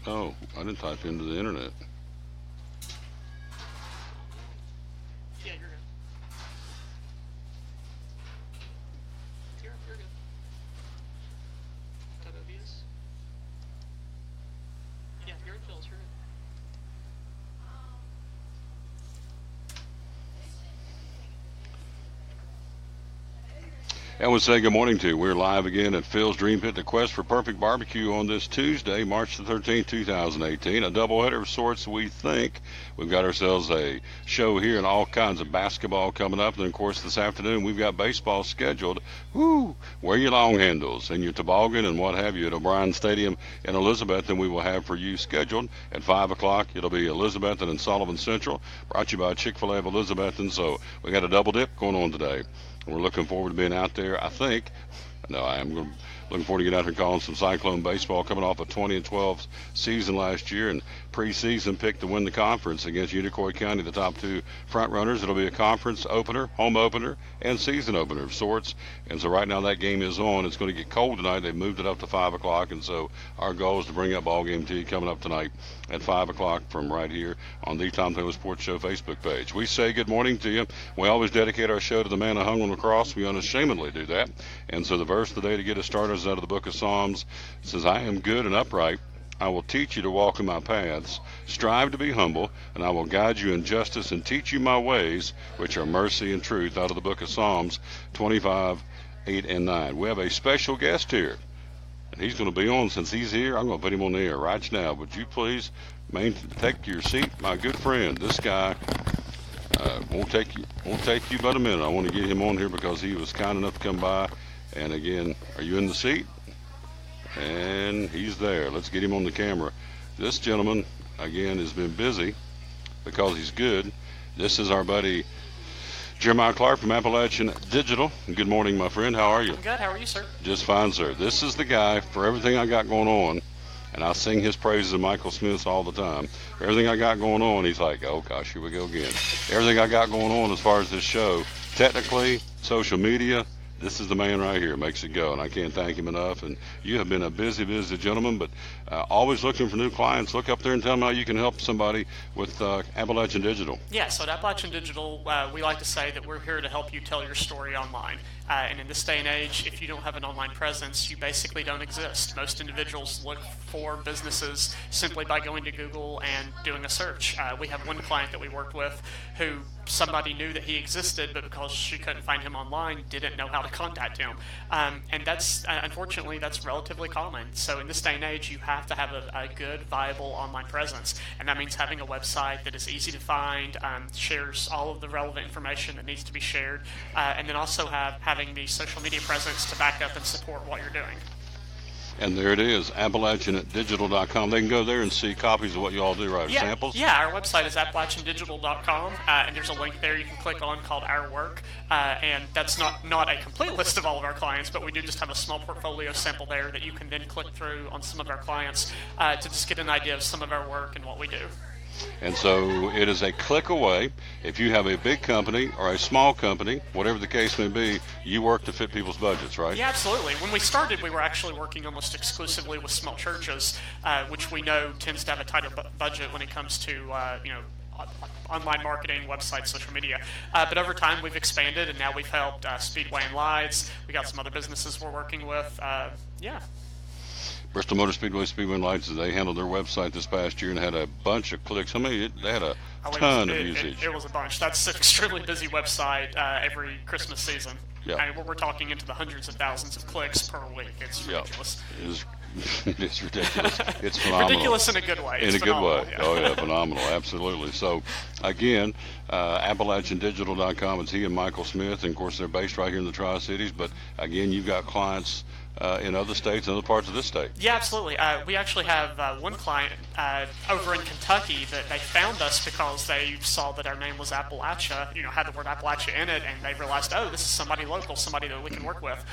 Oh, I didn't type into the internet. Yeah, you're good. You're good. Type OBS. Yeah, you're in Phil's. You're good. I would say good morning to you. We're live again at Phil's Dream Pit, the quest for perfect barbecue on this Tuesday, March the 13th, 2018. A doubleheader of sorts, we think. We've got ourselves a show here and all kinds of basketball coming up. And, of course, this afternoon we've got baseball scheduled. Woo! Wear your long handles and your toboggan and what have you at O'Brien Stadium in Elizabeth. And we will have for you scheduled at 5 o'clock. It'll be Elizabethton and Sullivan Central, brought to you by Chick-fil-A of Elizabethton. So we got a double dip going on today. We're looking forward to being out there. I think, no, I am looking forward to getting out there and calling some Cyclone baseball, coming off a 20-12 season last year, and preseason picked to win the conference against Unicoi County, the top two front runners. It'll be a conference opener, home opener, and season opener of sorts. And so right now that game is on. It's going to get cold tonight. They've moved it up to 5 o'clock, and so our goal is to bring up ball game to you coming up tonight at 5 o'clock from right here on the Tom Taylor Sports Show Facebook page. We say good morning to you. We always dedicate our show to the man who hung on the cross. We unashamedly do that. And so the verse of the day to get us started is out of the book of Psalms. It says, I am good and upright. I will teach you to walk in my paths. Strive to be humble, and I will guide you in justice and teach you my ways, which are mercy and truth, out of the book of Psalms 25, 8, and 9. We have a special guest here, and he's going to be on. Since he's here, I'm going to put him on the air right now. Would you please take your seat, my good friend? This guy won't take you but a minute. I want to get him on here because he was kind enough to come by. And again, are you in the seat? And he's there. Let's get him on the camera. This gentleman, again, has been busy because he's good. This is our buddy Jeremiah Clark from Appalachian Digital. Good morning, my friend. How are you? I'm good. How are you, sir? Just fine, sir. This is the guy for everything I got going on, and I sing his praises of Michael Smith's all the time. For everything I got going on, he's like, oh, gosh, here we go again. Everything I got going on as far as this show, technically, social media, this is the man right here, makes it go, and I can't thank him enough. And you have been a busy, busy gentleman, but always looking for new clients. Look up there and tell them how you can help somebody with Appalachian Digital. Yeah, so at Appalachian Digital, we like to say that we're here to help you tell your story online. And in this day and age, if you don't have an online presence, you basically don't exist. Most individuals look for businesses simply by going to Google and doing a search. We have one client that we worked with who somebody knew that he existed, but because she couldn't find him online, didn't know how to contact him. And that's, unfortunately, that's relatively common. So in this day and age, you have to have a good, viable online presence. And that means having a website that is easy to find, shares all of the relevant information that needs to be shared, and then also having the social media presence to back up and support what you're doing. And there it is, AppalachianDigital.com. They can go there and see copies of what you all do, right? Yeah, Samples? Yeah, our website is AppalachianDigital.com, and there's a link there you can click on called Our Work. And that's not a complete list of all of our clients, but we do just have a small portfolio sample there that you can then click through on some of our clients to just get an idea of some of our work and what we do. And so it is a click away. If you have a big company or a small company, whatever the case may be, you work to fit people's budgets, right? Yeah, absolutely. When we started, we were actually working almost exclusively with small churches, which we know tends to have a tighter budget when it comes to, online marketing, websites, social media. But over time, we've expanded, and now we've helped Speedway and Lights. We got some other businesses we're working with. Yeah. Bristol Motor Speedway, Speedway and Lights, they handled their website this past year and had a bunch of clicks. How many? They had a ton of usage. It was a bunch. That's an extremely busy website every Christmas season. Yeah. I mean, we're talking into the hundreds of thousands of clicks per week. It's ridiculous. It's ridiculous. It's phenomenal. Ridiculous in a good way. In a good way. Yeah. Oh, yeah, phenomenal. Absolutely. So, again, AppalachianDigital.com. It's he and Michael Smith. And, of course, they're based right here in the Tri-Cities. But, again, you've got clients in other states and other parts of this state. Yeah, absolutely. We actually have one client over in Kentucky that they found us because they saw that our name was Appalachia, had the word Appalachia in it, and they realized, oh, this is somebody local, somebody that we can work with.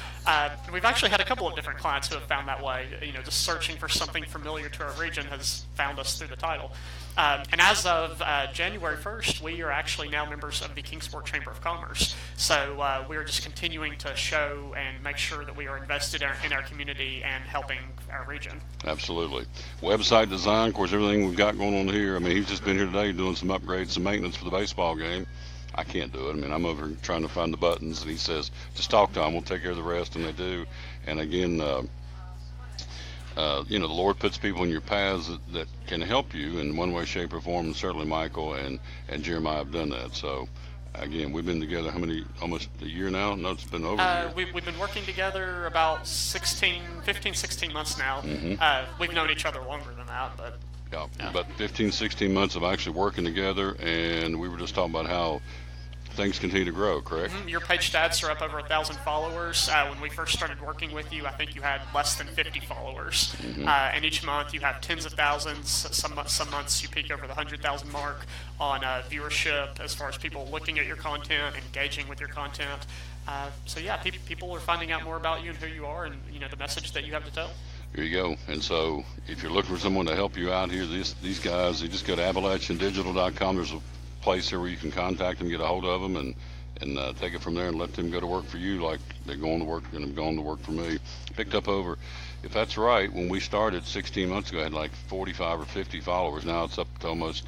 We've actually had a couple of different clients who have found that way. Just searching for something familiar to our region has found us through the title. And as of January 1st, we are actually now members of the Kingsport Chamber of Commerce. So we are just continuing to show and make sure that we are invested in our community and helping our region. Absolutely. Website design, of course, everything we've got going on here. I mean, he's just been here today doing some upgrades, some maintenance for the baseball game. I can't do it. I mean, I'm over here trying to find the buttons, and he says, just talk to him. We'll take care of the rest, and they do. And again, the Lord puts people in your paths that can help you in one way, shape, or form. And certainly Michael and Jeremiah have done that. So, again, we've been together almost a year now? No, it's been over a year. We've been working together about 16 months now. Mm-hmm. We've known each other longer than that, but... Yeah, about 15, 16 months of actually working together, and we were just talking about how things continue to grow, correct? Your page stats are up over 1,000 followers. When we first started working with you, I think you had less than 50 followers. And each month you have tens of thousands. Some months you peak over the 100,000 mark on viewership as far as people looking at your content, engaging with your content. So yeah, people are finding out more about you and who you are and the message that you have to tell. Here you go. And so if you're looking for someone to help you out here, these guys, you just go to AppalachianDigital.com. There's a place there where you can contact them, get a hold of them, and take it from there and let them go to work for you like they're going to work and have gone to work for me. Picked up over, if that's right, when we started 16 months ago, I had like 45 or 50 followers. Now it's up to almost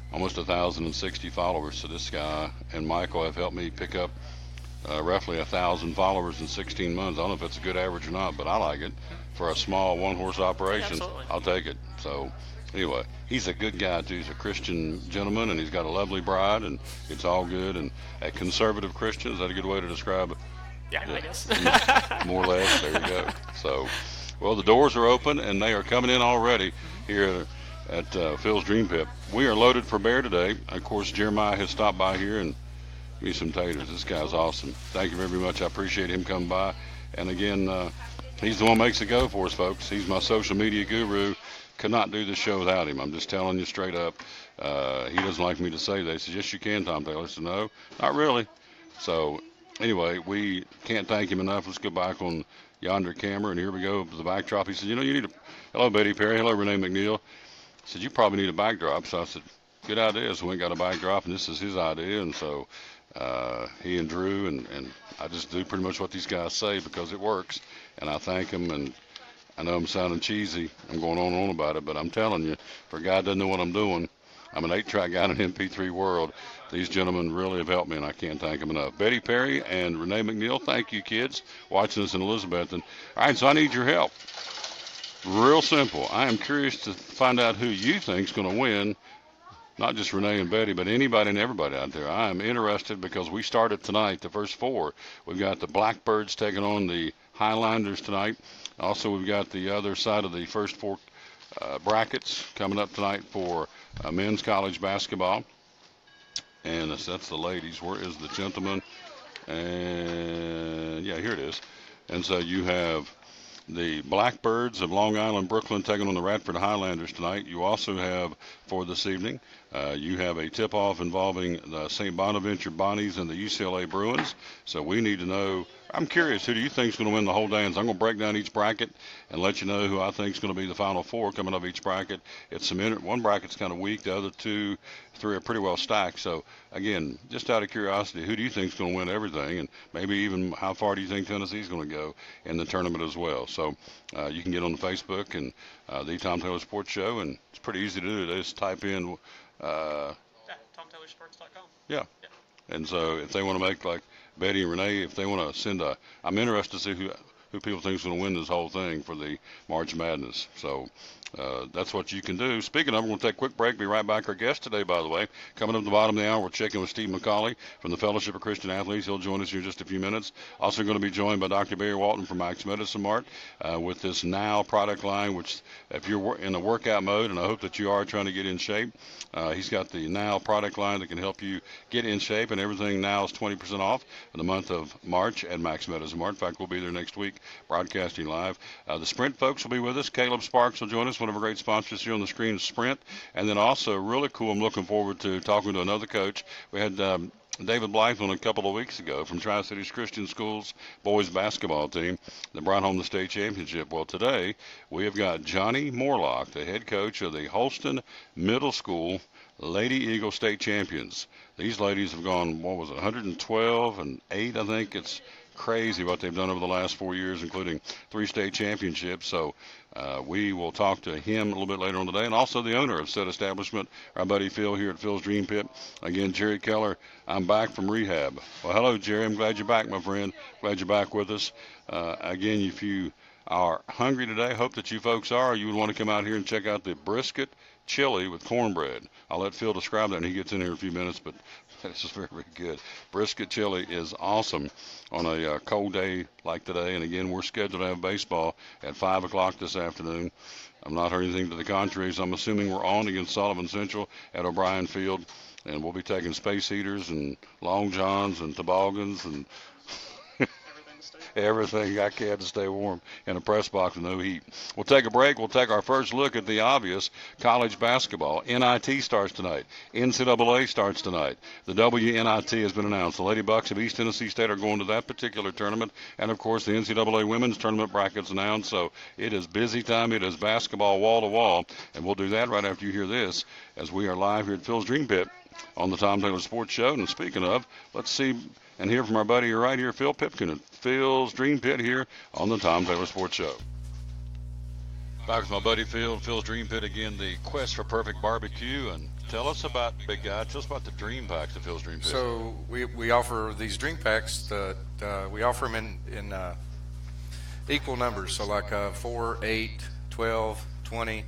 1,060 followers. So this guy and Michael have helped me pick up roughly 1,000 followers in 16 months. I don't know if that's a good average or not, but I like it. For a small one-horse operation, I'll take it. So anyway, he's a good guy too. He's a Christian gentleman, and he's got a lovely bride, and it's all good. And a conservative Christian, is that a good way to describe it? Yeah, I guess. More or less, there you go. So, well, the doors are open, and they are coming in already here at Phil's Dream Pit. We are loaded for bear today. Of course, Jeremiah has stopped by here and give me some taters. This guy's awesome. Thank you very much. I appreciate him coming by. And again, he's the one who makes it go for us, folks. He's my social media guru. Could not do this show without him. I'm just telling you straight up. He doesn't like me to say that. He says, yes, you can, Tom Taylor. I said, no, not really. So anyway, we can't thank him enough. Let's go back on yonder camera, and here we go to the backdrop. He said, you need a – hello, Betty Perry. Hello, Renee McNeil. I said, you probably need a backdrop. So I said, good idea. So we got a backdrop, and this is his idea. And so he and Drew, and I just do pretty much what these guys say because it works. And I thank them, and I know I'm sounding cheesy. I'm going on and on about it, but I'm telling you, for a guy that doesn't know what I'm doing, I'm an 8-track guy in an MP3 world. These gentlemen really have helped me, and I can't thank them enough. Betty Perry and Renee McNeil, thank you, kids, watching us in Elizabethton. All right, so I need your help. Real simple. I am curious to find out who you think is going to win, not just Renee and Betty, but anybody and everybody out there. I am interested because we started tonight, the first four. We've got the Blackbirds taking on the Highlanders tonight. Also, we've got the other side of the first four brackets coming up tonight for men's college basketball. And that's the ladies. Where is the gentleman? And, yeah, here it is. And so you have the Blackbirds of Long Island, Brooklyn, taking on the Radford Highlanders tonight. You also have, for this evening, you have a tip-off involving the St. Bonaventure Bonnies and the UCLA Bruins. So we need to know, I'm curious, who do you think is going to win the whole dance? I'm going to break down each bracket and let you know who I think is going to be the final four coming up each bracket. It's one bracket's kind of weak, the other two, three are pretty well stacked. So, again, just out of curiosity, who do you think is going to win everything? And maybe even how far do you think Tennessee's going to go in the tournament as well? So you can get on the Facebook and the Tom Taylor Sports Show, and it's pretty easy to do. They just type in TomTaylorSports.com. Yeah. And so if they want to make like Betty and Renee, if they want to send I'm interested to see who people think is going to win this whole thing for the March Madness. So that's what you can do. Speaking of, we're going to take a quick break. Be right back. Our guest today, by the way, coming up at the bottom of the hour, we're checking with Steve McCauley from the Fellowship of Christian Athletes. He'll join us here in just a few minutes. Also going to be joined by Dr. Barry Walton from Max Medicine Mart with this Now product line, which if you're in the workout mode, and I hope that you are trying to get in shape, he's got the Now product line that can help you get in shape, and everything now is 20% off in the month of March at Max Medicine Mart. In fact, we'll be there next week broadcasting live. The Sprint folks will be with us. Caleb Sparks will join us, one of our great sponsors here on the screen is Sprint. And then also really cool, I'm looking forward to talking to another coach. We had David Blythe on a couple of weeks ago from Tri-Cities Christian Schools boys basketball team that brought home the state championship. Well, today we have got Johnny Morlock, the head coach of the Holston Middle School Lady Eagle State Champions. These ladies have gone, 112 and 8, I think it's crazy what they've done over the last 4 years, including 3 state championships. So we will talk to him a little bit later on today, and also the owner of said establishment, our buddy Phil here at Phil's Dream Pit. Again, Jerry Keller, I'm back from rehab. Well, hello, Jerry. I'm glad you're back, my friend. Glad you're back with us. Again, if you are hungry today, hope that you folks are, you would want to come out here and check out the brisket chili with cornbread. I'll let Phil describe that when he gets in here in a few minutes, but this is very, very good. Brisket chili is awesome on a cold day like today. And again, we're scheduled to have baseball at 5 o'clock this afternoon. I've not heard anything to the contrary, so I'm assuming we're on against Sullivan Central at O'Brien Field. And we'll be taking space heaters and long johns and toboggans and everything I can to stay warm in a press box with no heat. We'll take a break. We'll take our first look at the obvious. College basketball. NIT starts tonight. NCAA starts tonight. The WNIT has been announced. The Lady Bucks of East Tennessee State are going to that particular tournament. And, of course, the NCAA women's tournament brackets announced. So it is busy time. It is basketball wall to wall. And we'll do that right after you hear this, as we are live here at Phil's Dream Pit on the Tom Taylor Sports Show. And speaking of, let's see and hear from our buddy right here, Phil Pipkin at Phil's Dream Pit here on the Tom Taylor Sports Show. Back with my buddy Phil, Phil's Dream Pit again, the quest for perfect barbecue. And tell us about, big guy, tell us about the dream packs at Phil's Dream Pit. So we offer these dream packs that we offer them in equal numbers. So like 4, 8, 12, 20,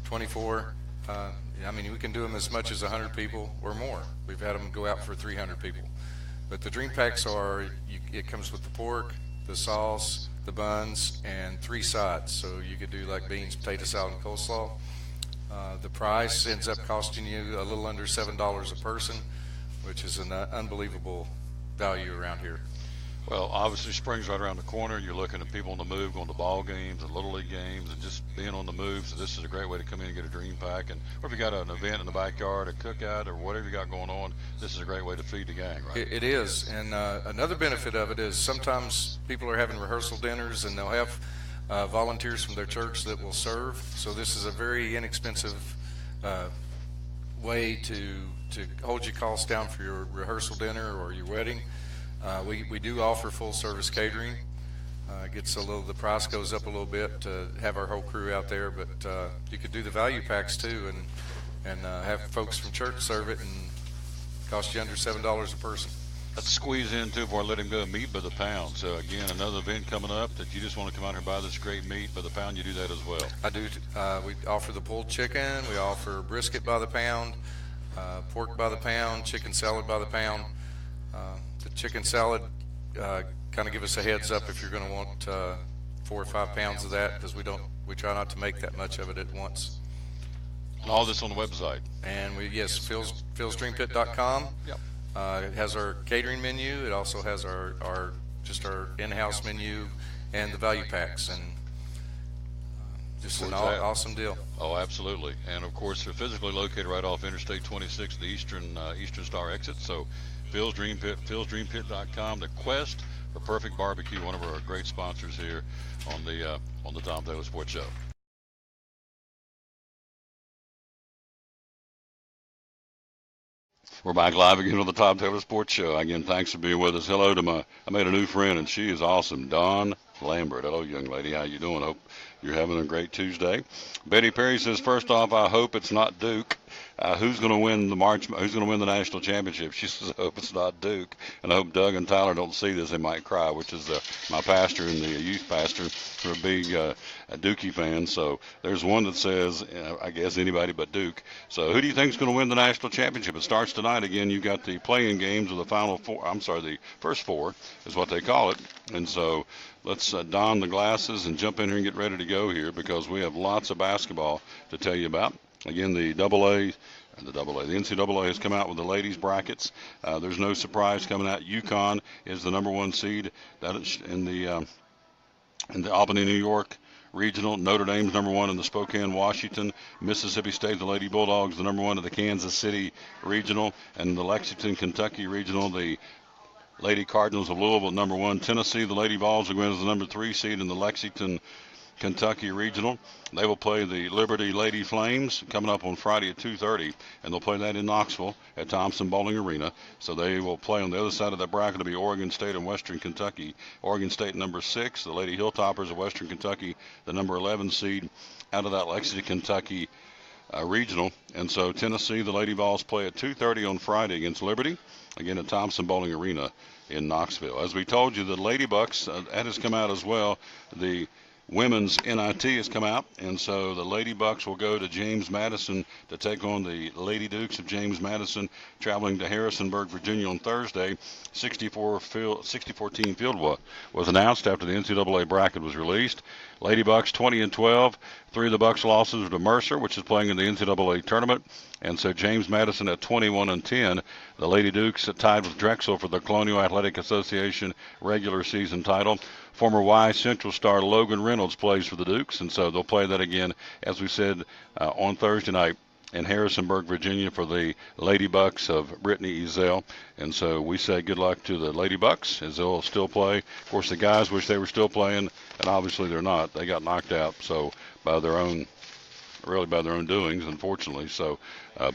24. I mean, we can do them as much as 100 people or more. We've had them go out for 300 people. But the dream packs it comes with the pork, the sauce, the buns, and 3 sides. So you could do like beans, potato salad, and coleslaw. The price ends up costing you a little under $7 a person, which is an unbelievable value around here. Well, obviously, spring's right around the corner. You're looking at people on the move, going to ball games and Little League games and just being on the move. So this is a great way to come in and get a dream pack. And or if you got an event in the backyard, a cookout, or whatever you got going on, this is a great way to feed the gang, right? It is. And another benefit of it is sometimes people are having rehearsal dinners and they'll have volunteers from their church that will serve. So this is a very inexpensive way to hold your costs down for your rehearsal dinner or your wedding. We do offer full service catering. The price goes up a little bit to have our whole crew out there, but you could do the value packs too and have folks from church serve it and cost you under $7 a person. Let's squeeze in too before I let him go. Meat by the pound. So again, another event coming up that you just want to come out here and buy this great meat by the pound. You do that as well. I do. We offer the pulled chicken. We offer brisket by the pound, pork by the pound, chicken salad by the pound. The chicken salad, kind of give us a heads up if you're going to want 4 or 5 pounds of that, because we try not to make that much of it at once. And all this on the website. And philsdreampit.com. Yep. It has our catering menu. It also has our in-house menu and the value packs, and just an awesome deal. Oh, absolutely. And of course, they're physically located right off Interstate 26, the Eastern Star exit. So Phil's Dream Pit, philsdreampit.com, the quest for perfect barbecue, one of our great sponsors here on the Tom Taylor Sports Show. We're back live again on the Tom Taylor Sports Show. Again, thanks for being with us. Hello to I made a new friend, and she is awesome, Dawn Lambert. Hello, young lady. How you doing? Hope you're having a great Tuesday. Betty Perry says, first off, I hope it's not Duke. Who's going to win the national championship? She says, I hope it's not Duke. And I hope Doug and Tyler don't see this. They might cry, which is my pastor and the youth pastor who are big Dookie fans. So there's one that says, I guess anybody but Duke. So who do you think is going to win the national championship? It starts tonight. Again, you've got the play-in games of the the first 4 is what they call it. And so let's don the glasses and jump in here and get ready to go here, because we have lots of basketball to tell you about. Again, the NCAA has come out with the ladies brackets. There's no surprise coming out. UConn is the number 1 seed in the Albany, New York regional. Notre Dame's number 1 in the Spokane, Washington. Mississippi State, the Lady Bulldogs, the number 1 in the Kansas City regional, and the Lexington, Kentucky regional. The Lady Cardinals of Louisville, number 1. Tennessee, the Lady Vols are going as the number 3 seed in the Lexington Kentucky Regional. They will play the Liberty Lady Flames coming up on Friday at 2:30, and they'll play that in Knoxville at Thompson Bowling Arena. So they will play on the other side of that bracket. It'll be Oregon State and Western Kentucky. Oregon State number 6, the Lady Hilltoppers of Western Kentucky, the number 11 seed out of that Lexington, Kentucky regional. And so Tennessee, the Lady Vols, play at 2:30 on Friday against Liberty, again at Thompson Bowling Arena in Knoxville. As we told you, the Lady Bucks, that has come out as well. The women's NIT has come out, and so the Lady Bucks will go to James Madison to take on the Lady Dukes of James Madison, traveling to Harrisonburg, Virginia on Thursday. 64-team field was announced after the NCAA bracket was released. Lady Bucks 20-12. 3 of the Bucks losses are to Mercer, which is playing in the NCAA tournament. And so James Madison at 21-10. The Lady Dukes tied with Drexel for the Colonial Athletic Association regular season title. Former Y Central star Logan Reynolds plays for the Dukes, and so they'll play that again, as we said, on Thursday night in Harrisonburg, Virginia, for the Lady Bucks of Brittany Ezell. And so we say good luck to the Lady Bucks as they'll still play. Of course, the guys wish they were still playing, and obviously they're not. They got knocked out, so by their own doings, unfortunately. So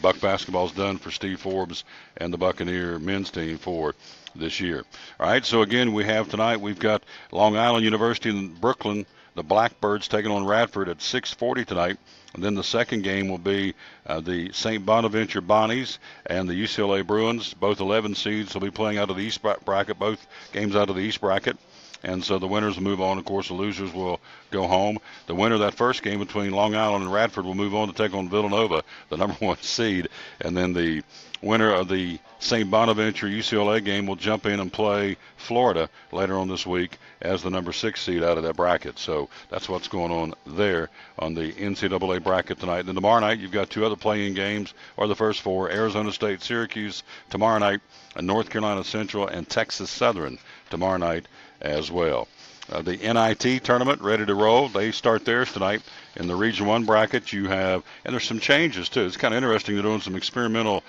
Buck basketball's done for Steve Forbes and the Buccaneer men's team for this year. All right, so again, we've got Long Island University in Brooklyn, the Blackbirds taking on Radford at 6:40 tonight. And then the second game will be the St. Bonaventure Bonnies and the UCLA Bruins. Both 11 seeds will be playing out of the East bracket, both games out of the East bracket. And so the winners will move on. Of course, the losers will go home. The winner of that first game between Long Island and Radford will move on to take on Villanova, the number 1 seed. And then the winner of the St. Bonaventure UCLA game will jump in and play Florida later on this week as the number 6 seed out of that bracket. So that's what's going on there on the NCAA bracket tonight. Then tomorrow night, you've got 2 other play-in games, or the first 4, Arizona State, Syracuse tomorrow night, and North Carolina Central and Texas Southern tomorrow night as well. The NIT tournament ready to roll. They start theirs tonight. In the Region 1 bracket, you have, and there's some changes too. It's kind of interesting. They're doing some experimental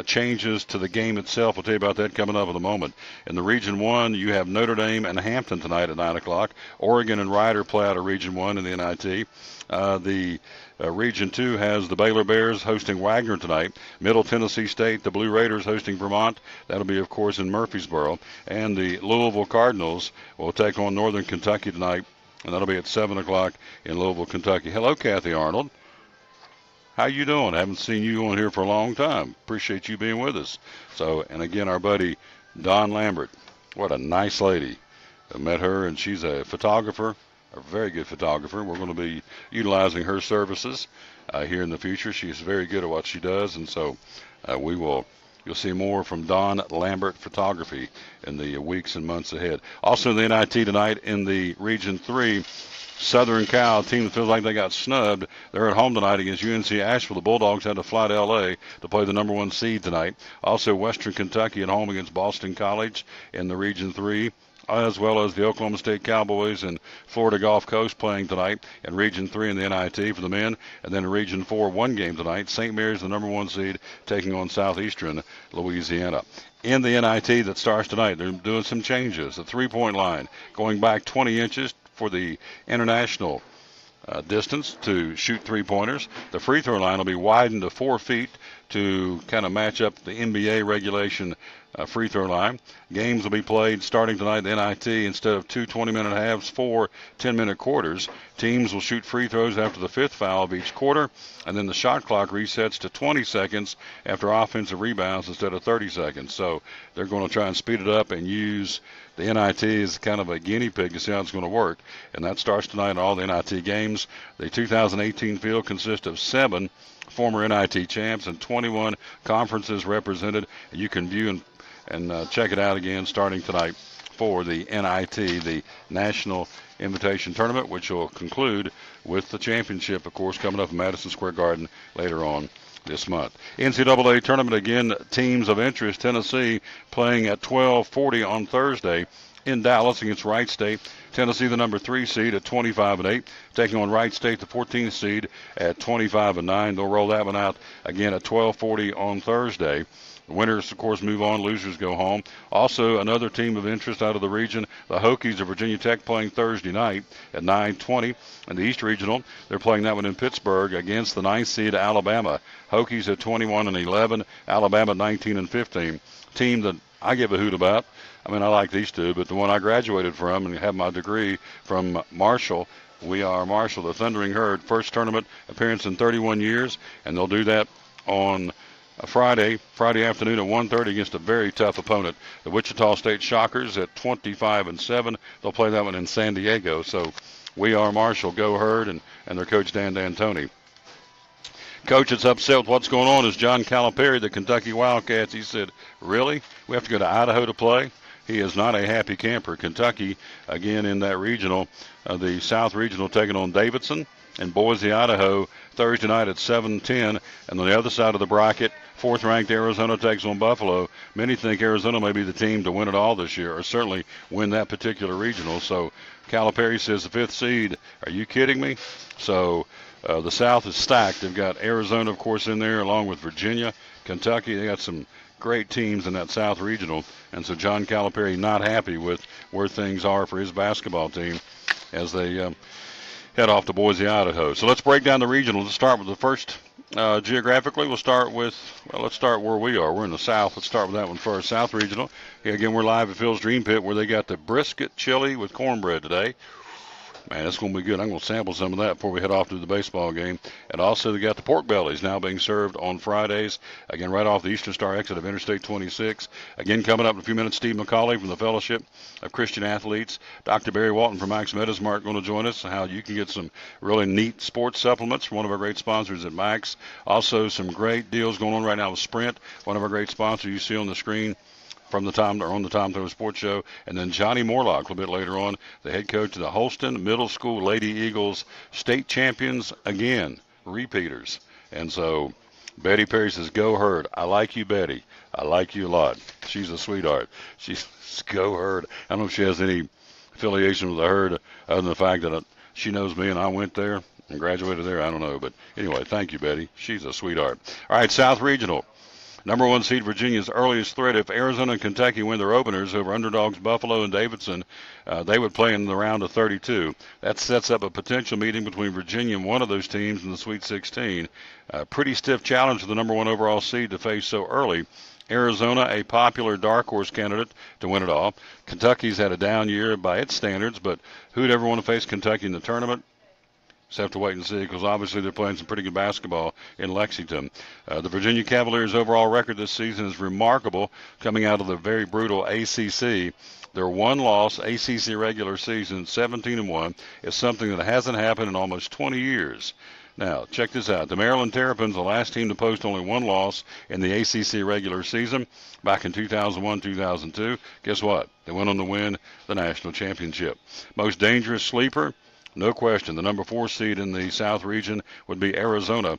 changes to the game itself. We'll tell you about that coming up in a moment. In the Region 1, you have Notre Dame and Hampton tonight at 9 o'clock. Oregon and Rider play out of Region 1 in the NIT. The Region 2 has the Baylor Bears hosting Wagner tonight. Middle Tennessee State, the Blue Raiders hosting Vermont. That'll be, of course, in Murfreesboro. And the Louisville Cardinals will take on Northern Kentucky tonight, and that'll be at 7 o'clock in Louisville, Kentucky. Hello, Kathy Arnold. How you doing? I haven't seen you on here for a long time. Appreciate you being with us. So, and again, our buddy Don Lambert. What a nice lady. I met her, and she's a photographer, a very good photographer. We're going to be utilizing her services here in the future. She's very good at what she does, and so you'll see more from Don Lambert Photography in the weeks and months ahead. Also in the NIT tonight in the Region 3, Southern Cal, a team that feels like they got snubbed. They're at home tonight against UNC Asheville. The Bulldogs had to fly to L.A. to play the number 1 seed tonight. Also Western Kentucky at home against Boston College in the Region 3, as well as the Oklahoma State Cowboys and Florida Gulf Coast playing tonight in Region 3 in the NIT for the men. And then in Region 4, 1 game tonight. St. Mary's, the number 1 seed, taking on Southeastern Louisiana. In the NIT that starts tonight, they're doing some changes. The 3-point line going back 20 inches for the international distance to shoot 3-pointers. The free throw line will be widened to 4 feet to kind of match up the NBA regulation free throw line. Games will be played starting tonight in NIT. Instead of 2 20-minute halves, 4 10-minute quarters. Teams will shoot free throws after the 5th foul of each quarter, and then the shot clock resets to 20 seconds after offensive rebounds instead of 30 seconds. So they're going to try and speed it up and use the NIT as kind of a guinea pig to see how it's going to work. And that starts tonight in all the NIT games. The 2018 field consists of 7 former NIT champs and 21 conferences represented. You can view and check it out again starting tonight for the NIT, the National Invitation Tournament, which will conclude with the championship, of course, coming up in Madison Square Garden later on this month. NCAA tournament, again, teams of interest. Tennessee playing at 12:40 on Thursday in Dallas against Wright State. Tennessee, the number 3 seed at 25-8, taking on Wright State, the 14th seed at 25-9. They'll roll that one out again at 12:40 on Thursday. Winners, of course, move on. Losers go home. Also, another team of interest out of the region, the Hokies of Virginia Tech, playing Thursday night at 9:20 in the East Regional. They're playing that one in Pittsburgh against the 9th seed Alabama. Hokies at 21-11, Alabama 19-15. Team that I give a hoot about. I mean, I like these two, but the one I graduated from and have my degree from, Marshall. We are Marshall, the Thundering Herd. First tournament appearance in 31 years, and they'll do that on Friday afternoon at 1:30 against a very tough opponent, the Wichita State Shockers at 25-7. They'll play that one in San Diego. So we are Marshall, go Herd, and their coach Dan D'Antoni. Coach that's upset with what's going on is John Calipari, the Kentucky Wildcats. He said, really? We have to go to Idaho to play? He is not a happy camper. Kentucky, again in that regional, the South Regional, taking on Davidson and Boise, Idaho, Thursday night at 7:10. And on the other side of the bracket, fourth-ranked Arizona takes on Buffalo. Many think Arizona may be the team to win it all this year, or certainly win that particular regional. So Calipari says the 5th seed. Are you kidding me? So the South is stacked. They've got Arizona, of course, in there, along with Virginia, Kentucky. They got some great teams in that South Regional. And so John Calipari not happy with where things are for his basketball team as they head off to Boise, Idaho. So let's break down the regional. Let's start with the first. Geographically, let's start where we are. We're in the South. Let's start with that one first. South Regional. Here again, we're live at Phil's Dream Pit, where they got the brisket chili with cornbread today. Man, that's going to be good. I'm going to sample some of that before we head off to the baseball game. And also, they got the pork bellies now being served on Fridays. Again, right off the Eastern Star exit of Interstate 26. Again, coming up in a few minutes, Steve McCauley from the Fellowship of Christian Athletes. Dr. Barry Walton from Max MetaSmart going to join us. How you can get some really neat sports supplements from one of our great sponsors at Max. Also, some great deals going on right now with Sprint, one of our great sponsors you see on the screen from the Tom Throw Sports Show. And then Johnny Morlock a little bit later on, the head coach of the Holston Middle School Lady Eagles, state champions again, repeaters. And so Betty Perry says, go Herd. I like you, Betty. I like you a lot. She's a sweetheart. She's go Herd. I don't know if she has any affiliation with the Herd other than the fact that she knows me and I went there and graduated there. I don't know. But anyway, thank you, Betty. She's a sweetheart. All right, South Regional. Number 1 seed Virginia's earliest threat. If Arizona and Kentucky win their openers over underdogs Buffalo and Davidson, they would play in the round of 32. That sets up a potential meeting between Virginia and one of those teams in the Sweet 16. Pretty stiff challenge for the number 1 overall seed to face so early. Arizona, a popular dark horse candidate to win it all. Kentucky's had a down year by its standards, but who'd ever want to face Kentucky in the tournament? Just have to wait and see, because obviously they're playing some pretty good basketball in Lexington. The Virginia Cavaliers' overall record this season is remarkable, coming out of the very brutal ACC. Their one-loss ACC regular season, 17-1, is something that hasn't happened in almost 20 years. Now, check this out. The Maryland Terrapins, the last team to post only one loss in the ACC regular season back in 2001-2002. Guess what? They went on to win the national championship. Most dangerous sleeper? No question. The number 4 seed in the South region would be Arizona.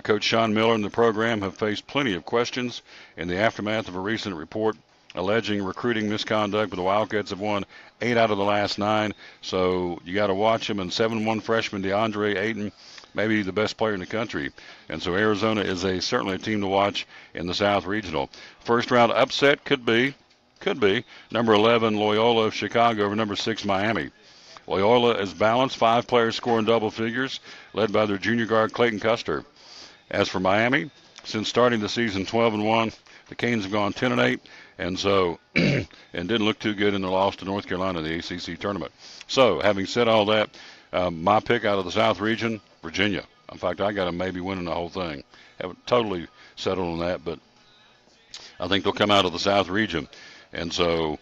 Coach Sean Miller and the program have faced plenty of questions in the aftermath of a recent report alleging recruiting misconduct, but the Wildcats have won 8 out of the last 9. So you got to watch them. And 7-1 freshman DeAndre Ayton, maybe the best player in the country. And so Arizona is certainly a team to watch in the South Regional. First round upset could be number 11 Loyola of Chicago over number 6 Miami. Loyola is balanced, 5 players scoring double figures, led by their junior guard Clayton Custer. As for Miami, since starting the season 12-1, the Canes have gone 10-8, and so and didn't look too good in their loss to North Carolina in the ACC tournament. So, having said all that, my pick out of the South region, Virginia. In fact, I got them maybe winning the whole thing. Haven't totally settled on that, but I think they'll come out of the South region. And so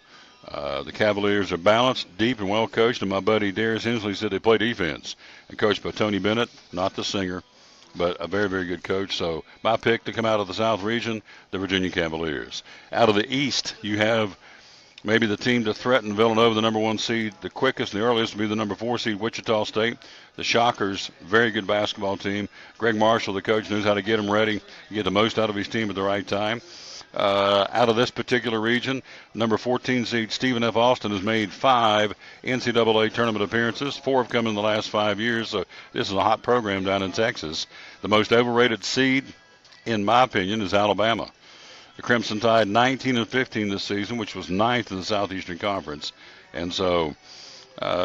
the Cavaliers are balanced, deep, and well coached. And my buddy Darius Hensley said they play defense. And coached by Tony Bennett, not the singer, but a very, very good coach. So my pick to come out of the South region, the Virginia Cavaliers. Out of the East, you have maybe the team to threaten Villanova, the number 1 seed. The quickest and the earliest will be the number 4 seed, Wichita State. The Shockers, very good basketball team. Greg Marshall, the coach, knows how to get them ready, get the most out of his team at the right time. Out of this particular region, number 14 seed Stephen F. Austin has made 5 NCAA tournament appearances. 4 have come in the last 5 years, so this is a hot program down in Texas. The most overrated seed, in my opinion, is Alabama. The Crimson Tide 19-15 this season, which was ninth in the Southeastern Conference. And so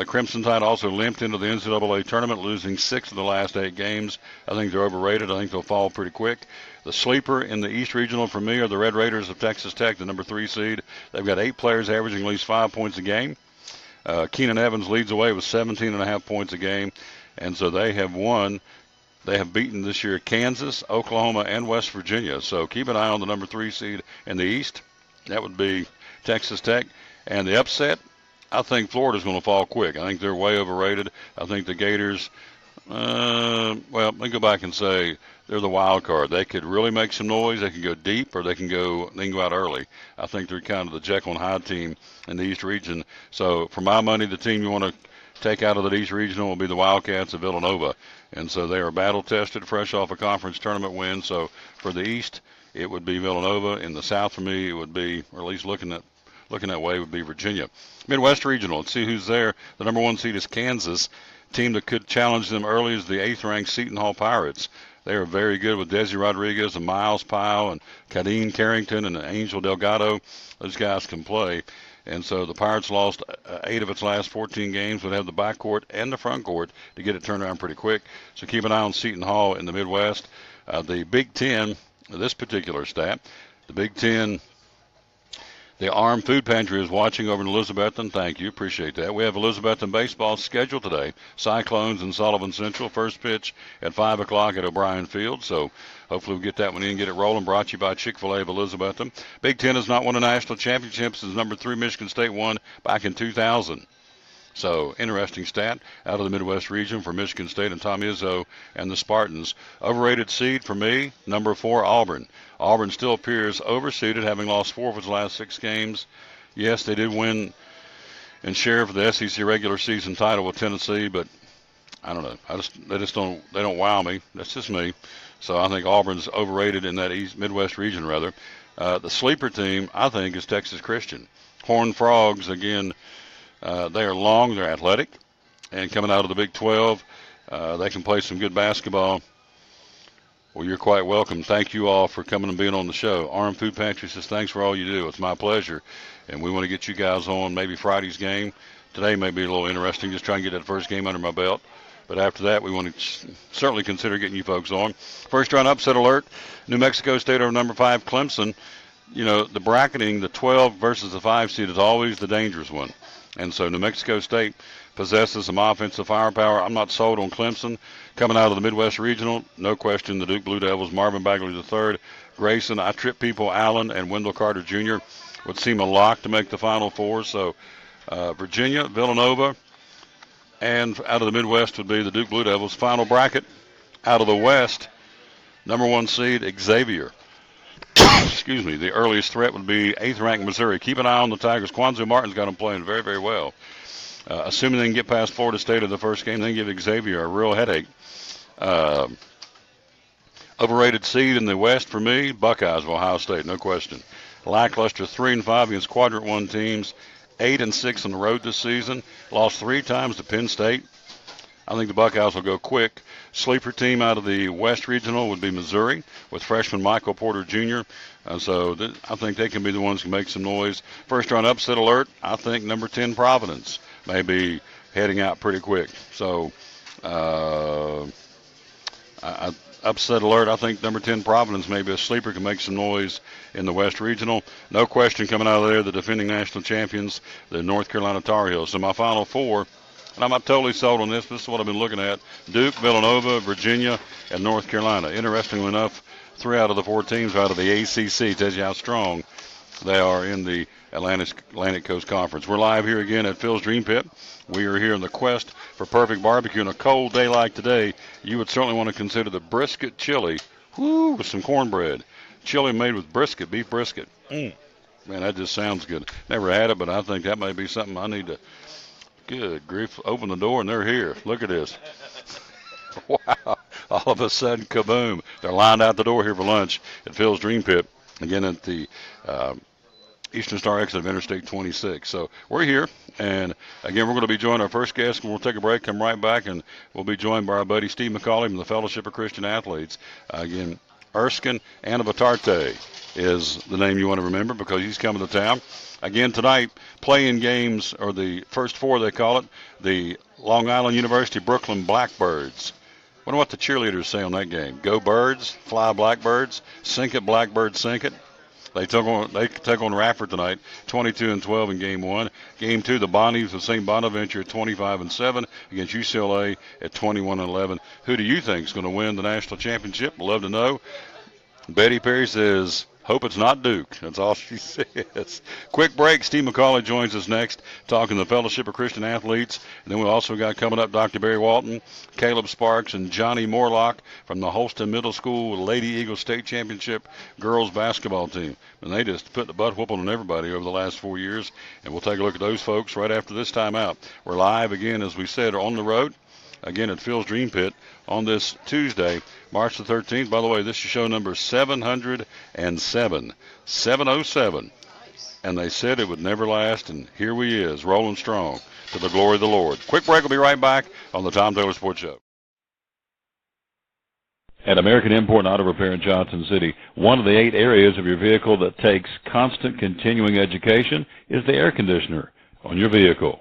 Crimson Tide also limped into the NCAA tournament, losing 6 of the last 8 games. I think they're overrated. I think they'll fall pretty quick. The sleeper in the East Regional for me are the Red Raiders of Texas Tech, the number 3 seed. They've got 8 players averaging at least 5 points a game. Keenan Evans leads away with 17.5 points a game. And so they have won. They have beaten this year Kansas, Oklahoma, and West Virginia. So keep an eye on the number 3 seed in the East. That would be Texas Tech. And the upset, I think Florida's going to fall quick. I think they're way overrated. I think the Gators, well, let me go back and say they're the wild card. They could really make some noise. They can go deep, or they can go out early. I think they're kind of the Jekyll and Hyde team in the East region. So for my money, the team you want to take out of the East Regional will be the Wildcats of Villanova. And so they are battle-tested, fresh off a conference tournament win. So for the East, it would be Villanova. In the South, for me, it would be, or at least looking that way, would be Virginia. Midwest Regional, let's see who's there. The number 1 seed is Kansas. Team that could challenge them early is the 8th-ranked Seton Hall Pirates. They are very good with Desi Rodriguez and Miles Powell and Kadeen Carrington and Angel Delgado. Those guys can play. And so the Pirates lost 8 of its last 14 games, would have the backcourt and the front court to get it turned around pretty quick. So keep an eye on Seton Hall in the Midwest. The Big Ten, this particular stat, the Big Ten, the Armed Food Pantry is watching over in Elizabethton. Thank you. Appreciate that. We have Elizabethton baseball scheduled today. Cyclones and Sullivan Central. First pitch at 5 o'clock at O'Brien Field. So hopefully we'll get that one in, get it rolling. Brought to you by Chick-fil-A of Elizabethton. Big Ten has not won a national championship since number 3 Michigan State won back in 2000. So, interesting stat out of the Midwest region for Michigan State and Tom Izzo and the Spartans. Overrated seed for me, number 4, Auburn. Auburn still appears overseeded, having lost 4 of its last 6 games. Yes, they did win and share for the SEC regular season title with Tennessee, but I don't know. They don't wow me. That's just me. So I think Auburn's overrated in that Midwest region, rather. The sleeper team, I think, is Texas Christian. Horned Frogs, again, they are long, they're athletic, and coming out of the Big 12, they can play some good basketball. Well, you're quite welcome. Thank you all for coming and being on the show. Armed Food Pantry says thanks for all you do. It's my pleasure, and we want to get you guys on maybe Friday's game. Today may be a little interesting, just trying to get that first game under my belt. But after that, we want to certainly consider getting you folks on. First round upset alert, New Mexico State over number 5 Clemson. You know, the bracketing, the 12 versus the 5 seed is always the dangerous one. And so New Mexico State possesses some offensive firepower. I'm not sold on Clemson. Coming out of the Midwest Regional, no question, the Duke Blue Devils, Marvin Bagley III, Grayson, I Trip People, Allen, and Wendell Carter Jr. would seem a lock to make the Final Four. So Virginia, Villanova, and out of the Midwest would be the Duke Blue Devils. Final bracket, out of the West, number 1 seed, Xavier. Excuse me, the earliest threat would be 8th-ranked Missouri. Keep an eye on the Tigers. Quanzu Martin's got them playing very, very well. Assuming they can get past Florida State in the first game, they give Xavier a real headache. Overrated seed in the West for me, Buckeyes of Ohio State, no question. Lackluster 3-5 against Quadrant 1 teams, 8-6 on the road this season. Lost 3 times to Penn State. I think the Buckeyes will go quick. Sleeper team out of the West Regional would be Missouri with freshman Michael Porter Jr. I think they can be the ones who make some noise. First round upset alert, I think number 10 Providence may be heading out pretty quick. So upset alert, I think number 10 Providence may be a sleeper, can make some noise in the West Regional. No question coming out of there, the defending national champions, the North Carolina Tar Heels. So my Final Four, and I'm not totally sold on this, but this is what I've been looking at: Duke, Villanova, Virginia, and North Carolina. Interestingly enough, 3 out of the 4 teams are out of the ACC. Tells you how strong they are in the Atlantic Coast Conference. We're live here again at Phil's Dream Pit. We are here in the quest for perfect barbecue. On a cold day like today, you would certainly want to consider the brisket chili, with some cornbread. Chili made with brisket, beef brisket. Man, that just sounds good. Never had it, but I think that may be something I need to. Good grief, open the door and they're here. Look at this. Wow. All of a sudden, kaboom. They're lined out the door here for lunch at Phil's Dream Pit, again at the Eastern Star exit of Interstate 26. So we're here, and again, we're going to be joining our first guest, and we'll take a break, come right back, and we'll be joined by our buddy Steve McCauley from the Fellowship of Christian Athletes. Again, Erskine Anabatarte is the name you want to remember because he's coming to town. Again tonight, playing games, or the first four they call it, the Long Island University Brooklyn Blackbirds. Wonder what the cheerleaders say on that game. Go Birds, fly Blackbirds, sink it Blackbirds, sink it. They take on Radford tonight, 22-12 in game one. Game two, the Bonnies of St. Bonaventure at 25-7 against UCLA at 21-11. Who do you think is going to win the national championship? We'd love to know. Betty Perry says, hope it's not Duke. That's all she says. Quick break. Steve McCauley joins us next, talking the Fellowship of Christian Athletes. And then we also got coming up Dr. Barry Walton, Caleb Sparks, and Johnny Morlock from the Holston Middle School Lady Eagle State Championship girls basketball team. And they just put the butt whooping on everybody over the last 4 years. And we'll take a look at those folks right after this timeout. We're live again, as we said, on the road, again at Phil's Dream Pit on this Tuesday, March the 13th. By the way, this is show number 707. 707. And they said it would never last, and here we is, rolling strong to the glory of the Lord. Quick break. We'll be right back on the Tom Taylor Sports Show. At American Import and Auto Repair in Johnson City, one of the 8 areas of your vehicle that takes constant continuing education is the air conditioner on your vehicle.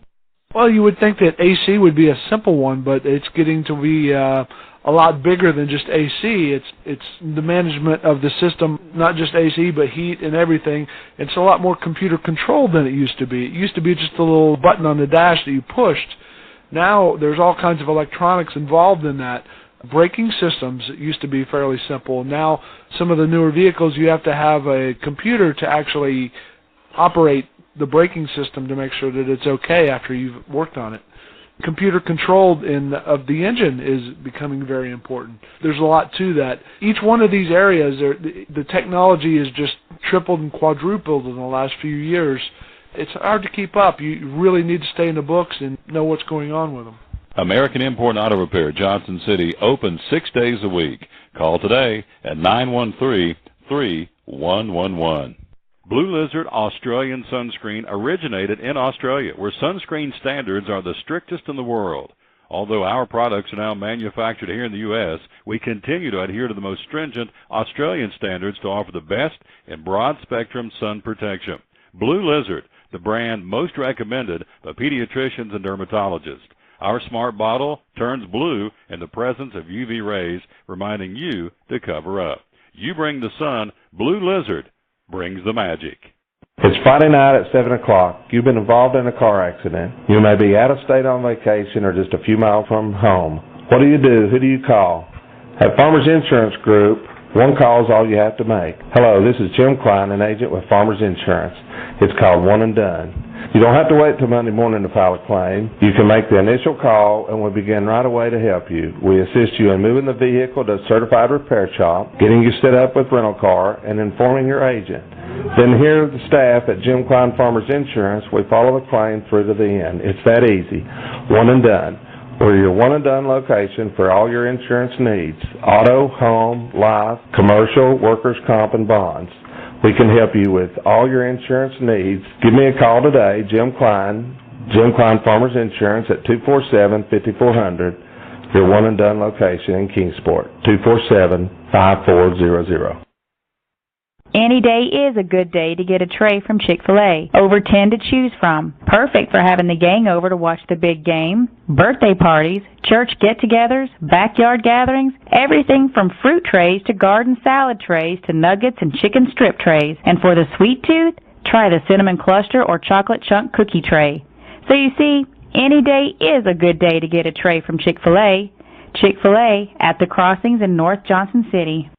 Well, you would think that AC would be a simple one, but it's getting to be a lot bigger than just AC. It's the management of the system, not just AC, but heat and everything. It's a lot more computer controlled than it used to be. It used to be just a little button on the dash that you pushed. Now there's all kinds of electronics involved in that. Braking systems used to be fairly simple. Now some of the newer vehicles, you have to have a computer to actually operate the braking system to make sure that it's okay after you've worked on it. Computer controlled of the engine is becoming very important. There's a lot to that. Each one of these areas, the technology is just tripled and quadrupled in the last few years. It's hard to keep up. You really need to stay in the books and know what's going on with them. American Import and Auto Repair, Johnson City, open 6 days a week. Call today at 913-3111. Blue Lizard Australian sunscreen originated in Australia, where sunscreen standards are the strictest in the world. Although our products are now manufactured here in the U.S., we continue to adhere to the most stringent Australian standards to offer the best in broad-spectrum sun protection. Blue Lizard, the brand most recommended by pediatricians and dermatologists. Our smart bottle turns blue in the presence of UV rays, reminding you to cover up. You bring the sun, Blue Lizard brings the magic. It's Friday night at 7 o'clock. You've been involved in a car accident. You may be out of state on vacation or just a few miles from home. What do you do? Who do you call? At Farmers Insurance Group, one call is all you have to make. Hello, this is Jim Klein, an agent with Farmers Insurance. It's called One and Done. You don't have to wait till Monday morning to file a claim. You can make the initial call and we'll begin right away to help you. We assist you in moving the vehicle to a certified repair shop, getting you set up with rental car, and informing your agent. Then here the staff at Jim Klein Farmers Insurance, we follow the claim through to the end. It's that easy. One and Done. We're your one and done location for all your insurance needs. Auto, home, life, commercial, workers' comp, and bonds. We can help you with all your insurance needs. Give me a call today, Jim Klein Farmers Insurance at 247-5400, your one and done location in Kingsport, 247-5400. Any day is a good day to get a tray from Chick-fil-A. Over 10 to choose from. Perfect for having the gang over to watch the big game, birthday parties, church get-togethers, backyard gatherings, everything from fruit trays to garden salad trays to nuggets and chicken strip trays. And for the sweet tooth, try the cinnamon cluster or chocolate chunk cookie tray. So you see, any day is a good day to get a tray from Chick-fil-A. Chick-fil-A at the Crossings in North Johnson City.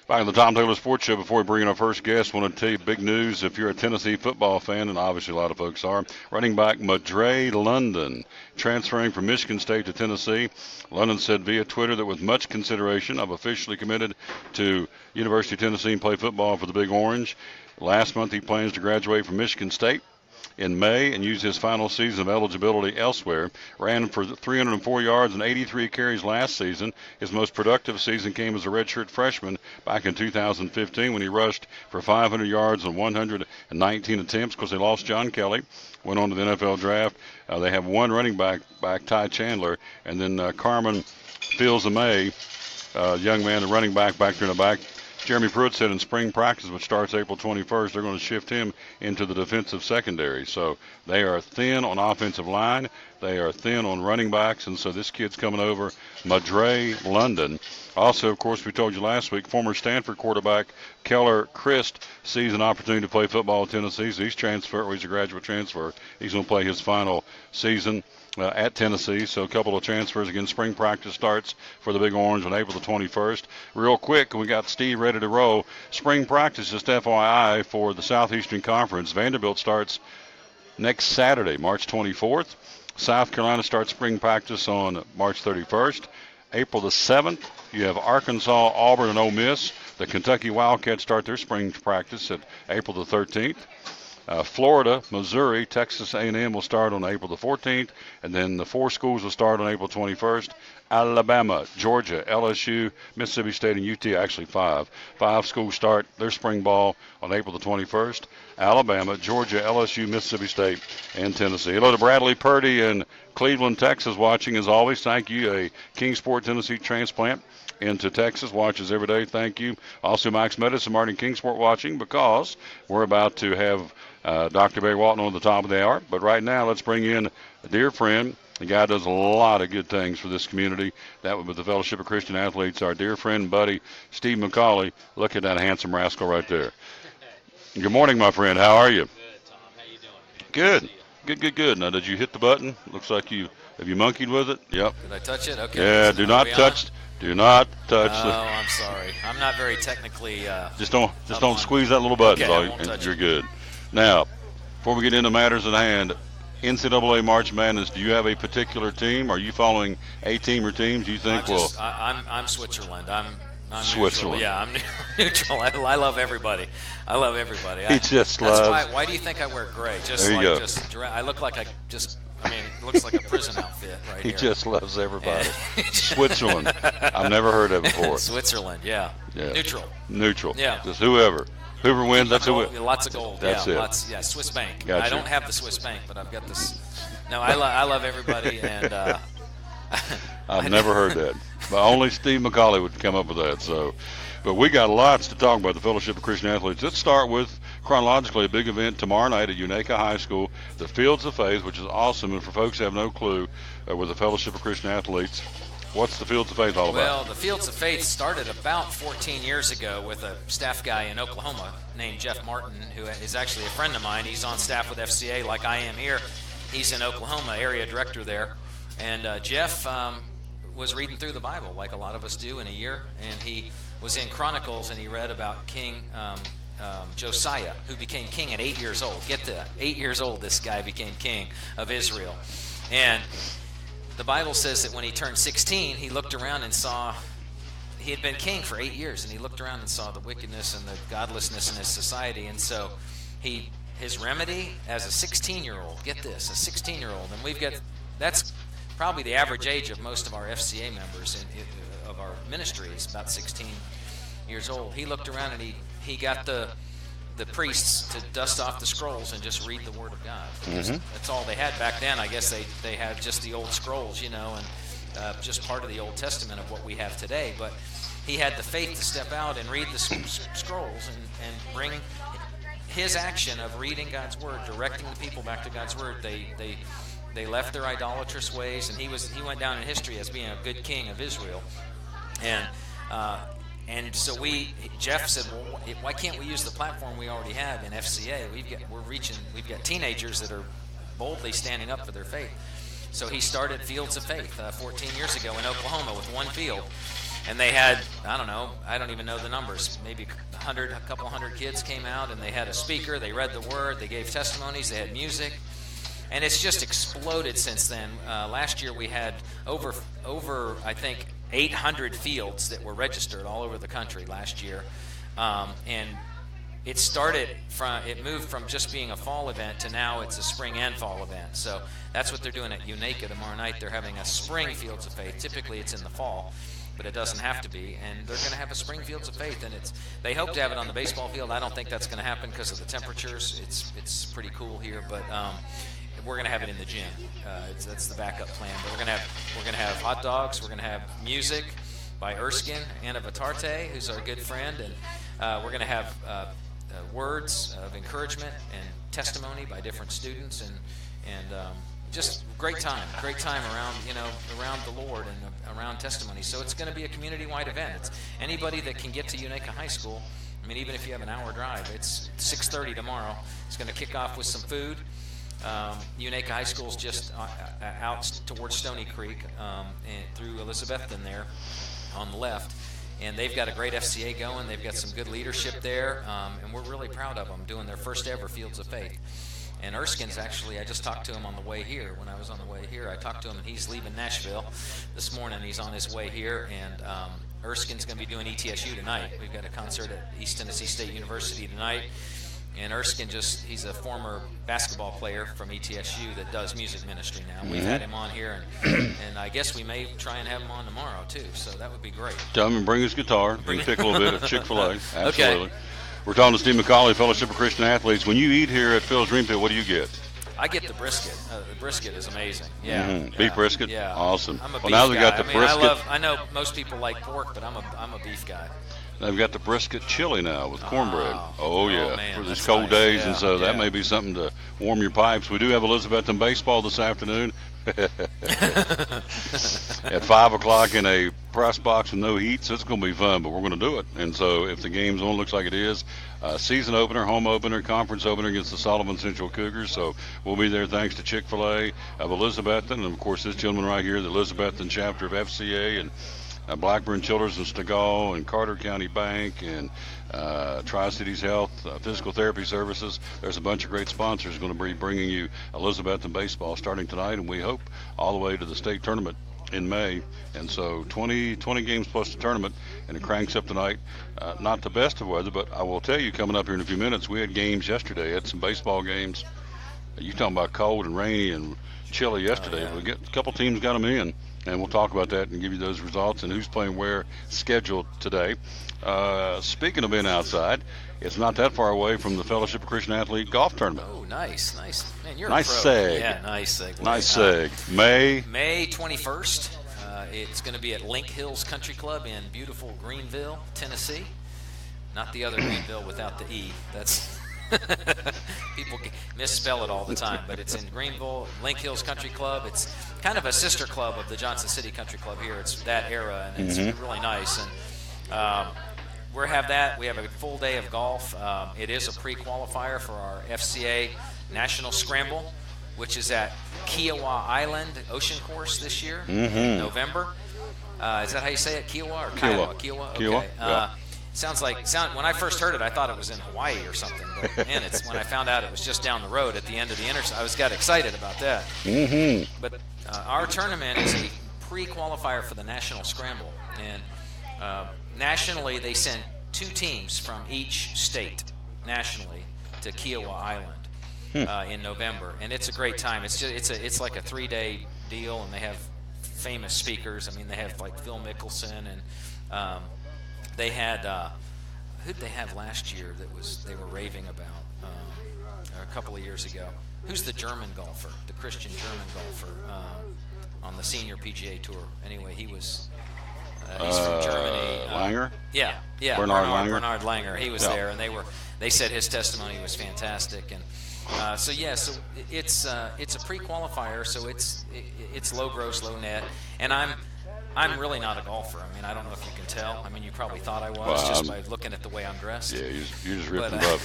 Back in the Tom Taylor Sports Show, before we bring in our first guest, I want to tell you big news if you're a Tennessee football fan, and obviously a lot of folks are. Running back Madre London transferring from Michigan State to Tennessee. London said via Twitter that with much consideration, I've officially committed to University of Tennessee and play football for the Big Orange. Last month he plans to graduate from Michigan State in May and use his final season of eligibility elsewhere. Ran for 304 yards and 83 carries last season. His most productive season came as a redshirt freshman back in 2015 when he rushed for 500 yards on 119 attempts because they lost John Kelly. Went on to the NFL draft. They have one running back Ty Chandler, and then Carmen Fields-May, young man, the running back there in the back. Jeremy Pruitt said in spring practice, which starts April 21st, they're going to shift him into the defensive secondary. So they are thin on offensive line. They are thin on running backs, and so this kid's coming over, Madre London. Also, of course, we told you last week, former Stanford quarterback Keller Christ sees an opportunity to play football at Tennessee. So he's a graduate transfer. He's going to play his final season at Tennessee. So a couple of transfers. Again, spring practice starts for the Big Orange on April the 21st. Real quick, we got Steve ready to roll. Spring practice, just FYI, for the Southeastern Conference. Vanderbilt starts next Saturday, March 24th. South Carolina starts spring practice on March 31st. April the 7th, you have Arkansas, Auburn, and Ole Miss. The Kentucky Wildcats start their spring practice at April the 13th. Florida, Missouri, Texas A&M will start on April the 14th, and then the 4 schools will start on April 21st. Alabama, Georgia, LSU, Mississippi State, and UT, actually 5. 5 schools start their spring ball on April the 21st. Alabama, Georgia, LSU, Mississippi State, and Tennessee. Hello to Bradley Purdy in Cleveland, Texas, watching as always. Thank you, a Kingsport, Tennessee transplant into Texas, watches every day. Thank you. Also, Max Meadows and Martin Kingsport watching because we're about to have Dr. Barry Walton on the top of the hour. But right now, let's bring in a dear friend. The guy does a lot of good things for this community. That would be the Fellowship of Christian Athletes, our dear friend and buddy, Steve McCauley. Look at that handsome rascal right there. Good morning, my friend. How are you? Good, Tom. How you doing? Good. Now, did you hit the button? Looks like have you monkeyed with it? Yep. Did I touch it? Okay. Yeah, do not touch. Do not touch. Oh, I'm sorry. I'm not very technically. Just don't squeeze that little button, okay, and you're good. Now, before we get into matters at hand, NCAA March Madness. Do you have a particular team? Are you following a team or teams? You think? I'm Switzerland. I'm Switzerland. Neutral. Yeah, I'm neutral. I love everybody. He just loves. Why do you think I wear gray? There you go. I look like it looks like a prison outfit right here. He just loves everybody. Switzerland. I've never heard of it before. Switzerland, yeah. Neutral. Yeah. Just whoever wins, that's who wins. Lots of gold. That's it. Yeah, Swiss Bank. Gotcha. I don't have the Swiss Bank, but I've got this. No, I love everybody, and I've never heard that. But only Steve McCauley would come up with that. So, but we got lots to talk about the Fellowship of Christian Athletes. Let's start with, chronologically, a big event tomorrow night at Unaka High School, the Fields of Faith, which is awesome. And for folks who have no clue, with the Fellowship of Christian Athletes, what's the Fields of Faith all about? Well, the Fields of Faith started about 14 years ago with a staff guy in Oklahoma named Jeff Martin, who is actually a friend of mine. He's on staff with FCA like I am here. He's in Oklahoma, area director there. And Jeff was reading through the Bible like a lot of us do in a year, and he was in Chronicles, and he read about King Josiah, who became king at 8 years old. Get that, 8 years old this guy became king of Israel. And the Bible says that when he turned 16, he looked around and saw he had been king for 8 years, and he looked around and saw the wickedness and the godlessness in his society. And so his remedy as a 16-year-old, get this, a 16-year-old, and that's probably the average age of most of our FCA members of our ministry is about 16 years old. He looked around and he got the priests to dust off the scrolls and just read the Word of God. Mm-hmm. That's all they had back then. I guess they had just the old scrolls, and just part of the Old Testament of what we have today. But he had the faith to step out and read the scrolls and bring his action of reading God's Word, directing the people back to God's Word. They left their idolatrous ways, and he went down in history as being a good king of Israel. And so Jeff said, well, why can't we use the platform we already have in FCA? We've got teenagers that are boldly standing up for their faith. So he started Fields of Faith 14 years ago in Oklahoma with one field. And they had, I don't even know the numbers, maybe a couple hundred kids came out, and they had a speaker, they read the word, they gave testimonies, they had music. And it's just exploded since then. Last year we had over I think 800 fields that were registered all over the country last year. And it moved from just being a fall event to now it's a spring and fall event. So that's what they're doing at Unaka tomorrow night. They're having a spring Fields of Faith. Typically it's in the fall, but it doesn't have to be. And they're going to have a spring Fields of Faith, and they hope to have it on the baseball field. I don't think that's going to happen because of the temperatures. It's pretty cool here, but we're going to have it in the gym. That's the backup plan. But we're going to have hot dogs. We're going to have music by Erskine Anavatarte, who's our good friend, and we're going to have words of encouragement and testimony by different students, and just great time around the Lord and around testimony. So it's going to be a community-wide event. It's anybody that can get to Unaka High School. I mean, even if you have an hour drive, it's 6:30 tomorrow. It's going to kick off with some food. Unaka High School is just out towards Stony Creek and through Elizabethton there on the left. And they've got a great FCA going. They've got some good leadership there, and we're really proud of them doing their first ever Fields of Faith. And Erskine's actually, I just talked to him on the way here. When I was on the way here, I talked to him, and he's leaving Nashville this morning. He's on his way here, and Erskine's going to be doing ETSU tonight. We've got a concert at East Tennessee State University tonight. And Erskine he's a former basketball player from ETSU that does music ministry now. We've had him on here, and I guess we may try and have him on tomorrow, too. So that would be great. Tell him and bring his guitar. Bring pick a little bit of Chick-fil-A. Absolutely. Okay. We're talking to Steve McCauley, Fellowship of Christian Athletes. When you eat here at Phil's Dream Pit, what do you get? I get the brisket. The brisket is amazing. Yeah. Mm-hmm. Beef brisket? Yeah. Awesome. I'm a beef well, now they guy. got the brisket. I know most people like pork, but I'm a beef guy. They've got the brisket chili now with cornbread. Oh yeah, man, for these that's cold nice. days, Yeah, and so that yeah. may be something to warm your pipes. We do have Elizabethton baseball this afternoon at 5 o'clock in a press box with no heat, so it's going to be fun. But we're going to do it, and so if the game's on, looks like it is. Season opener, home opener, conference opener against the Sullivan Central Cougars. So we'll be there thanks to Chick-fil-A of Elizabethton, and of course this gentleman right here, the Elizabethton chapter of FCA, and Blackburn Children's and Stegall and Carter County Bank and Tri-Cities Health, Physical Therapy Services. There's a bunch of great sponsors going to be bringing you Elizabethton baseball starting tonight, and we hope all the way to the state tournament in May. And so 20 games plus the tournament, and it cranks up tonight. Not the best of weather, but I will tell you, coming up here in a few minutes, we had games yesterday. Had some baseball games. You talking about cold and rainy and chilly yesterday. Oh, yeah. A couple teams got them in. And we'll talk about that and give you those results and who's playing where scheduled today. Speaking of being outside, it's not that far away from the Fellowship of Christian Athlete golf tournament. Oh, nice. Man, you're Nice a pro. seg. Yeah, nice seg. Nice seg. May 21st. It's going to be at Link Hills Country Club in beautiful Greenville, Tennessee. Not the other Greenville without the E. That's people misspell it all the time, but it's in Greenville, Link Hills Country Club. It's kind of a sister club of the Johnson City Country Club here. It's that era, and it's really nice. And we have that. We have a full day of golf. It is a pre-qualifier for our FCA National Scramble, which is at Kiowa Island Ocean Course this year in November. Is that how you say it? Kiowa or Kiowa? Kiowa. Okay. Yeah. Sounds when I first heard it, I thought it was in Hawaii or something. But man, when I found out it was just down the road at the end of the intersection, got excited about that. But our tournament is a pre-qualifier for the National Scramble, and nationally they send 2 teams from each state nationally to Kiowa Island in November, and it's a great time. It's like a 3-day deal, and they have famous speakers. I mean, they have like Phil Mickelson and. They had who'd they have last year they were raving about a couple of years ago? Who's the German golfer, the Christian German golfer on the senior PGA Tour? Anyway, he's from Germany. Langer? Yeah. Bernard Langer. Bernard Langer. He was there, and they said his testimony was fantastic, and so it's a pre-qualifier, so it's low gross, low net, and I'm really not a golfer. I mean, I don't know if you can tell. I mean, you probably thought I was just by looking at the way I'm dressed. Yeah, you're just ripping up.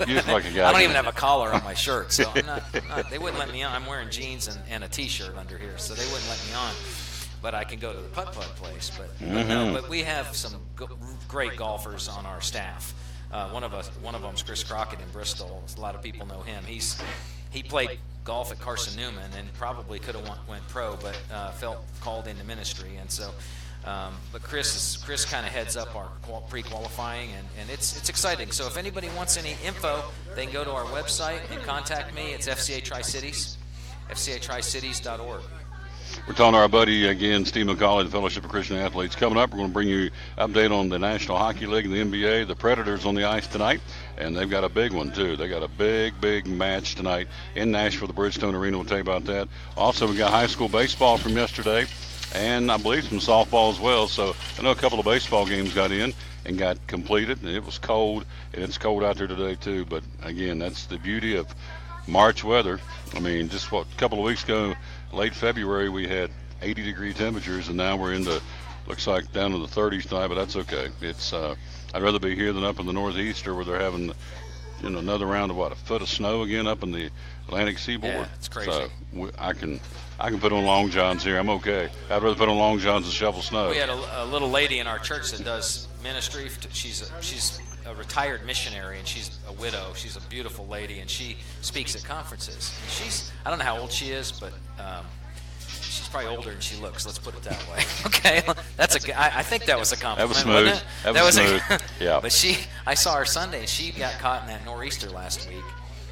You look like a guy. I don't even have a collar on my shirt, so I'm not. They wouldn't let me on. I'm wearing jeans and a T-shirt under here, so they wouldn't let me on. but I can go to the putt-putt place. But no, but we have some great golfers on our staff. One of them's Chris Crockett in Bristol. A lot of people know him. He played golf at Carson Newman and probably could have went pro, but felt called into ministry. And so, but Chris kind of heads up our pre-qualifying, and it's exciting. So if anybody wants any info, they can go to our website and contact me. It's FCA Tri-Cities, FCATriCities.org. We're talking to our buddy again, Steve McCauley, the Fellowship of Christian Athletes. Coming up, we're going to bring you an update on the National Hockey League and the NBA. The Predators on the ice tonight, and they've got a big one too. They got a big match tonight in Nashville, the Bridgestone Arena. We'll tell you about that. Also, we got high school baseball from yesterday, and I believe some softball as well. So I know a couple of baseball games got in and got completed, and it was cold, and it's cold out there today too. But again, that's the beauty of March weather. I mean, just a couple of weeks ago, late February, we had 80-degree temperatures, and now we're into, looks like down to the 30s tonight, but that's okay. It's I'd rather be here than up in the Northeast, or where they're having another round of a foot of snow again up in the Atlantic seaboard. Yeah, it's crazy. So I can put on long johns here. I'm okay. I'd rather put on long johns than shovel snow. We had a little lady in our church that does ministry. She's a retired missionary, and she's a widow. She's a beautiful lady, and she speaks at conferences. I don't know how old she is, but she's probably older than she looks. Let's put it that way. Okay, I think that was a compliment. That was smooth. That was smooth. Yeah. But I saw her Sunday, and she got caught in that nor'easter last week.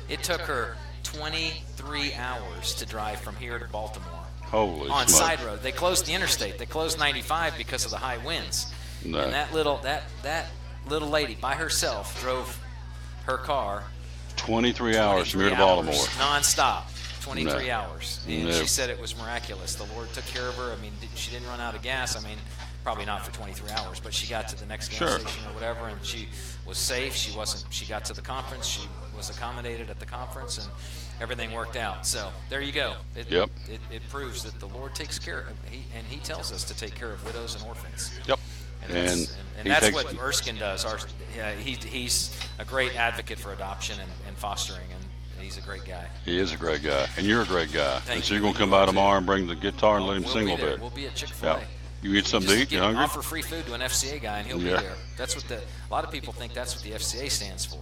It took her 23 hours to drive from here to Baltimore. Holy on smokes. side road. They closed the interstate. They closed 95 because of the high winds. No. And that little lady by herself drove her car 23 hours from here to Baltimore. Non-stop. 23 No. hours. And No. she said it was miraculous. The Lord took care of her. I mean, she didn't run out of gas. I mean, probably not for 23 hours, but she got to the next gas Sure. station or whatever, and she was safe. She got to the conference. She was accommodated at the conference, and everything worked out. So there you go. Yep. It proves that the Lord takes care of, and He tells us to take care of widows and orphans. Yep. And he that's takes- what Erskine does. He's a great advocate for adoption and fostering, and he's a great guy. He is a great guy, and you're a great guy. Thank and so you. you're going to come by tomorrow and bring the guitar and let him We'll sing a be little there. bit. We'll be at Chick-fil-A. Yeah. You eat something to eat? You hungry? Offer free food to an FCA guy, and he'll Yeah. be there. That's what a lot of people think that's what the FCA stands for.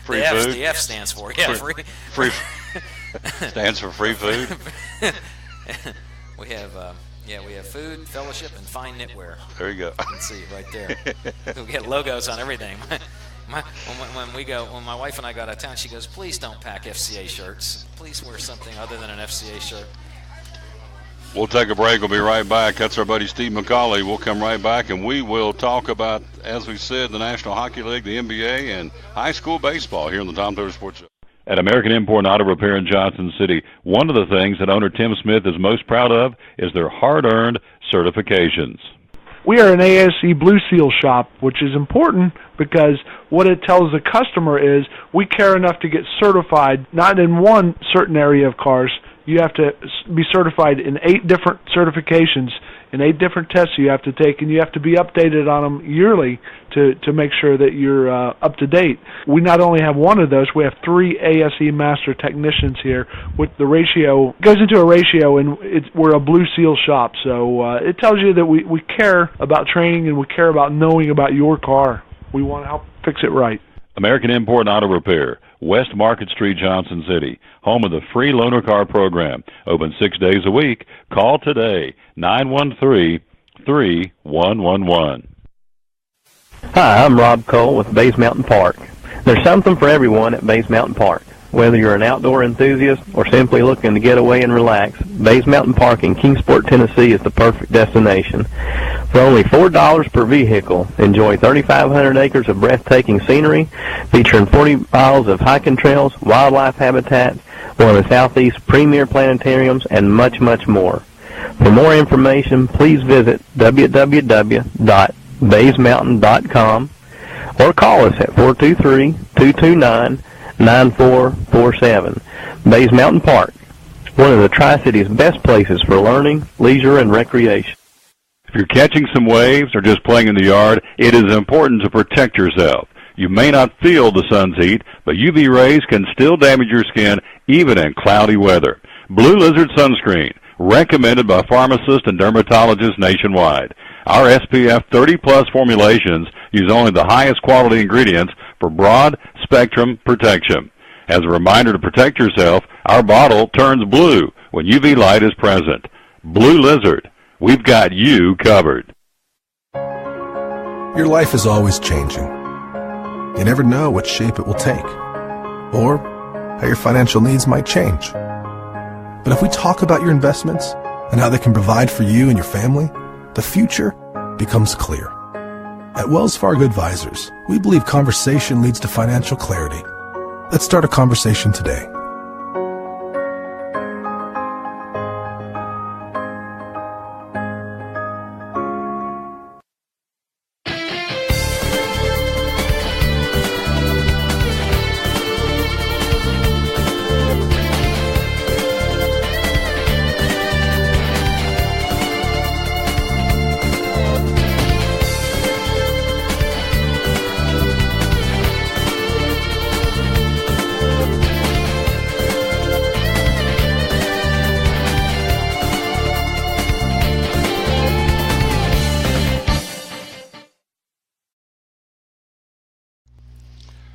Free the food? The F stands for, yeah, Free stands for free food. We have food, fellowship, and fine knitwear. There you go. You can see right there. We get logos on everything. When my wife and I got out of town, she goes, "Please don't pack FCA shirts. Please wear something other than an FCA shirt." We'll take a break. We'll be right back. That's our buddy Steve McCauley. We'll come right back, and we will talk about, as we said, the National Hockey League, the NBA, and high school baseball here on the Tom Taylor Sports Show. At American Import and Auto Repair in Johnson City, one of the things that owner Tim Smith is most proud of is their hard-earned certifications. We are an ASE Blue Seal shop, which is important because what it tells the customer is we care enough to get certified, not in one certain area of cars. You have to be certified in 8 different certifications, in 8 different tests you have to take, and you have to be updated on them yearly to make sure that you're up to date. We not only have one of those, we have 3 ASE Master Technicians here. With the ratio, goes into a ratio, and we're a Blue Seal shop. So it tells you that we care about training and we care about knowing about your car. We want to help fix it right. American Import and Auto Repair, West Market Street, Johnson City, home of the free loaner car program. Open 6 days a week. Call today, 913-3111. Hi, I'm Rob Cole with Bays Mountain Park. There's something for everyone at Bays Mountain Park. Whether you're an outdoor enthusiast or simply looking to get away and relax, Bays Mountain Park in Kingsport, Tennessee is the perfect destination. For only $4 per vehicle, enjoy 3,500 acres of breathtaking scenery, featuring 40 miles of hiking trails, wildlife habitats, one of the Southeast's premier planetariums, and much, much more. For more information, please visit www.baysmountain.com or call us at 423-229-9447. Bays Mountain Park, one of the Tri-City's best places for learning, leisure, and recreation. If you're catching some waves or just playing in the yard, it is important to protect yourself. You may not feel the sun's heat, but UV rays can still damage your skin even in cloudy weather. Blue Lizard Sunscreen recommended by pharmacists and dermatologists nationwide. Our SPF 30-plus formulations use only the highest quality ingredients for broad-spectrum protection. As a reminder to protect yourself, our bottle turns blue when UV light is present. Blue Lizard, we've got you covered. Your life is always changing. You never know what shape it will take, or how your financial needs might change. But if we talk about your investments and how they can provide for you and your family, the future becomes clear. At Wells Fargo Advisors, we believe conversation leads to financial clarity. Let's start a conversation today.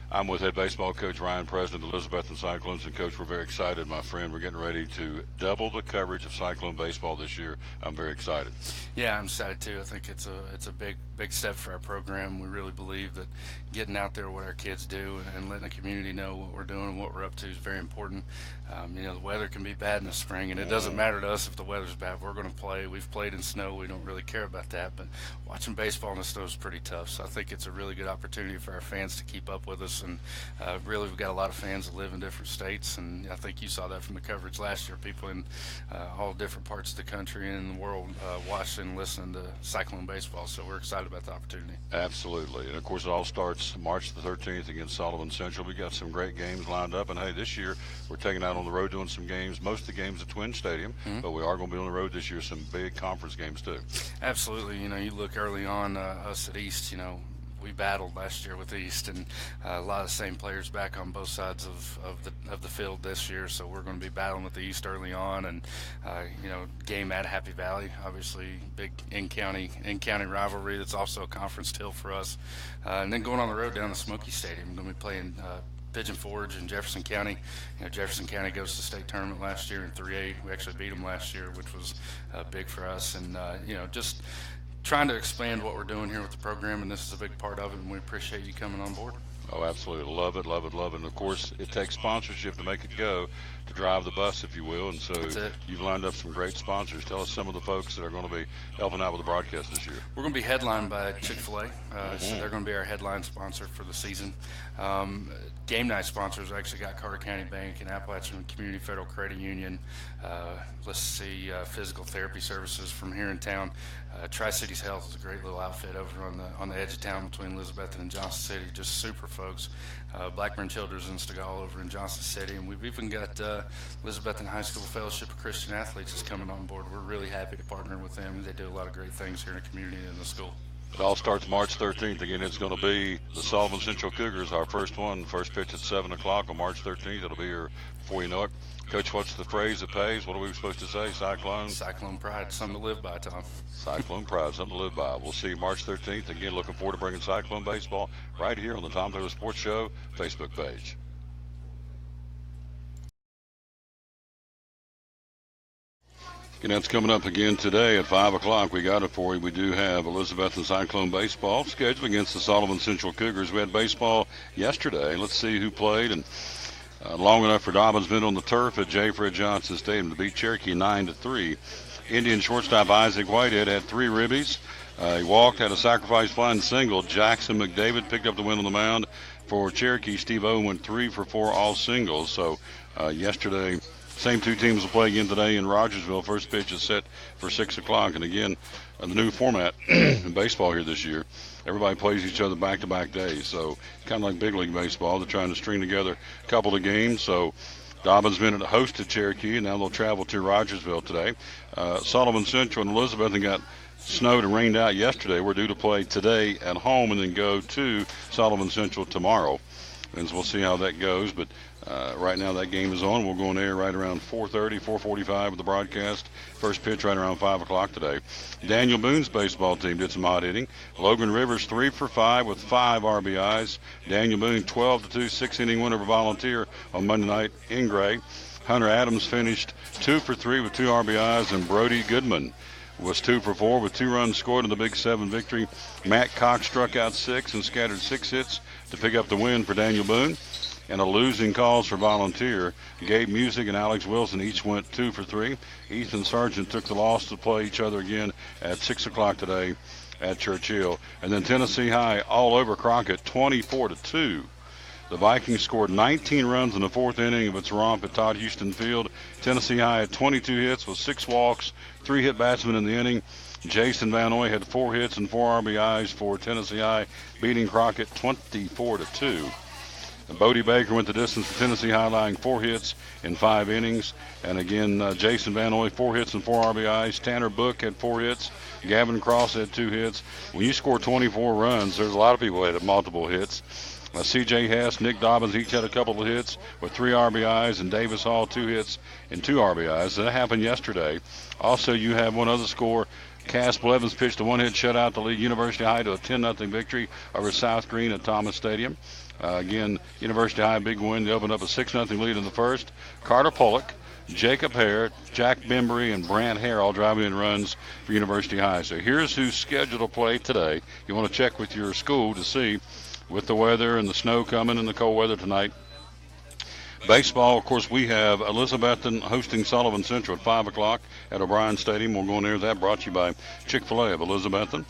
I'm with head baseball coach Ryan, president of Elizabethton Cyclones. And, Coach, we're very excited, my friend. We're getting ready to double the coverage of Cyclone baseball this year. I'm very excited. Yeah, I'm excited, too. I think it's a big step for our program. We really believe that getting out there what our kids do and letting the community know what we're doing and what we're up to is very important. The weather can be bad in the spring, and it doesn't matter to us if the weather's bad. We're going to play. We've played in snow. We don't really care about that. But watching baseball in the snow is pretty tough. So I think it's a really good opportunity for our fans to keep up with us. And really, we've got a lot of fans that live in different states. And I think you saw that from the coverage last year. People in all different parts of the country and in the world watching and listening to Cyclone baseball. So we're excited about the opportunity. Absolutely. And, of course, it all starts March the 13th against Sullivan Central. We got some great games lined up. And, hey, this year we're taking out on the road doing some games. Most of the games at Twin Stadium, but we are going to be on the road this year, some big conference games too. Absolutely. You look early on, us at East, we battled last year with East, and a lot of the same players back on both sides of the field this year. So we're going to be battling with the East early on, and game at Happy Valley, obviously big in-county rivalry. That's also a conference tilt for us, and then going on the road down to Smoky Stadium. We're going to be playing Pigeon Forge in Jefferson County. Jefferson County goes to the state tournament last year in 3A. We actually beat them last year, which was big for us. And just trying to expand what we're doing here with the program, and this is a big part of it, and we appreciate you coming on board. Oh, absolutely. Love it, love it, love it. And, of course, it takes sponsorship to make it go, to drive the bus, if you will. And so you've lined up some great sponsors. Tell us some of the folks that are going to be helping out with the broadcast this year. We're going to be headlined by Chick-fil-A. So they're going to be our headline sponsor for the season. Game night sponsors actually got Carter County Bank and Appalachian Community Federal Credit Union. Physical therapy services from here in town. Tri-Cities Health is a great little outfit over on the edge of town between Elizabethton and Johnson City. Just super folks. Blackburn Children's in Stegall over in Johnson City. And we've even got Elizabethton High School Fellowship of Christian Athletes is coming on board. We're really happy to partner with them. They do a lot of great things here in the community and in the school. It all starts March 13th. Again, it's going to be the Sullivan Central Cougars, our first one. First pitch at 7 o'clock on March 13th. It'll be here before you know it. Coach, what's the phrase that pays? What are we supposed to say? Cyclone? Cyclone pride. Something to live by, Tom. Cyclone pride. Something to live by. We'll see you March 13th. Again, looking forward to bringing Cyclone baseball right here on the Tom Taylor Sports Show Facebook page. And that's coming up again today at 5 o'clock. We got it for you. We do have Elizabethton Cyclone baseball scheduled against the Sullivan Central Cougars. We had baseball yesterday. Let's see who played. And long enough for Dobbins been on the turf at J. Fred Johnson Stadium to beat Cherokee 9-3. Indian shortstop Isaac Whitehead had 3 ribbies. He walked, had a sacrifice flying single. Jackson McDavid picked up the win on the mound for Cherokee. Steve Owen went 3 for 4 all singles. So yesterday, same 2 teams will play again today in Rogersville. First pitch is set for 6 o'clock. And again, the new format in baseball here this year, everybody plays each other back-to-back days. So kind of like big league baseball. They're trying to string together a couple of games. So Dobbins been hosted Cherokee, and now they'll travel to Rogersville today. Sullivan Central and Elizabethton got snowed and rained out yesterday. We're due to play today at home and then go to Sullivan Central tomorrow. and we'll see how that goes. But right now that game is on. We'll go on air right around 4:30, 4:45 with the broadcast. First pitch right around 5 o'clock today. Daniel Boone's baseball team did some hot hitting. Logan Rivers 3 for 5 with 5 RBIs. Daniel Boone 12-2 6-inning win over Volunteer on Monday night in Gray. Hunter Adams finished 2 for 3 with 2 RBIs, and Brody Goodman was 2 for 4 with 2 runs scored in the Big 7 victory. Matt Cox struck out 6 and scattered 6 hits to pick up the win for Daniel Boone. And a losing cause for Volunteer. Gabe Music and Alex Wilson each went 2 for 3. Ethan Sargent took the loss to play each other again at 6 o'clock today at Churchill. And then Tennessee High all over Crockett, 24-2. The Vikings scored 19 runs in the 4th inning of its romp at Todd Houston Field. Tennessee High had 22 hits with 6 walks, 3 hit batsmen in the inning. Jason Van Noy had 4 hits and 4 RBIs for Tennessee High, beating Crockett 24-2. And Bodie Baker went the distance for Tennessee High, allowing 4 hits in 5 innings. And again, Jason Van Noy, 4 hits and 4 RBIs. Tanner Book had 4 hits. Gavin Cross had 2 hits. When you score 24 runs, there's a lot of people who had multiple hits. C.J. Hess, Nick Dobbins each had a couple of hits with 3 RBIs, and Davis Hall 2 hits and 2 RBIs. That happened yesterday. Also, you have one other score. Cass Blevins pitched a 1-hit shutout to lead University High to a 10-0 victory over South Green at Thomas Stadium. Again, University High, big win. They opened up a 6-0 lead in the first. Carter Pollock, Jacob Hare, Jack Bembry, and Brant Hare all driving in runs for University High. So here's who's scheduled to play today. You want to check with your school to see, with the weather and the snow coming and the cold weather tonight. Baseball, of course, we have Elizabethton hosting Sullivan Central at 5 o'clock at O'Brien Stadium. We'll go on there. That brought to you by Chick-fil-A of Elizabethton.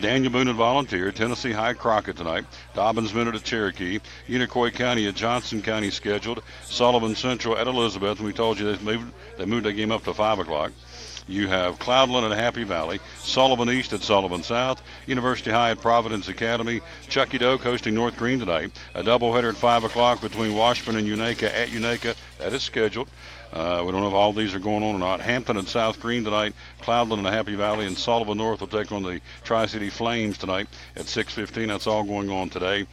Daniel Boone at Volunteer. Tennessee High Crockett tonight. Dobbins Minute at Cherokee. Unicoi County at Johnson County scheduled. Sullivan Central at Elizabethton. We told you they moved that game up to 5 o'clock. You have Cloudland at Happy Valley, Sullivan East at Sullivan South, University High at Providence Academy, Chucky Doak hosting North Green tonight. A doubleheader at 5 o'clock between Washburn and Unaka at Unaka. That is scheduled. We don't know if all these are going on or not. Hampton and South Green tonight, Cloudland and Happy Valley, and Sullivan North will take on the Tri-City Flames tonight at 6:15. That's all going on today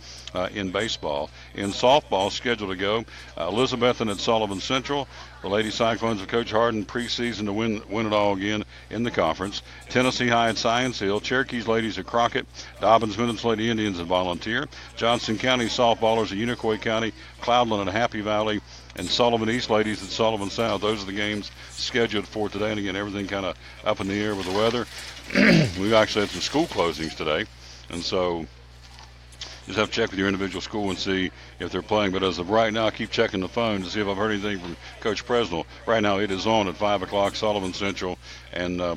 in baseball. In softball, scheduled to go, Elizabethton at Sullivan Central. The Lady Cyclones of Coach Harden preseason to win it all again in the conference. Tennessee High at Science Hill. Cherokee's Ladies at Crockett. Dobbins Minutes Lady Indians at Volunteer. Johnson County softballers at Unicoi County. Cloudland at Happy Valley. And Sullivan East Ladies at Sullivan South. Those are the games scheduled for today. And again, everything kind of up in the air with the weather. We've actually had some school closings today. And so just have to check with your individual school and see if they're playing. But as of right now, I keep checking the phone to see if I've heard anything from Coach Presnell. Right now, it is on at 5 o'clock, Sullivan Central, and the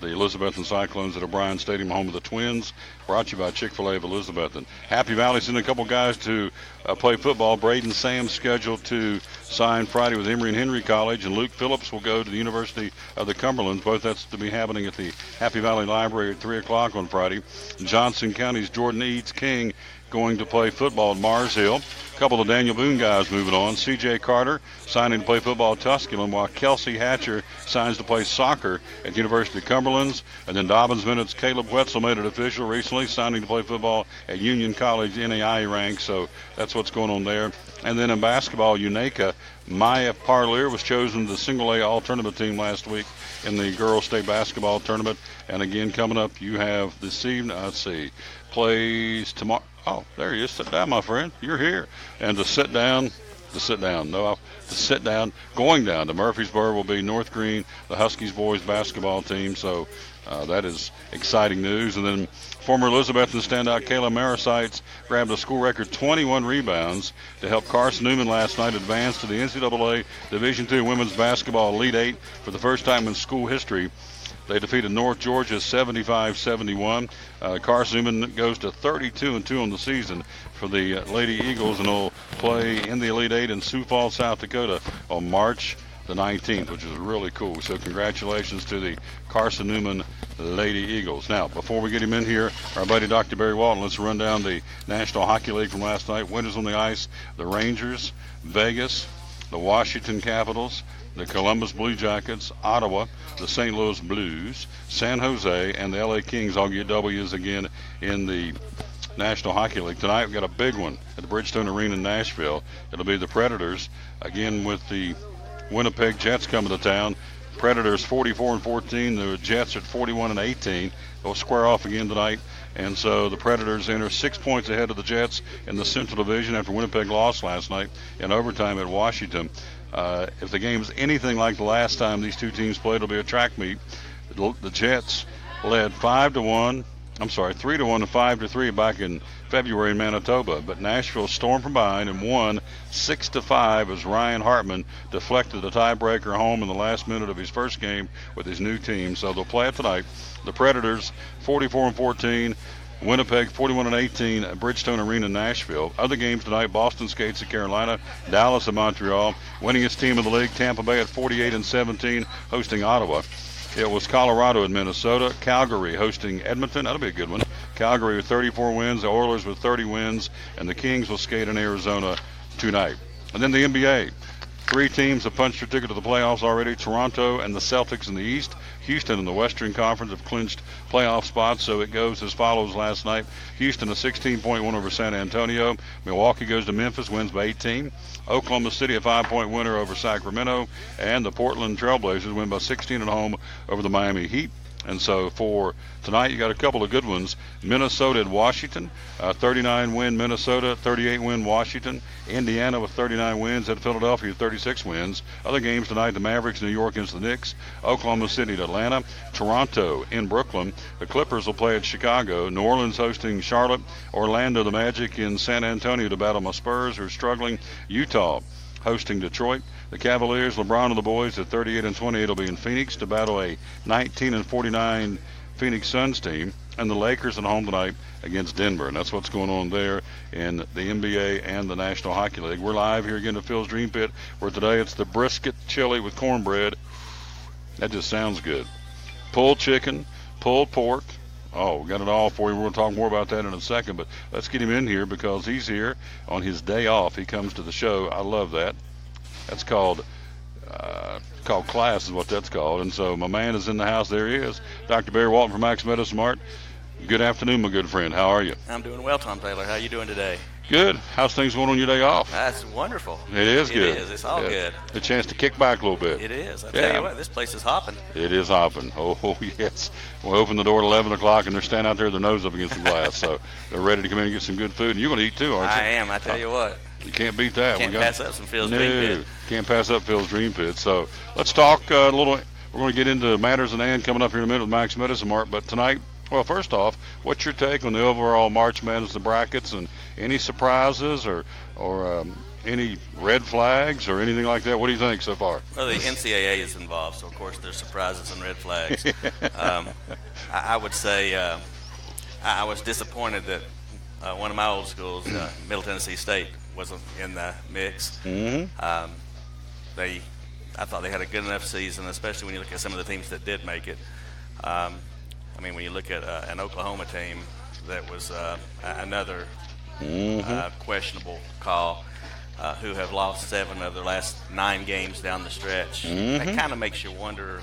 Elizabethton Cyclones at O'Brien Stadium, home of the Twins. Brought to you by Chick-fil-A of Elizabethton. Happy Valley sending a couple guys to play football. Braden Sam scheduled to sign Friday with Emory and Henry College, and Luke Phillips will go to the University of the Cumberlands. Both that's to be happening at the Happy Valley Library at 3 o'clock on Friday. Johnson County's Jordan Eads King going to play football at Mars Hill. A couple of Daniel Boone guys moving on. C.J. Carter signing to play football at Tusculum, while Kelsey Hatcher signs to play soccer at the University of Cumberlands. And then Dobbins Minutes, Caleb Wetzel made it official recently, signing to play football at Union College, NAIA ranks. So that's what's going on there. And then in basketball, Unaka, Maya Parlier was chosen to the single-A all-tournament team last week in the girls' state basketball tournament. And again, coming up, you have this evening, let's see, plays tomorrow. Oh, there he is. Sit down, my friend. You're here. And to sit down, going down to Murfreesboro will be North Green, the Huskies boys basketball team. So that is exciting news. And then former Elizabethton standout Kayla Marisites grabbed a school record 21 rebounds to help Carson Newman last night advance to the NCAA Division II Women's Basketball Elite Eight for the first time in school history. They defeated North Georgia 75-71. Carson Newman goes to 32-2 on the season for the Lady Eagles, and will play in the Elite Eight in Sioux Falls, South Dakota on March the 19th, which is really cool. So congratulations to the Carson Newman Lady Eagles. Now, before we get him in here, our buddy Dr. Barry Walton, let's run down the National Hockey League from last night. Winners on the ice, the Rangers, Vegas, the Washington Capitals, the Columbus Blue Jackets, Ottawa, the St. Louis Blues, San Jose, and the LA Kings all get W's again in the National Hockey League. Tonight we've got a big one at the Bridgestone Arena in Nashville. It'll be the Predators, again with the Winnipeg Jets coming to town. Predators 44-14, the Jets at 41-18. They'll square off again tonight. And so the Predators enter 6 points ahead of the Jets in the Central Division after Winnipeg lost last night in overtime at Washington. If the game's anything like the last time these two teams played, it'll be a track meet. The Jets led 3-1 and 5-3 back in February in Manitoba, but Nashville stormed from behind and won 6-5 as Ryan Hartman deflected the tiebreaker home in the last minute of his first game with his new team. So they'll play it tonight. The Predators 44-14, Winnipeg 41-18 at Bridgestone Arena in Nashville. Other games tonight: Boston skates at Carolina, Dallas at Montreal, winningest team of the league Tampa Bay at 48-17 hosting Ottawa. It was Colorado and Minnesota. Calgary hosting Edmonton. That'll be a good one. Calgary with 34 wins. The Oilers with 30 wins. And the Kings will skate in Arizona tonight. And then the NBA. 3 teams have punched their ticket to the playoffs already. Toronto and the Celtics in the East. Houston in the Western Conference have clinched playoff spots, so it goes as follows last night. Houston a 16-point win over San Antonio. Milwaukee goes to Memphis, wins by 18. Oklahoma City a 5-point winner over Sacramento. And the Portland Trailblazers win by 16 at home over the Miami Heat. And so for tonight, you got a couple of good ones. Minnesota at Washington, 39-win Minnesota, 38-win Washington. Indiana with 39 wins at Philadelphia, 36 wins. Other games tonight: the Mavericks, New York against the Knicks. Oklahoma City at Atlanta. Toronto in Brooklyn. The Clippers will play at Chicago. New Orleans hosting Charlotte. Orlando, the Magic in San Antonio to battle my Spurs, who are struggling. Utah hosting Detroit. The Cavaliers, LeBron and the boys at 38-28 will be in Phoenix to battle a 19-49 Phoenix Suns team. And the Lakers at home tonight against Denver. And that's what's going on there in the NBA and the National Hockey League. We're live here again at Phil's Dream Pit, where today it's the brisket chili with cornbread. That just sounds good. Pulled chicken, pulled pork. Oh, we got it all for you. We're going to talk more about that in a second, but let's get him in here because he's here on his day off. He comes to the show. I love that. That's called class is what that's called. And so my man is in the house. There he is. Dr. Barry Walton from Max Medismart. Good afternoon, my good friend. How are you? I'm doing well, Tom Taylor. How are you doing today? Good. How's things going on your day off? That's wonderful. It is good. It is. It's all good. A chance to kick back a little bit. It is. I tell you what, this place is hopping. It is hopping. Oh, yes. We'll open the door at 11 o'clock, and they're standing out there with their nose up against the glass. So they're ready to come in and get some good food. And you're going to eat too, aren't you? I am. I tell you what. You can't beat that. Can't pass up some Phil's Dream Pit. Can't pass up Phil's Dream Pit. So let's talk a little. We're going to get into matters in hand coming up here in a minute with Max Medismart. But tonight, well, first off, what's your take on the overall March Madness, the brackets, and any surprises or any red flags or anything like that? What do you think so far? Well, the NCAA is involved, so of course there's surprises and red flags. I would say I was disappointed that one of my old schools, Middle Tennessee State, wasn't in the mix. Mm-hmm. I thought they had a good enough season, especially when you look at some of the teams that did make it. I mean, when you look at an Oklahoma team that was another questionable call, who have lost 7 of their last 9 games down the stretch. Mm-hmm. That kind of makes you wonder,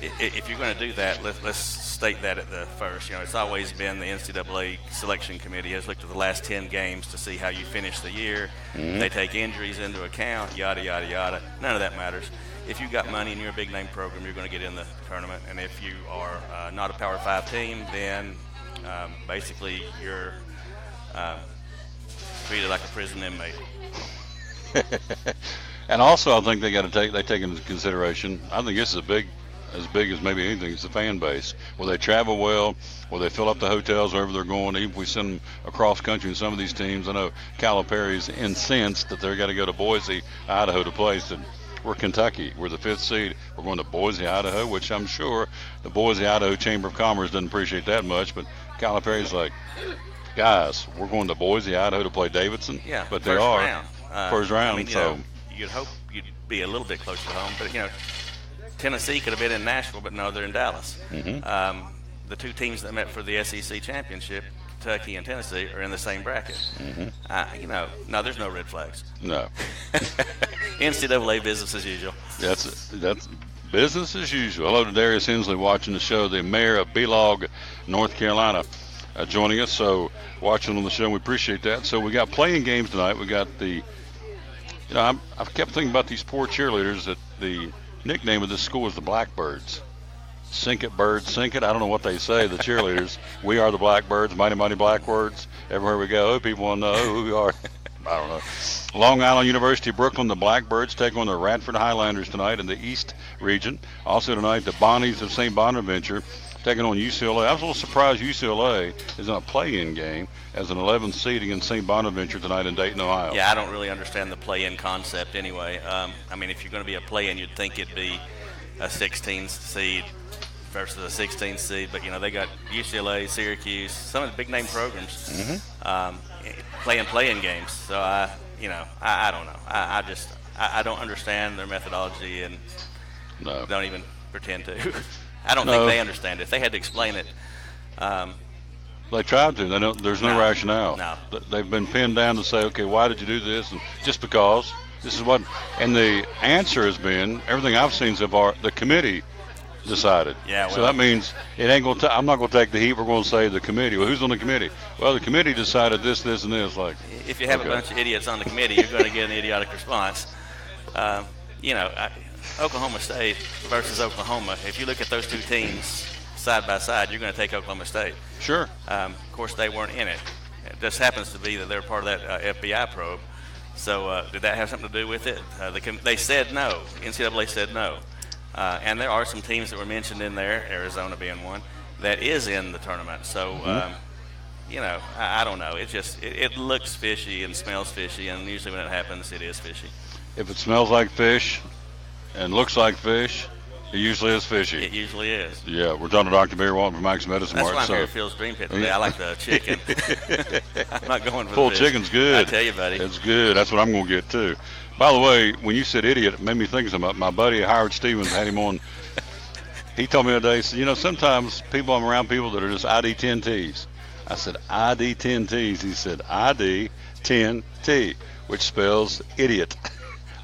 if you're going to do that, let's state that at the first. It's always been the NCAA selection committee has looked at the last 10 games to see how you finish the year. Mm-hmm. They take injuries into account, yada, yada, yada. None of that matters. If you've got money and you're a big name program, you're going to get in the tournament. And if you are not a Power 5 team, then basically you're treated like a prison inmate. And also, I think they take into consideration. I think this is as big as maybe anything. It's the fan base. Will they travel well? Will they fill up the hotels wherever they're going? Even if we send them across country in some of these teams, I know Calipari's incensed that they're got to go to Boise, Idaho to play. So we're Kentucky. We're the 5th seed. We're going to Boise, Idaho, which I'm sure the Boise, Idaho Chamber of Commerce doesn't appreciate that much. But Calipari's like, guys, we're going to Boise, Idaho to play Davidson. Yeah, but they are round. first round. I mean, you'd hope you'd be a little bit closer to home, but Tennessee could have been in Nashville, but no, they're in Dallas. Mm-hmm. The 2 teams that met for the SEC championship, Kentucky and Tennessee, are in the same bracket. Mm-hmm. No, there's no red flags. No. NCAA business as usual. That's business as usual. Hello to Darius Hensley watching the show, the mayor of Belog, North Carolina. joining us. So watching on the show, we appreciate that. So we got playing games tonight. We got the, I've kept thinking about these poor cheerleaders that the nickname of this school is the Blackbirds. Sink it, birds, sink it. I don't know what they say, the cheerleaders. We are the Blackbirds, mighty, mighty Blackbirds. Everywhere we go, people want to know who we are. I don't know. Long Island University, Brooklyn, the Blackbirds take on the Radford Highlanders tonight in the East region. Also tonight, the Bonnies of St. Bonaventure taking on UCLA. I was a little surprised UCLA is in a play-in game as an 11th seed against St. Bonaventure tonight in Dayton, Ohio. Yeah, I don't really understand the play-in concept anyway. I mean, if you're going to be a play-in, you'd think it'd be a 16th seed versus a 16th seed, but they got UCLA, Syracuse, some of the big name programs playing games. So I don't know. I don't understand their methodology and don't even pretend to. I don't think they understand it. If they had to explain it. They tried to. There's no rationale. No. They've been pinned down to say, okay, why did you do this? And just because. This is what. And the answer has been, everything I've seen so far, the committee decided. Yeah. Well, so that means it ain't going to. I'm not going to take the heat. We're going to say the committee. Well, who's on the committee? Well, the committee decided this, this, and this. Like, if you have a bunch of idiots on the committee, you're going to get an idiotic response. Oklahoma State versus Oklahoma. If you look at those two teams side by side, you're going to take Oklahoma State. Sure. Of course, they weren't in it. It just happens to be that they're part of that FBI probe. So did that have something to do with it? They said no. NCAA said no. And there are some teams that were mentioned in there, Arizona being one, that is in the tournament. So, I don't know. It looks fishy and smells fishy, and usually when it happens, it is fishy. If it smells like fish and looks like fish, it usually is fishy. It usually is. Yeah, we're talking to Dr. Barry Walton from Max Medicine That's Mart. why I'm here at Phil's Dream Pit today. I like the chicken. I'm not going for full the fish. chicken's good. I tell you, buddy. It's good. That's what I'm going to get, too. By the way, when you said idiot, it made me think of something. My buddy Howard Stevens had him on. He told me the other day, he said, sometimes I'm around people that are just ID10Ts. I said, ID10Ts. He said, ID10T, which spells idiot.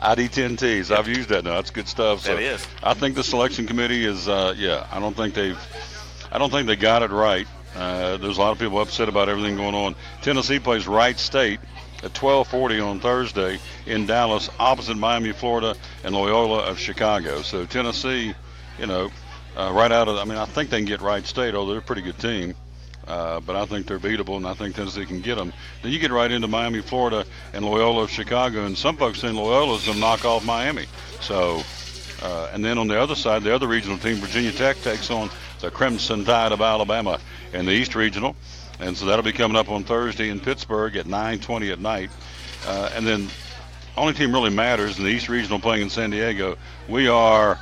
ID10Ts. I've used that now. That's good stuff. So that is. I think the selection committee is, I don't think they got it right. There's a lot of people upset about everything going on. Tennessee plays Wright State at 12:40 on Thursday in Dallas, opposite Miami, Florida, and Loyola of Chicago. So Tennessee, right out of, I think they can get Wright State, although they're a pretty good team. But I think they're beatable, and I think Tennessee can get them. Then you get right into Miami, Florida, and Loyola of Chicago, and some folks think Loyola's going to knock off Miami. So, and then on the other side, the other regional team, Virginia Tech, takes on the Crimson Tide of Alabama in the East Regional. And so that'll be coming up on Thursday in Pittsburgh at 9:20 at night. And then only team really matters in the East Regional playing in San Diego. We are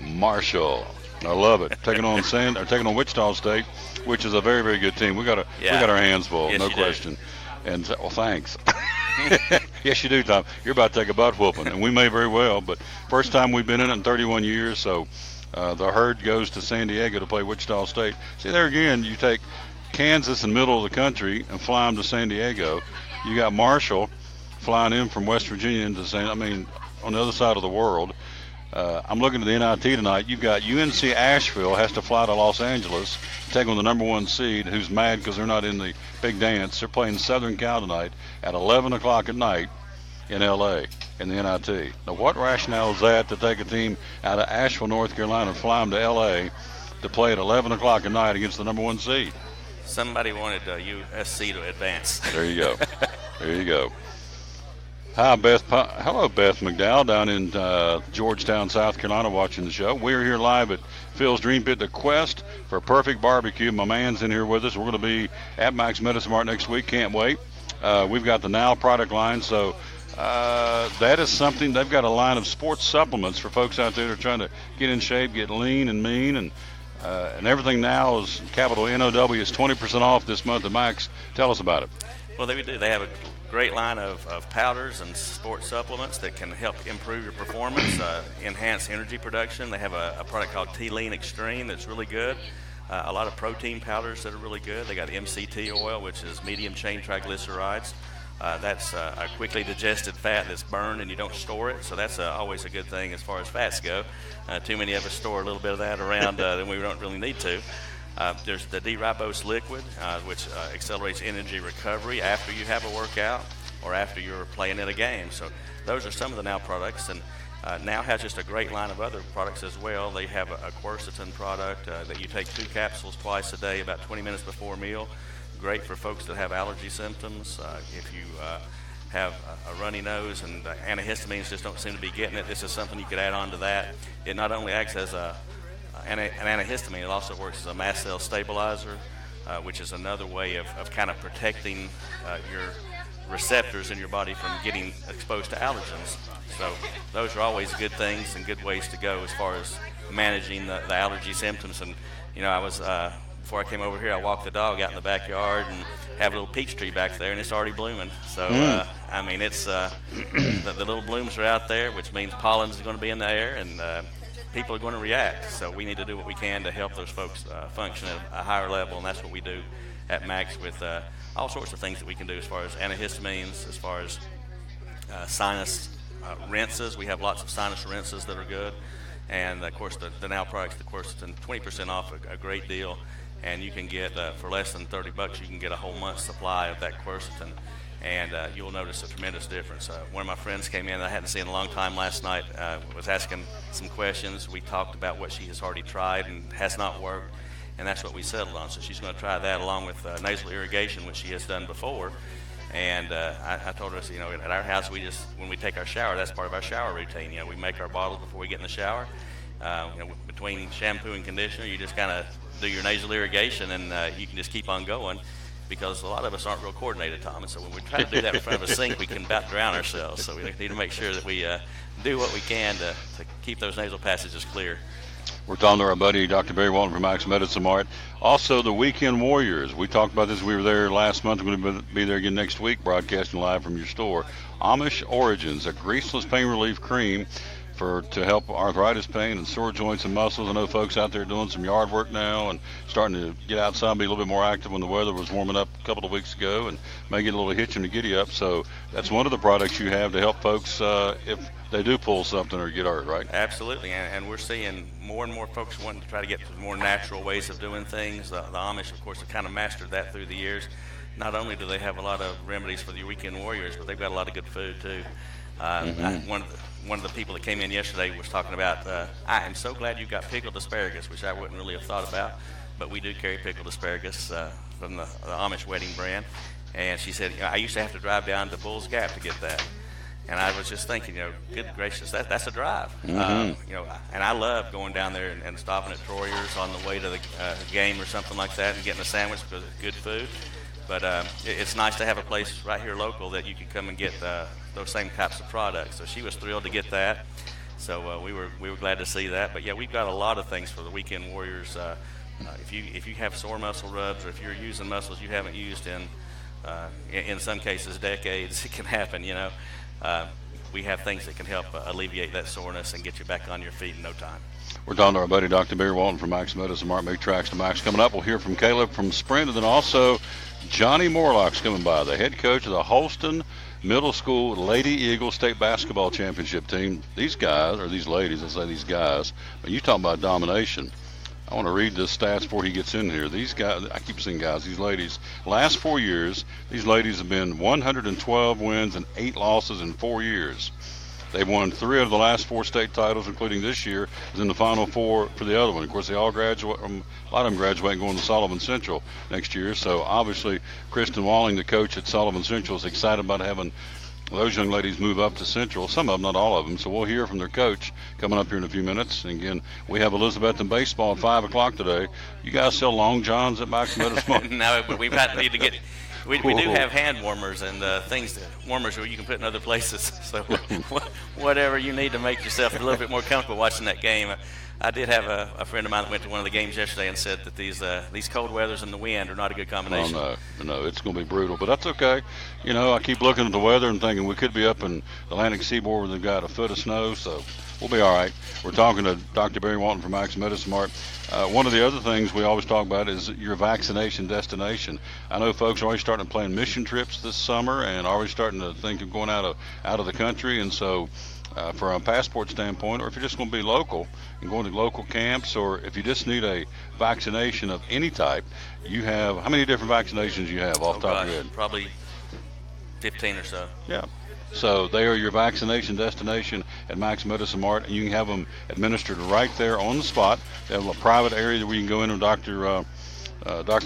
Marshall. I love it. Taking on Wichita State, which is a very, very good team. We got our hands full, yes, no question. And well, thanks. Yes, you do, Tom. You're about to take a butt whooping, and we may very well. But first time we've been in it in 31 years, so the herd goes to San Diego to play Wichita State. See, there again, you take Kansas in the middle of the country and fly them to San Diego. You got Marshall flying in from West Virginia into on the other side of the world. I'm looking at the NIT tonight. You've got UNC Asheville has to fly to Los Angeles, take on the number 1 seed, who's mad because they're not in the big dance. They're playing Southern Cal tonight at 11 o'clock at night in L.A. in the NIT. Now, what rationale is that to take a team out of Asheville, North Carolina, and fly them to L.A. to play at 11 o'clock at night against the number 1 seed? Somebody wanted USC to advance. There you go. There you go. Hi, Beth. Hello, Beth McDowell down in Georgetown, South Carolina, watching the show. We're here live at Phil's Dream Pit, the quest for perfect barbecue. My man's in here with us. We're going to be at Max Medicine Mart next week. Can't wait. We've got the Now product line, so that is something. They've got a line of sports supplements for folks out there that are trying to get in shape, get lean and mean, and everything now is capital NOW is 20% off this month at Max. Tell us about it. Well, they do. They have a great line of powders and sports supplements that can help improve your performance, enhance energy production. They have a product called T-Lean Extreme that's really good. A lot of protein powders that are really good. They got MCT oil, which is medium chain triglycerides. That's a quickly digested fat that's burned and you don't store it, so that's always a good thing as far as fats go. Too many of us store a little bit of that around and we don't really need to. There's the D-Ribose liquid, which accelerates energy recovery after you have a workout or after you're playing in a game. So those are some of the Now products. And Now has just a great line of other products as well. They have a quercetin product that you take 2 capsules twice a day, about 20 minutes before a meal. Great for folks that have allergy symptoms. If you have a runny nose and antihistamines just don't seem to be getting it, this is something you could add on to that. It not only acts as an antihistamine, it also works as a mast cell stabilizer, which is another way of kind of protecting your receptors in your body from getting exposed to allergens. So those are always good things and good ways to go as far as managing the allergy symptoms. And I was before I came over here, I walked the dog out in the backyard and have a little peach tree back there, and it's already blooming. So it's the little blooms are out there, which means pollen is going to be in the air, and people are going to react. So we need to do what we can to help those folks function at a higher level, and that's what we do at Max with all sorts of things that we can do as far as antihistamines, as far as sinus rinses. We have lots of sinus rinses that are good. And, of course, the Now products, the quercetin, 20% off, a great deal. And you can get, for less than $30, you can get a whole month's supply of that quercetin. And you'll notice a tremendous difference. One of my friends came in that I hadn't seen in a long time last night, was asking some questions. We talked about what she has already tried and has not worked. And that's what we settled on. So she's going to try that along with nasal irrigation, which she has done before. And I told her, at our house, when we take our shower, that's part of our shower routine. We make our bottles before we get in the shower. Between shampoo and conditioner, you just kind of do your nasal irrigation, and you can just keep on going, because a lot of us aren't real coordinated, Tom. And so when we try to do that in front of a sink, we can about drown ourselves. So we need to make sure that we do what we can to keep those nasal passages clear. We're talking to our buddy, Dr. Barry Walton from Max Medicine Mart. Also, the Weekend Warriors. We talked about this. We were there last month. We're going to be there again next week, broadcasting live from your store. Amish Origins, a greaseless pain relief cream to help arthritis pain and sore joints and muscles. I know folks out there doing some yard work now and starting to get outside and be a little bit more active when the weather was warming up a couple of weeks ago, and may get a little hitch in the giddy up. So that's one of the products you have to help folks if they do pull something or get hurt, right? Absolutely, and we're seeing more and more folks wanting to try to get to more natural ways of doing things. The Amish, of course, have kind of mastered that through the years. Not only do they have a lot of remedies for the Weekend Warriors, but they've got a lot of good food too. One of the people that came in yesterday was talking about, I am so glad you got pickled asparagus, which I wouldn't really have thought about, but we do carry pickled asparagus from the Amish Wedding brand. And she said, I used to have to drive down to Bull's Gap to get that. And I was just thinking, good gracious, that's a drive. And I love going down there and stopping at Troyer's on the way to the game or something like that and getting a sandwich because it's good food. But it's nice to have a place right here local that you can come and get those same types of products. So she was thrilled to get that. So we were glad to see that. But yeah, we've got a lot of things for the Weekend Warriors. If you have sore muscle rubs, or if you're using muscles you haven't used in some cases decades, it can happen. We have things that can help alleviate that soreness and get you back on your feet in no time. We're talking to our buddy Dr. Barry Walton from Max Medicine Mart. Make tracks to Max. Coming up, we'll hear from Caleb from Sprint, and then also Johnny Morlock's coming by, the head coach of the Holston Middle School Lady Eagles State Basketball Championship team. These guys, or these ladies, I say these guys, but you talking about domination. I want to read the stats before he gets in here. These guys, I keep saying guys, these ladies, last 4 years, these ladies have been 112 wins and 8 losses in 4 years. They've won 3 of the last 4 state titles, including this year, is in the Final Four for the other one. Of course, they all graduate, a lot of them graduate and going to Sullivan Central next year. So obviously, Kristen Walling, the coach at Sullivan Central, is excited about having those young ladies move up to Central. Some of them, not all of them. So we'll hear from their coach coming up here in a few minutes. And again, we have Elizabeth in baseball at 5 o'clock today. You guys sell long johns at Max Medicine? No, but need to get. We do have hand warmers and warmers where you can put in other places. So whatever you need to make yourself a little bit more comfortable watching that game. I did have a friend of mine that went to one of the games yesterday and said that these cold weathers and the wind are not a good combination. Oh, no, it's going to be brutal, but that's okay. I keep looking at the weather and thinking we could be up in the Atlantic Seaboard where they've got a foot of snow, so we'll be all right. We're talking to Dr. Barry Walton from Max Medicine Mart. One of the other things we always talk about is your vaccination destination. I know folks are already starting to plan mission trips this summer and already starting to think of going out of the country, and so from a passport standpoint, or if you're just going to be local and going to local camps, or if you just need a vaccination of any type, you have, how many different vaccinations you have off the top of your head? Probably 15 or so. Yeah. So they are your vaccination destination at Max Medicine Mart, and you can have them administered right there on the spot. They have a private area where you can go in, and Dr.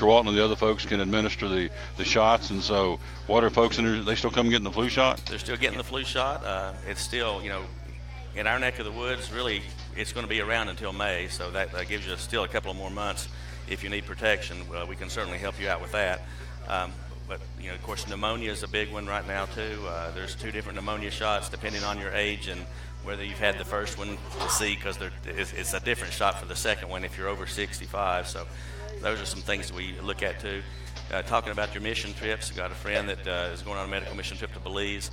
Walton and the other folks can administer the shots. And so what are folks in there, they still come getting the flu shot? They're still getting the flu shot. It's still, in our neck of the woods, really, it's going to be around until May, so that gives you still a couple of more months. If you need protection, we can certainly help you out with that. But, of course, pneumonia is a big one right now, too. There's 2 different pneumonia shots depending on your age and whether you've had the first one to see, because it's a different shot for the second one if you're over 65. So those are some things that we look at, too. Talking about your mission trips, I've got a friend that is going on a medical mission trip to Belize.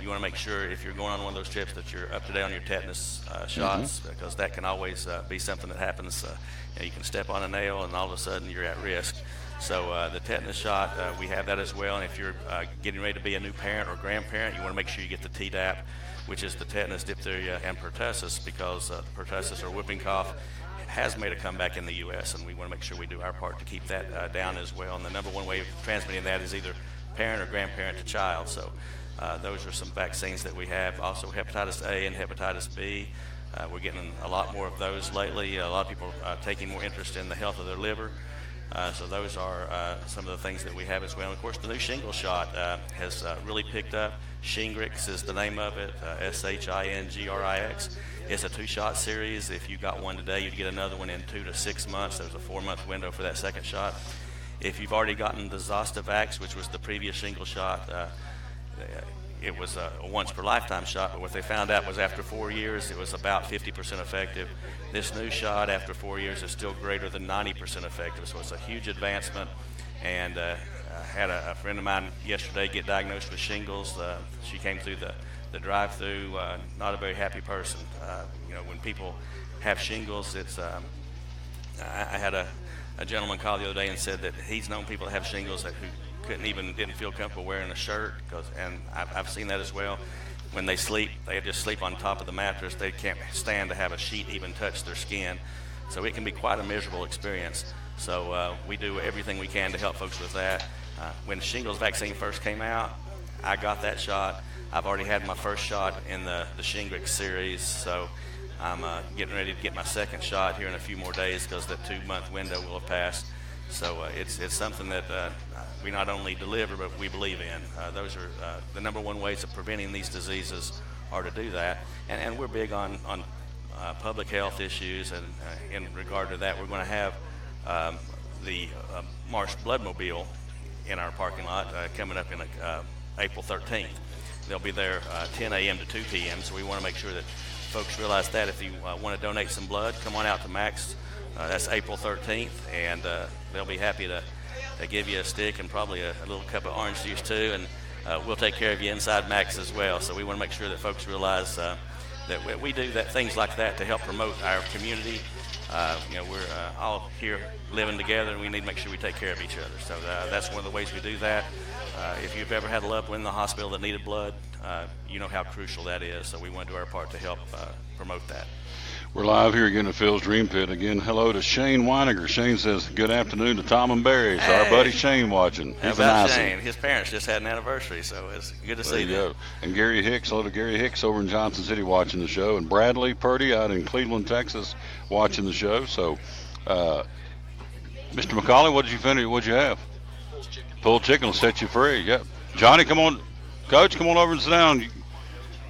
You want to make sure if you're going on one of those trips that you're up to date on your tetanus shots, because that can always be something that happens. You can step on a nail and all of a sudden you're at risk. So the tetanus shot, we have that as well. And if you're getting ready to be a new parent or grandparent, you want to make sure you get the Tdap, which is the tetanus, diphtheria, and pertussis, because pertussis or whooping cough has made a comeback in the U.S., and we want to make sure we do our part to keep that down as well. And the number one way of transmitting that is either parent or grandparent to child. So those are some vaccines that we have. Also hepatitis A and hepatitis B. We're getting a lot more of those lately. A lot of people are taking more interest in the health of their liver. So those are some of the things that we have as well. And of course, the new shingles shot has really picked up. Shingrix is the name of it, Shingrix. It's a 2-shot series. If you got one today, you'd get another one in 2 to 6 months. There's a 4-month window for that second shot. If you've already gotten the Zostavax, which was the previous shingles shot, it was a once-per-lifetime shot, but what they found out was after 4 years, it was about 50% effective. This new shot, after 4 years, is still greater than 90% effective, so it's a huge advancement. And I had a friend of mine yesterday get diagnosed with shingles. She came through the drive-through, not a very happy person. When people have shingles, it's I had a gentleman call the other day and said that he's known people that have shingles who didn't feel comfortable wearing a shirt, and I've seen that as well. When they sleep, they just sleep on top of the mattress. They can't stand to have a sheet even touch their skin. So it can be quite a miserable experience. So we do everything we can to help folks with that. When shingles vaccine first came out, I got that shot. I've already had my first shot in the Shingrix series, so I'm getting ready to get my second shot here in a few more days, because that 2-month window will have passed. So it's something that we not only deliver, but we believe in. Those are the number one ways of preventing these diseases are to do that. And we're big on public health issues, and in regard to that, we're going to have the March Bloodmobile in our parking lot coming up in April 13th. They'll be there 10 a.m. to 2 p.m., so we want to make sure that folks realize that if you want to donate some blood, come on out to Max. That's April 13th, and they'll be happy to give you a stick and probably a little cup of orange juice too, and we'll take care of you inside Max as well. So we want to make sure that folks realize that we do things like that to help promote our community. We're all here living together, and we need to make sure we take care of each other. So that's one of the ways we do that. If you've ever had a loved one in the hospital that needed blood, you know how crucial that is. So we want to do our part to help promote that. We're live here again at Phil's Dream Pit. Again, hello to Shane Weiniger. Shane says, good afternoon to Tom and Barry. It's our buddy Shane watching. How about Shane? His parents just had an anniversary, so it's good to see them. And Gary Hicks, hello to Gary Hicks over in Johnson City watching the show. And Bradley Purdy out in Cleveland, Texas watching the show. So, Mr. McCauley, what did you finish? What did you have? Pulled chicken will set you free. Yep. Johnny, come on. Coach, come on over and sit down.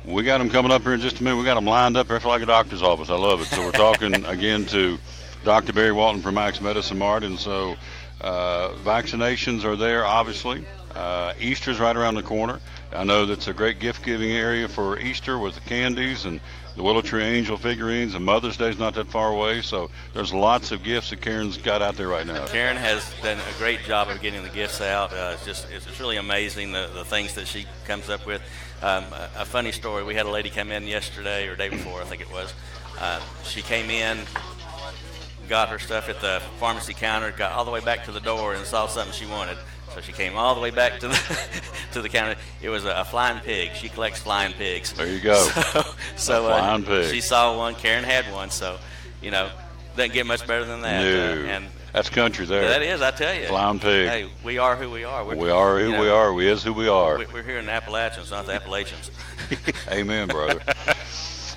We got them coming up here in just a minute. We got them lined up here for like a doctor's office. I love it. So we're talking again to Dr. Barry Walton from Max Medicine Mart. And so vaccinations are there, obviously. Easter's right around the corner. I know that's a great gift-giving area for Easter with the candies and the Willow Tree Angel figurines, and Mother's Day's not that far away. So there's lots of gifts that Karen's got out there right now. Karen has done a great job of getting the gifts out. It's really amazing the things that she comes up with. A funny story, we had a lady come in yesterday or day before, I think it was. She came in, got her stuff at the pharmacy counter, got all the way back to the door and saw something she wanted. So So she came all the way back to the to the counter. It was a flying pig. She collects flying pigs. There you go. So flying pig. She saw one. Karen had one. So, doesn't get much better than that. No. And that's country there. that is, I tell you. Flying pig. Hey, we are who we are. We are who we are. We is who we are. We're here in the Appalachians, not the Appalachians. Amen, brother.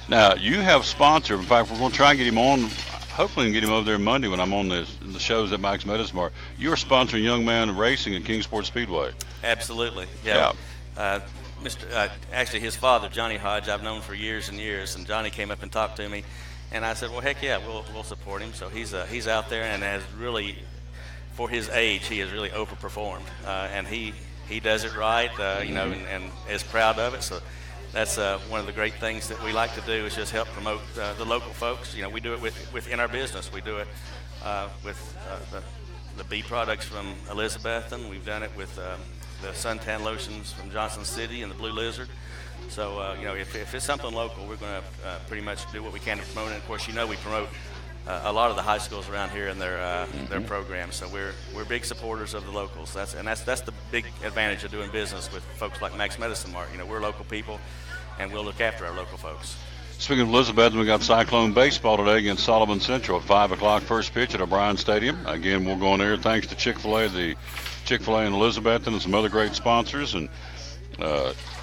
Now, you have sponsored. In fact, we're going to try and get him on. Hopefully, we can get him over there Monday when I'm on the shows at Max Medicine Mart. You're sponsoring Young Man Racing at Kingsport Speedway. Absolutely. Yeah. Actually, his father, Johnny Hodge, I've known for years and years, and Johnny came up and talked to me, and I said, well, heck yeah, we'll support him. So he's out there and has really, for his age, he has really overperformed, and he does it right, and is proud of it. So that's one of the great things that we like to do is just help promote the local folks. We do it within our business. We do it with the bee products from Elizabethton. We've done it with the suntan lotions from Johnson City and the Blue Lizard. So, if it's something local, we're going to pretty much do what we can to promote it. And of course, we promote a lot of the high schools around here in their programs. So we're big supporters of the locals. That's the big advantage of doing business with folks like Max Medicine Mart. We're local people, and we'll look after our local folks. Speaking of Elizabeth, we got Cyclone baseball today against Sullivan Central at 5 o'clock first pitch at O'Brien Stadium. Again, we'll go on there thanks to Chick-fil-A, the Chick-fil-A in Elizabethton, and some other great sponsors. And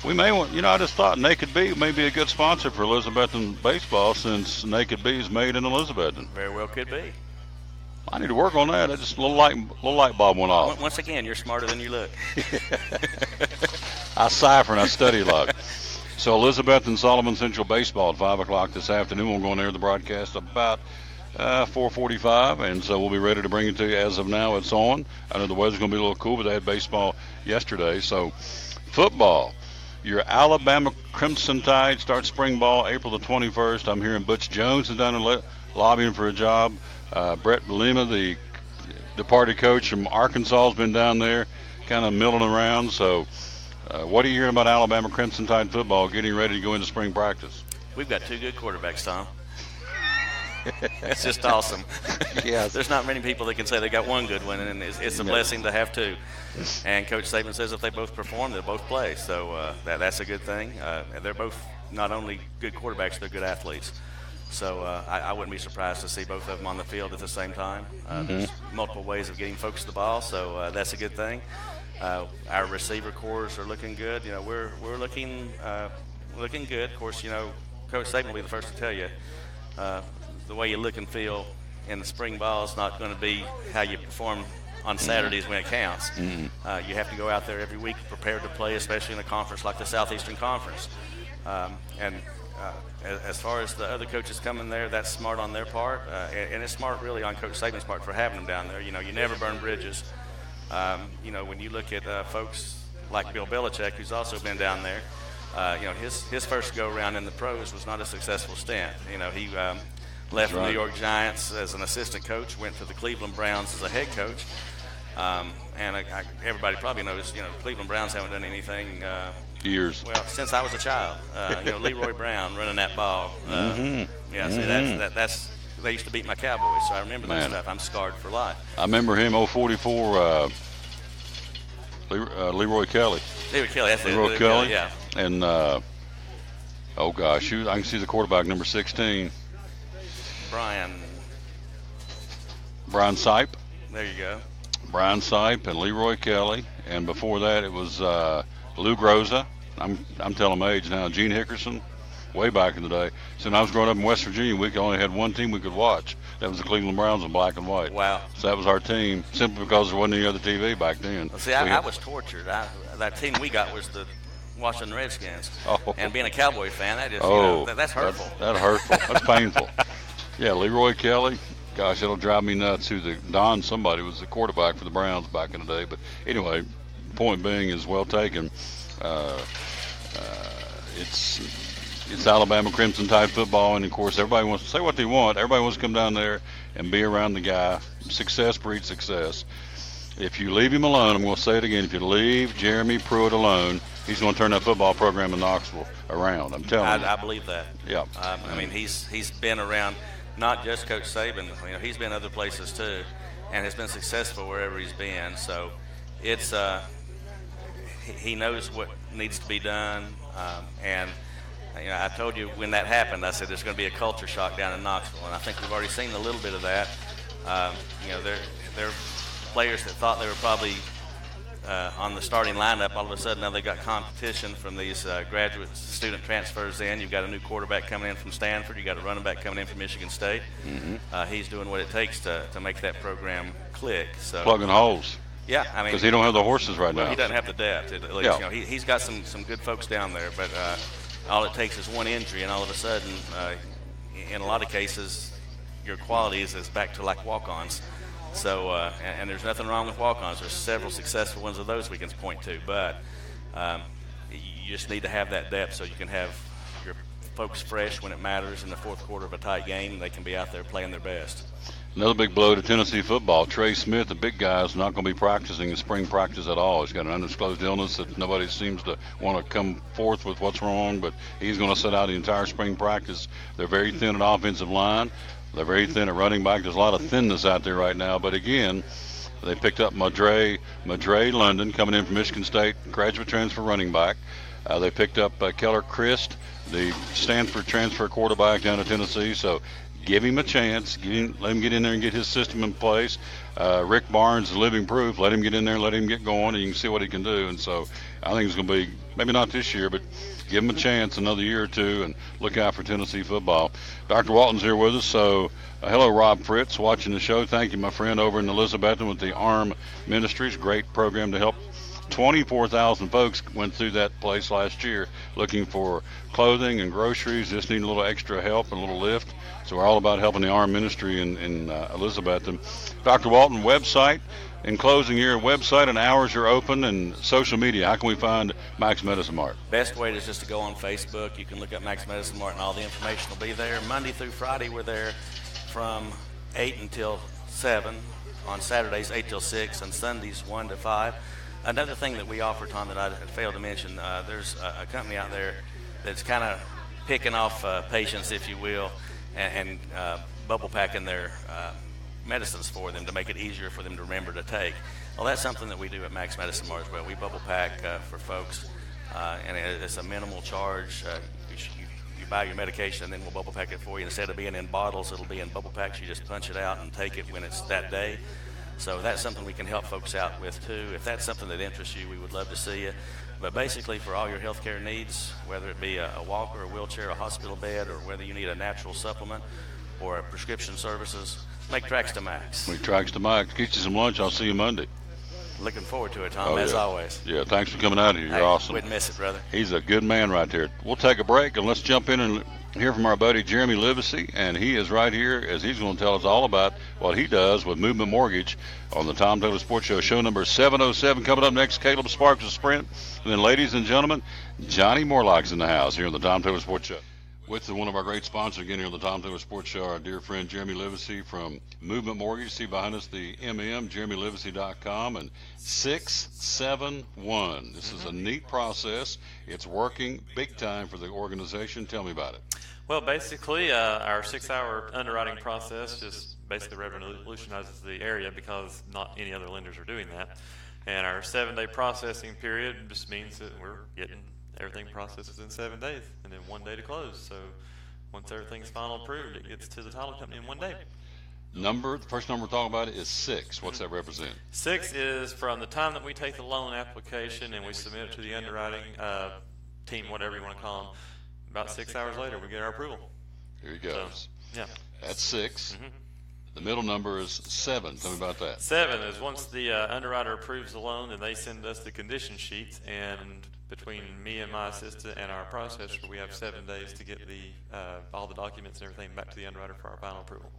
we may want, I just thought Naked Bee may be a good sponsor for Elizabethton baseball since Naked Bee is made in Elizabethton. Very well could be. I need to work on that. Just a little light bulb went off. Once again, you're smarter than you look. I cipher and I study a lot. So Elizabeth and Sullivan Central baseball at 5 o'clock this afternoon. We'll go on there the broadcast about 4:45, and so we'll be ready to bring it to you. As of now, it's on. I know the weather's going to be a little cool, but they had baseball yesterday. So football, your Alabama Crimson Tide starts spring ball April the 21st. I'm hearing Butch Jones is down there lobbying for a job. Brett Lima, the departed coach from Arkansas, has been down there kind of milling around. So what are you hearing about Alabama Crimson Tide football getting ready to go into spring practice? We've got two good quarterbacks, Tom. It's just awesome. Yeah. There's not many people that can say they got one good one, and it's a blessing to have two. And Coach Saban says if they both perform, they'll both play. So that's a good thing. They're both not only good quarterbacks, they're good athletes. So I wouldn't be surprised to see both of them on the field at the same time. There's multiple ways of getting folks the ball, so that's a good thing. Our receiver cores are looking good. We're looking good. Of course, Coach Saban will be the first to tell you the way you look and feel in the spring ball is not going to be how you perform on Saturdays when it counts. You have to go out there every week prepared to play, especially in a conference like the Southeastern Conference. As far as the other coaches coming there, that's smart on their part, and it's smart really on Coach Saban's part for having them down there. You never burn bridges. When you look at folks like Bill Belichick, who's also been down there, his first go-around in the pros was not a successful stint. He left the New York Giants as an assistant coach, went to the Cleveland Browns as a head coach, and everybody probably noticed, Cleveland Browns haven't done anything years. Well, since I was a child, Leroy Brown running that ball. See, that's they used to beat my Cowboys, so I remember that stuff. I'm scarred for life. I remember him, 044, Leroy Kelly. Leroy Kelly, that's Leroy Kelly, yeah. And, I can see the quarterback, number 16. Brian Sipe. There you go. Brian Sipe and Leroy Kelly. And before that, it was Lou Groza. I'm telling my age now. Gene Hickerson, way back in the day. So when I was growing up in West Virginia, we only had one team we could watch. That was the Cleveland Browns in black and white. Wow. So that was our team, simply because there wasn't any other TV back then. Well, see, I was tortured. That team we got was the Washington Redskins. Oh. And being a Cowboy fan, that just, that's hurtful. That's hurtful. That's painful. Yeah, Leroy Kelly. Gosh, it'll drive me nuts who somebody was the quarterback for the Browns back in the day. But anyway, point being is well taken. It's Alabama Crimson Tide football, and of course everybody wants to say what they want. Everybody wants to come down there and be around the guy. Success breeds success. If you leave him alone, I'm going to say it again, if you leave Jeremy Pruitt alone, he's going to turn that football program in Knoxville around. I'm telling you. I believe that. Yeah. I mean, he's been around not just Coach Saban. He's been other places too, and has been successful wherever he's been. So, it's he knows what needs to be done, and I told you when that happened, I said there's going to be a culture shock down in Knoxville, and I think we've already seen a little bit of that. They're players that thought they were probably on the starting lineup. All of a sudden, now they've got competition from these graduate student transfers in. You've got a new quarterback coming in from Stanford. You've got a running back coming in from Michigan State. Mm-hmm. He's doing what it takes to make that program click. So plugging holes. Yeah, I mean, because he don't have the horses right now. He doesn't have the depth. At least, he's got some good folks down there, but all it takes is one injury, and all of a sudden, in a lot of cases, your quality is back to like walk-ons. So, and there's nothing wrong with walk-ons. There's several successful ones of those we can point to, but you just need to have that depth so you can have your folks fresh when it matters in the fourth quarter of a tight game. They can be out there playing their best. Another big blow to Tennessee football. Trey Smith, the big guy, is not going to be practicing in spring practice at all. He's got an undisclosed illness that nobody seems to want to come forth with what's wrong, but he's going to sit out the entire spring practice. They're very thin at offensive line. They're very thin at running back. There's a lot of thinness out there right now. But again, they picked up Madre London coming in from Michigan State, graduate transfer running back. They picked up Keller Christ, the Stanford transfer quarterback down to Tennessee. So give him a chance. Let him get in there and get his system in place. Rick Barnes is living proof. Let him get in there and let him get going, and you can see what he can do. And so I think it's going to be, maybe not this year, but give him a chance another year or two, and look out for Tennessee football. Dr. Walton's here with us. So hello, Rob Fritz, watching the show. Thank you, my friend, over in Elizabethton with the ARM Ministries. Great program to help. 24,000 folks went through that place last year looking for clothing and groceries, just need a little extra help and a little lift. So we're all about helping the ARM ministry in Elizabethton. Dr. Walton, website. In closing here, website and hours are open, and social media. How can we find Max Medicine Mart? Best way is just to go on Facebook. You can look up Max Medicine Mart, and all the information will be there. Monday through Friday, we're there from 8 until 7. On Saturdays, 8 till 6. On Sundays, 1 to 5. Another thing that we offer, Tom, that I failed to mention, there's a company out there that's kind of picking off patients, if you will, and bubble packing their medicines for them to make it easier for them to remember to take. Well, that's something that we do at Max Medicine Mart as well. We bubble pack for folks, and it's a minimal charge. You buy your medication, and then we'll bubble pack it for you. Instead of being in bottles, it'll be in bubble packs. You just punch it out and take it when it's that day. So that's something we can help folks out with too. If that's something that interests you, we would love to see you. But basically, for all your healthcare needs, whether it be a walker, a wheelchair, a hospital bed, or whether you need a natural supplement or a prescription services, make tracks to Max. Make tracks to Max. Get you some lunch. I'll see you Monday. Looking forward to it, Tom, as always. Yeah, thanks for coming out here. You're awesome. Wouldn't miss it, brother. He's a good man right there. We'll take a break, and let's jump in and hear from our buddy Jeremy Livesey, and he is right here as he's going to tell us all about what he does with Movement Mortgage on the Tom Taylor Sports Show. Show number 707 coming up next. Caleb Sparks of Sprint, and then, ladies and gentlemen, Johnny Morlock's in the house here on the Tom Taylor Sports Show. With one of our great sponsors again here on the Tom Taylor Sports Show, our dear friend Jeremy Livesey from Movement Mortgage. See behind us the JeremyLivesey.com, and 671. This is a neat process. It's working big time for the organization. Tell me about it. Well, basically, our 6-hour underwriting process just basically revolutionizes the area because not any other lenders are doing that. And our 7-day processing period just means that we're getting everything processes in 7 days, and then 1 day to close. So once everything's final approved, it gets to the title company in 1 day. The first number we're talking about is 6. What's that represent? 6 is from the time that we take the loan application and we submit it to the underwriting team, whatever you want to call them. About 6 hours later, we get our approval. Here he goes. So, yeah. That's 6. The middle number is 7. Tell me about that. 7 is once the underwriter approves the loan, and they send us the condition sheets, and between me and my assistant and our processor, we have 7 days to get all the documents and everything back to the underwriter for our final approval.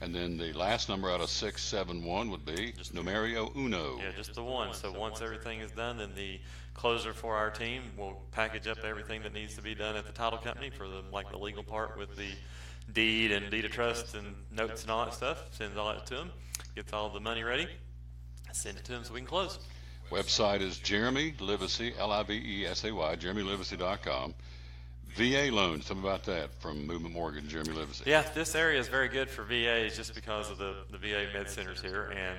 And then the last number out of 671 would be just numero uno. Yeah, just the 1. So once everything is done, then the closer for our team will package up everything that needs to be done at the title company for the legal part with the deed and deed of trust and notes and all that stuff. Sends all that to them, gets all the money ready, send it to them so we can close. Website is Jeremy Livesey, Livesey, JeremyLivesey.com. VA loans, tell me about that from Movement Mortgage, Jeremy Livesey. Yeah, this area is very good for VAs just because of the VA med centers here, and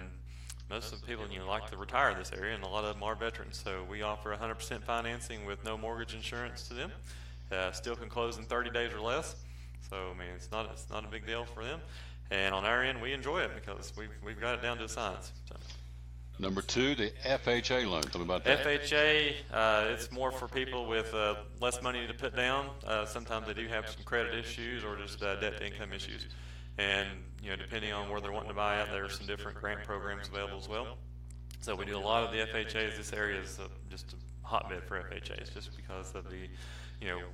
most of the people like to retire in this area, and a lot of them are veterans. So we offer 100% financing with no mortgage insurance to them. Still can close in 30 days or less. So I mean, it's not a big deal for them. And on our end, we enjoy it because we've got it down to a science. So. Number 2, the FHA loan. Tell me about that. FHA, it's more for people with less money to put down. Sometimes they do have some credit issues or just debt to income issues. And depending on where they're wanting to buy at, there are some different grant programs available as well. So we do a lot of the FHAs. This area is just a hotbed for FHAs, just because of the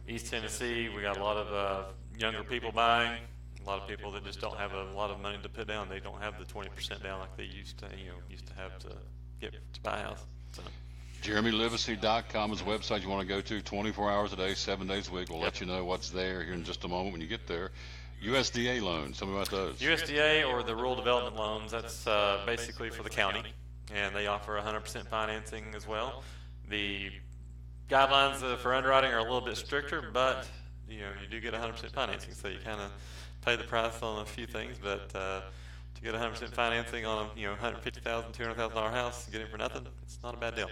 East Tennessee. We got a lot of younger people buying. A lot of people that just don't have a lot of money to put down. They don't have the 20% down like they used to have to get to buy a house. So. JeremyLivesey.com is the website you want to go to 24 hours a day, 7 days a week. We'll let you know what's there here in just a moment when you get there. USDA loans, tell me about those. USDA, or the rural development loans, that's basically for the county, and they offer 100% financing as well. The guidelines for underwriting are a little bit stricter, but you do get 100% financing, so you kind of pay the price on a few things, but to get 100% financing on a $150,000, $200,000 house and get it for nothing, it's not a bad deal.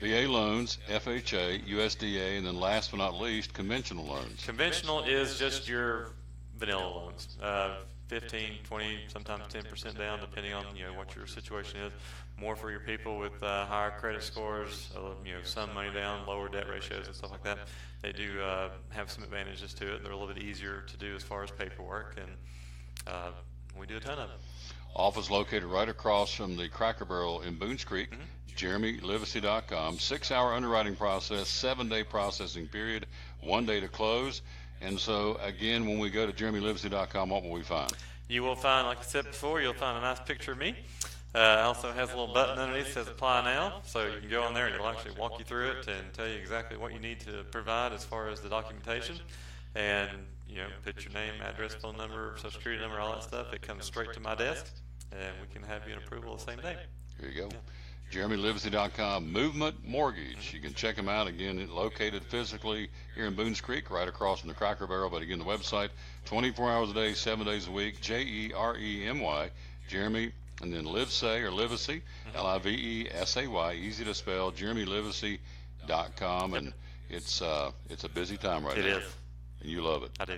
VA loans, FHA, USDA, and then last but not least, conventional loans. Conventional is just your vanilla loans, 15, 20, sometimes 10% down, depending on what your situation is. More for your people with higher credit scores, some money down, lower debt ratios and stuff like that. They do have some advantages to it. They're a little bit easier to do as far as paperwork, and we do a ton of it. Office located right across from the Cracker Barrel in Boones Creek. JeremyLivesey.com. 6-hour underwriting process, 7-day processing period, 1 day to close. And so, again, when we go to JeremyLivesey.com, what will we find? You will find, like I said before, you'll find a nice picture of me. Also has a little button underneath that says Apply Now, so you can go on there and it'll actually walk you through it and tell you exactly what you need to provide as far as the documentation. And, put your name, address, phone number, social security number, all that stuff. It comes straight to my desk, and we can have you an approval the same day. Here you go. JeremyLivesey.com, Movement Mortgage. You can check them out. Again, located physically here in Boones Creek, right across from the Cracker Barrel. But again, the website, 24 hours a day, 7 days a week, Jeremy, Jeremy, and then Livesey or Livesey, Livesay, easy to spell, JeremyLivesey.com. And it's a busy time right now. It is. And you love it. I do.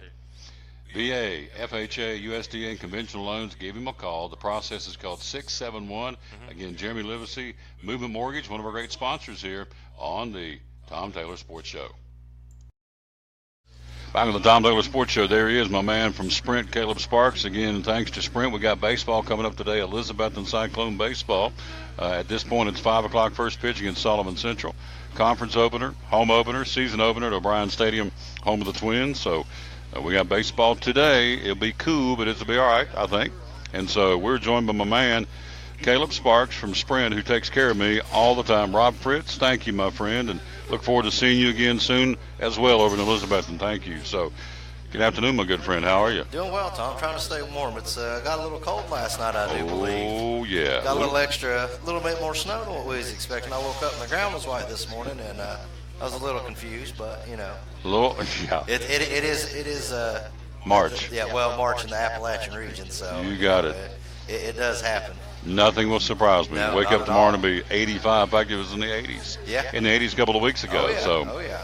VA, FHA, USDA, and conventional loans, give him a call. The process is called 671. Again, Jeremy Livesey, Movement Mortgage, one of our great sponsors here on the Tom Taylor Sports Show. Back on the Tom Taylor Sports Show, there he is, my man from Sprint, Caleb Sparks. Again, thanks to Sprint, we got baseball coming up today, Elizabethton Cyclone baseball. At this point, it's 5 o'clock first pitch against Sullivan Central. Conference opener, home opener, season opener at O'Brien Stadium, home of the Twins. So we got baseball today. It'll be cool, but it'll be all right, I think. And so we're joined by my man, Caleb Sparks from Sprint, who takes care of me all the time. Rob Fritz, thank you, my friend, and look forward to seeing you again soon as well over in Elizabethton. Thank you. So good afternoon, my good friend. How are you? Doing well, Tom. Trying to stay warm. It's got a little cold last night, I do believe. Oh, yeah. Got a little bit more snow than what we was expecting. I woke up and the ground was white this morning, and I was a little confused, but yeah. It is March. Yeah, well, March in the Appalachian region, so you got it. It does happen. Nothing will surprise me. No, Wake up tomorrow and be 85. In fact, it was in the 80s. Yeah. In the 80s a couple of weeks ago. Oh yeah.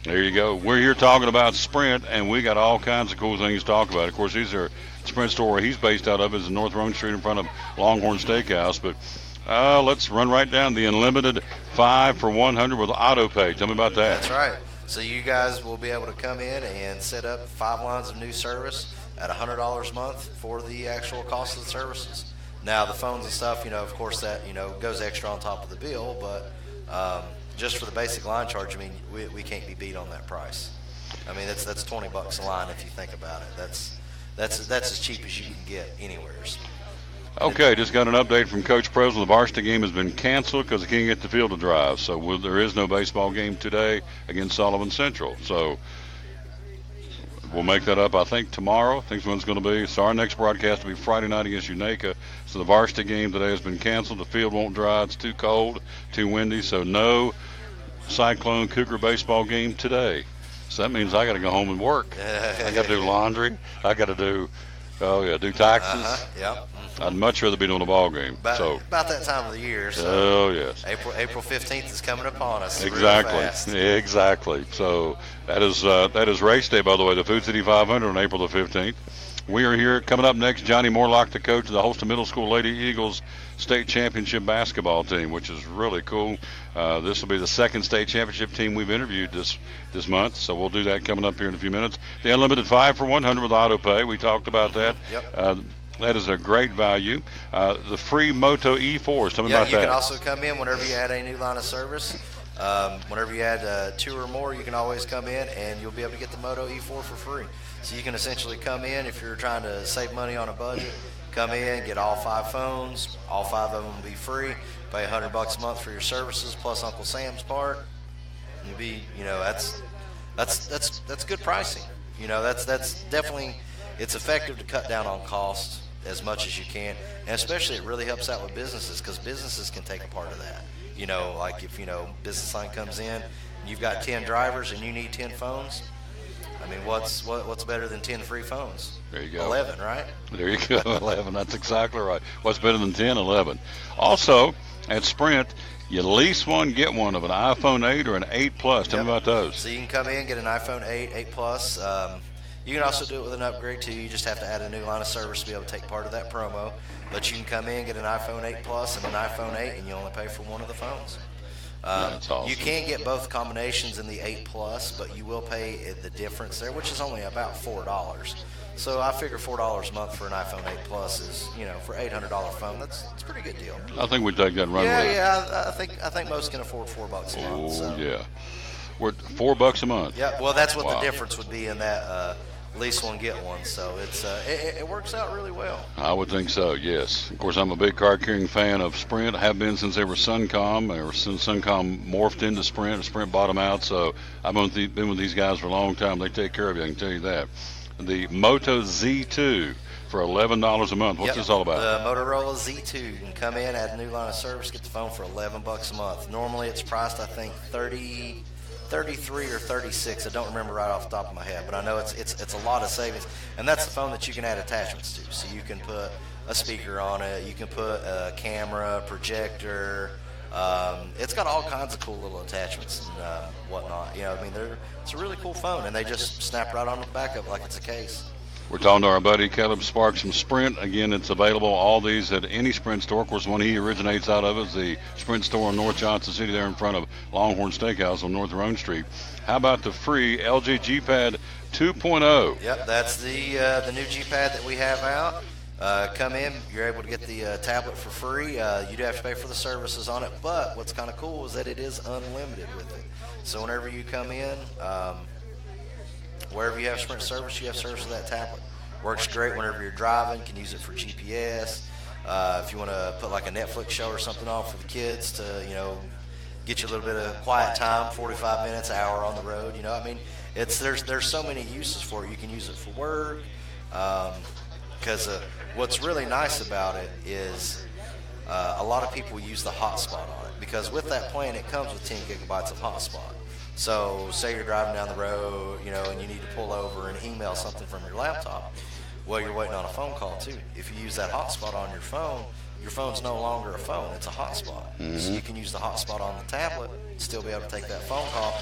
There you go. We're here talking about Sprint, and we got all kinds of cool things to talk about. Of course, these are Sprint store where he's based out of is in North Rome Street in front of Longhorn Steakhouse. But let's run right down the unlimited 5 for $100 with auto pay. Tell me about that. That's right. So you guys will be able to come in and set up 5 lines of new service at $100 a month for the actual cost of the services. Now the phones and stuff, of course that goes extra on top of the bill, but just for the basic line charge, we can't be beat on that price. That's $20 a line if you think about it. That's as cheap as you can get anywhere. Okay, just got an update from Coach Presley. The varsity game has been canceled because they can't get the field to drive. So there is no baseball game today against Sullivan Central. So we'll make that up, I think, tomorrow. I think when's going to be. So our next broadcast will be Friday night against Unaka. So the varsity game today has been canceled. The field won't dry. It's too cold, too windy. So no Cyclone Cougar baseball game today. So that means I got to go home and work. I got to do laundry. I got to do Oh, yeah, do taxes. Yep. I'd much rather be doing a ball game. About that time of the year. So oh, yes. April 15th is coming upon us. Exactly. Real fast. Exactly. So that is race day, by the way, the Food City 500 on April the 15th. We are here. Coming up next, Johnny Morlock, the coach of the Holston Middle School Lady Eagles State Championship basketball team, which is really cool. This will be the second state championship team we've interviewed this month, so we'll do that coming up here in a few minutes. The unlimited 5 for 100 with auto pay. We talked about that. Yep. That is a great value. The free Moto E4s. Tell me about that. You can also come in whenever you add a new line of service. Whenever you add 2 or more, you can always come in and you'll be able to get the Moto E4 for free. So you can essentially come in if you're trying to save money on a budget. Come in, get all 5 phones. All 5 of them will be free. Pay $100 a month for your services plus Uncle Sam's part. You'll be, that's good pricing. That's definitely, it's effective to cut down on costs as much as you can, and especially it really helps out with businesses because businesses can take a part of that. Like if Business Line comes in and you've got 10 drivers and you need 10 phones. I mean, what's better than 10 free phones? There you go. 11, right? There you go, 11. That's exactly right. What's better than 10? 11. Also, at Sprint, you lease one, get one of an iPhone 8 or an 8 Plus. Tell me about those. So you can come in, get an iPhone 8, 8 Plus. You can also do it with an upgrade too. You just have to add a new line of service to be able to take part of that promo. But you can come in, get an iPhone 8 Plus and an iPhone 8, and you only pay for one of the phones. That's awesome. You can get both combinations in the 8 Plus, but you will pay the difference there, which is only about $4. So I figure $4 a month for an iPhone 8 Plus is, for $800 phone, that's a pretty good deal. I think we take that and run with it. Yeah. I think most can afford $4 a month. So. Yeah. We're $4 a month. Yeah. Well, that's what the difference would be in that. Lease one, get one. So it works out really well. I would think so, yes. Of course, I'm a big car-carrying fan of Sprint. I have been since they were Suncom, or since Suncom morphed into Sprint, and Sprint bought them out. So I've been with these guys for a long time. They take care of you, I can tell you that. The Moto Z2 for $11 a month. What's this all about? The Motorola Z2. You can come in, add a new line of service, get the phone for $11 a month. Normally it's priced, I think, 33 or 36. I don't remember right off the top of my head, but I know it's a lot of savings. And that's the phone that you can add attachments to. So you can put a speaker on it. You can put a camera, projector. It's got all kinds of cool little attachments and whatnot. It's a really cool phone, and they just snap right onto the back of it like it's a case. We're talking to our buddy Caleb Sparks from Sprint. Again, it's available, all these at any Sprint store. Of course, one he originates out of is the Sprint store in North Johnson City there in front of Longhorn Steakhouse on North Roan Street. How about the free LG G-Pad 2.0? Yep, that's the new G-Pad that we have out. Come in, you're able to get the tablet for free. You do have to pay for the services on it, but what's kind of cool is that it is unlimited with it. So whenever you come in, wherever you have Sprint service, you have service with that tablet. Works great whenever you're driving. Can use it for GPS. If you want to put like a Netflix show or something on for the kids to, get you a little bit of quiet time, 45 minutes, hour on the road. There's so many uses for it. You can use it for work. Because what's really nice about it is a lot of people use the hotspot on it. Because with that plan, it comes with 10 gigabytes of hotspot. So say you're driving down the road, and you need to pull over and email something from your laptop. Well, you're waiting on a phone call too. If you use that hotspot on your phone's no longer a phone, it's a hotspot. Mm-hmm. So you can use the hotspot on the tablet, still be able to take that phone call.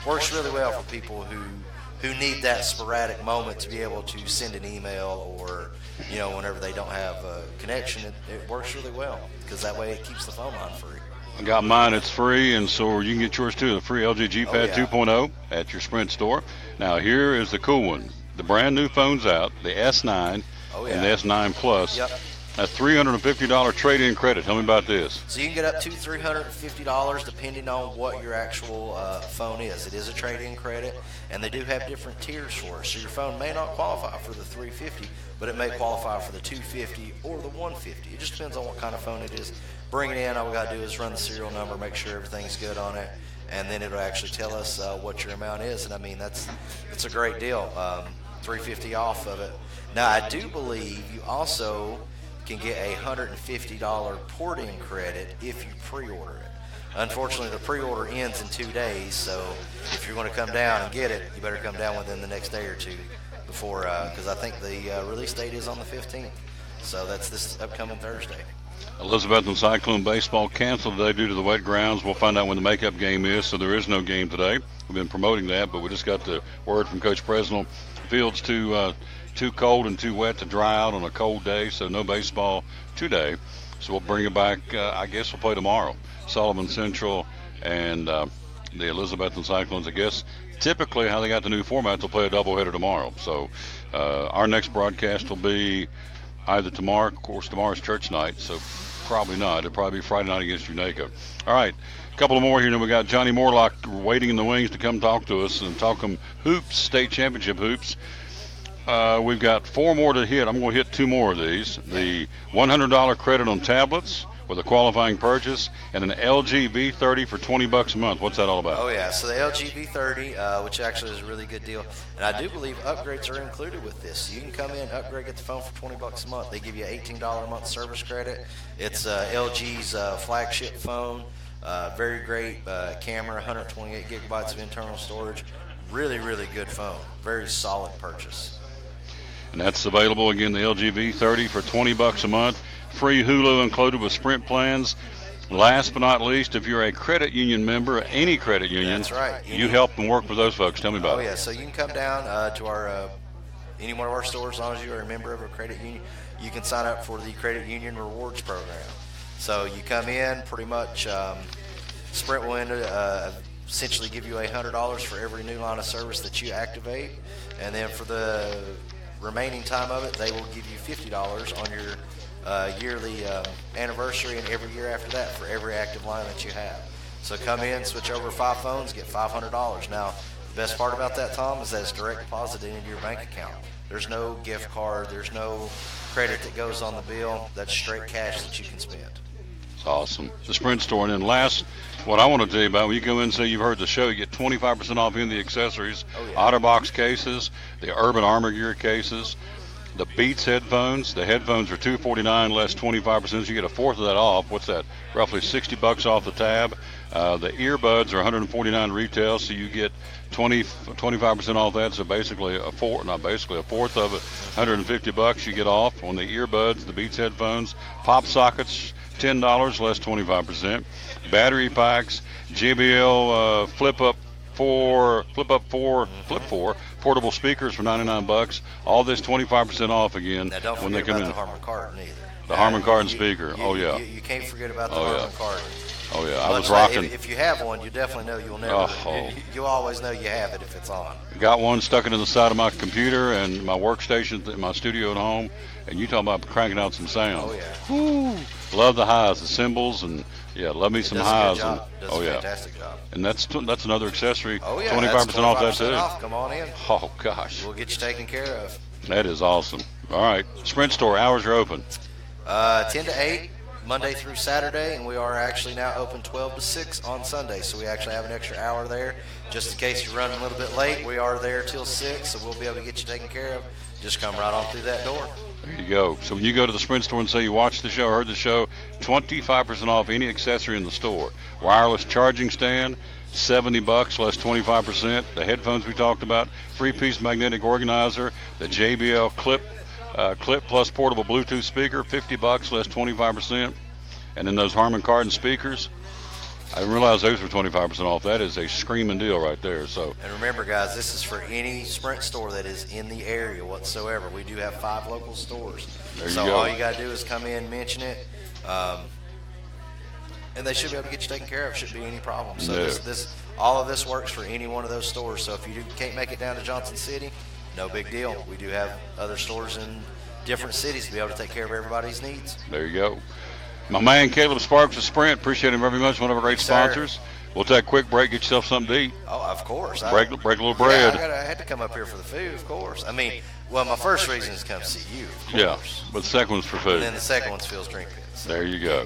Works really well for people who need that sporadic moment to be able to send an email or, whenever they don't have a connection, it works really well because that way it keeps the phone line free. I got mine, it's free, and so you can get yours too, the free LG G-Pad 2.0 at your Sprint store. Now here is the cool one. The brand new phone's out, the S9 and the S9 Plus. Yep. A $350 trade-in credit. Tell me about this. So you can get up to $350 depending on what your actual phone is. It is a trade-in credit, and they do have different tiers for it. So your phone may not qualify for the $350, but it may qualify for the $250 or the $150. It just depends on what kind of phone it is. Bring it in. All we got to do is run the serial number, make sure everything's good on it, and then it'll actually tell us what your amount is. And it's a great deal. $350 off of it. Now I do believe you also can get a $150 port-in credit if you pre-order it. Unfortunately, the pre-order ends in 2 days, so if you're going to come down and get it, you better come down within the next day or two before, because I think the release date is on the 15th. So that's this upcoming Thursday. Elizabethton Cyclone baseball canceled today due to the wet grounds. We'll find out when the makeup game is, so there is no game today. We've been promoting that, but we just got the word from Coach Presnell. Field's too cold and too wet to dry out on a cold day, so no baseball today. So we'll bring it back. I guess we'll play tomorrow. Sullivan Central and the Elizabethton Cyclones. I guess typically how they got the new format, they'll play a doubleheader tomorrow. So our next broadcast will be either tomorrow. Of course, tomorrow's church night, so probably not. It'll probably be Friday night against Unaka. All right, a couple of more here. Then we got Johnny Morlock waiting in the wings to come talk to us and talk them hoops, state championship hoops. We've got 4 more to hit. I'm going to hit 2 more of these. The $100 credit on tablets with a qualifying purchase, and an LG V30 for $20 a month. What's that all about? Oh, yeah. So the LG V30, which actually is a really good deal. And I do believe upgrades are included with this. You can come in, upgrade, get the phone for $20 a month. They give you an $18 a month service credit. It's LG's flagship phone. Very great camera, 128 gigabytes of internal storage. Really, really good phone. Very solid purchase. And that's available, again, the LG V30 for $20 a month. Free Hulu included with Sprint plans. Last but not least, if you're a credit union member, any credit union, that's right. You help and work with those folks. Tell me about it. Oh, yeah. So you can come down to our any one of our stores as long as you are a member of a credit union. You can sign up for the Credit Union Rewards Program. So you come in, pretty much Sprint will essentially give you $100 for every new line of service that you activate. And then for the remaining time of it, they will give you $50 on your yearly anniversary, and every year after that for every active line that you have. So come in, switch over 5 phones, get $500. Now, the best part about that, Tom, is that it's direct deposited into your bank account. There's no gift card, there's no credit that goes on the bill. That's straight cash that you can spend. It's awesome. The Sprint store. And then last, what I want to tell you about, when you go in and say you've heard the show, you get 25% off in the accessories, OtterBox cases, the Urban Armor Gear cases, the Beats headphones. The headphones are $249 less 25%. So you get a fourth of that off. What's that? Roughly $60 off the tab. The earbuds are $149 retail, so you get 25% off that. So basically a fourth of it, $150 you get off on the earbuds, the Beats headphones. Pop sockets, $10 less 25%. Battery packs, JBL Flip 4 portable speakers for $99. All this 25% off again now, don't when they forget come in. The Harman Kardon either. The Harman Kardon speaker. You can't forget about the Harman Kardon. Oh yeah, I was rocking. If you have one, you definitely know you'll never. You always know you have it if it's on. Got one stuck into the side of my computer and my workstation in my studio at home, and you talking about cranking out some sound. Oh yeah. Woo! Love the highs, the cymbals, and love me some highs. Does a fantastic job. And that's another accessory. Oh yeah, 25% off that too. Come on in. Oh gosh. We'll get you taken care of. That is awesome. All right, Sprint store hours are open. 10 to 8. Monday through Saturday, and we are actually now open 12 to 6 on Sunday, so we actually have an extra hour there. Just in case you're running a little bit late, we are there till 6, so we'll be able to get you taken care of. Just come right on through that door. There you go. So when you go to the Sprint store and say you watched the show, heard the show, 25% off any accessory in the store. Wireless charging stand, $70 less 25%. The headphones we talked about, 3-piece magnetic organizer, the JBL Clip plus portable Bluetooth speaker, $50 less 25%. And then those Harman Kardon speakers, I didn't realize those were 25% off. That is a screaming deal right there. So. And remember, guys, this is for any Sprint store that is in the area whatsoever. We do have 5 local stores. There you so go. All you got to do is come in, mention it, and they should be able to get you taken care of. Shouldn't be any problem. So all of this works for any one of those stores. So if you can't make it down to Johnson City, no big deal. We do have other stores in different cities to be able to take care of everybody's needs. There you go. My man Caleb Sparks of Sprint, appreciate him very much, one of our great sponsors. We'll take a quick break, get yourself something to eat. Oh, of course. Break a little bread. Yeah, I had to come up here for the food, of course. I mean, well, my first reason is to come see you, of course. Yeah, but the second one's for food. And then the second one's Phil's Drink Pits. So there you go.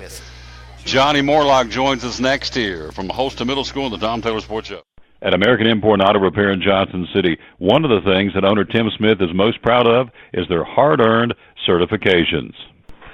Johnny Morlock joins us next here from Holston Middle School and the Tom Taylor Sports Show. At American Import and Auto Repair in Johnson City, one of the things that owner Tim Smith is most proud of is their hard-earned certifications.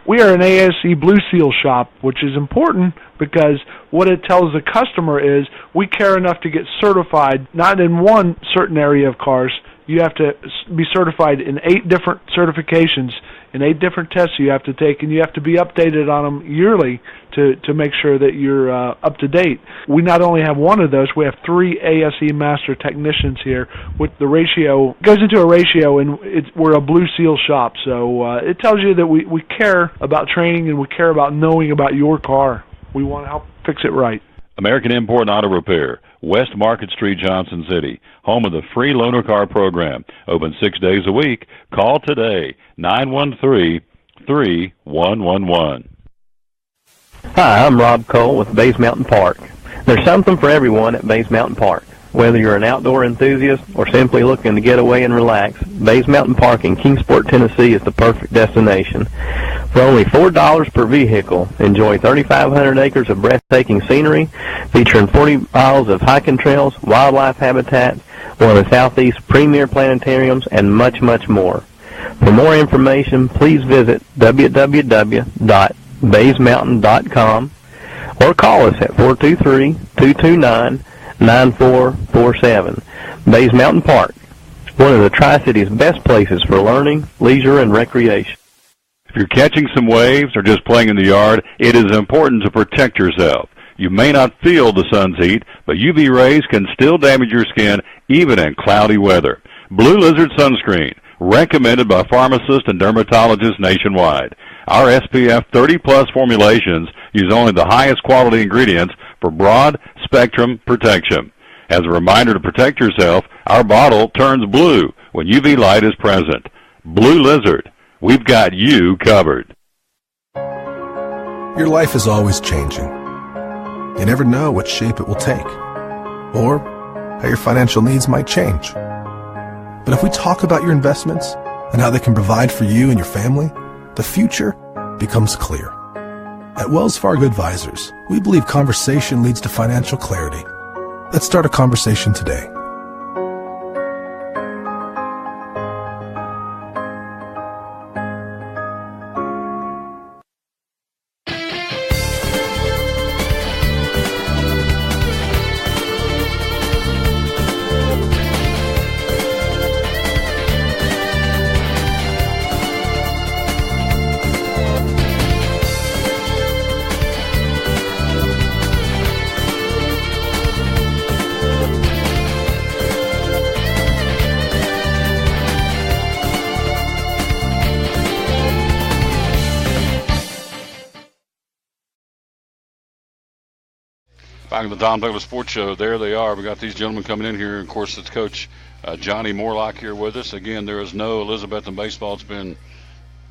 We are an ASE Blue Seal shop, which is important because what it tells the customer is we care enough to get certified, not in one certain area of cars, You have to be certified in 8 different certifications, in 8 different tests you have to take, and you have to be updated on them yearly to make sure that you're up to date. We not only have one of those, we have 3 ASE Master Technicians here. With the ratio, goes into a ratio, and we're a Blue Seal shop, so it tells you that we care about training and we care about knowing about your car. We want to help fix it right. American Import and Auto Repair, West Market Street, Johnson City, home of the free loaner car program. Open 6 days a week. Call today, 913-3111. Hi, I'm Rob Cole with Bays Mountain Park. There's something for everyone at Bays Mountain Park. Whether you're an outdoor enthusiast or simply looking to get away and relax, Bays Mountain Park in Kingsport, Tennessee is the perfect destination. For only $4 per vehicle, enjoy 3,500 acres of breathtaking scenery, featuring 40 miles of hiking trails, wildlife habitat, one of the Southeast's premier planetariums, and much, much more. For more information, please visit www.baysmountain.com or call us at 423-229-9447. Bays Mountain Park, one of the Tri-City's best places for learning, leisure, and recreation. If you're catching some waves or just playing in the yard, it is important to protect yourself. You may not feel the sun's heat, but UV rays can still damage your skin even in cloudy weather. Blue Lizard Sunscreen, recommended by pharmacists and dermatologists nationwide. Our SPF 30-plus formulations use only the highest quality ingredients for broad spectrum protection. As a reminder to protect yourself, our bottle turns blue when UV light is present. Blue Lizard, we've got you covered. Your life is always changing. You never know what shape it will take, or how your financial needs might change. But if we talk about your investments and how they can provide for you and your family, the future becomes clear. At Wells Fargo Advisors, we believe conversation leads to financial clarity. Let's start a conversation today. Back at the Don Douglas Sports Show, there they are. We got these gentlemen coming in here. Of course, it's Coach Johnny Morlock here with us. Again, there is no Elizabethton baseball. It's been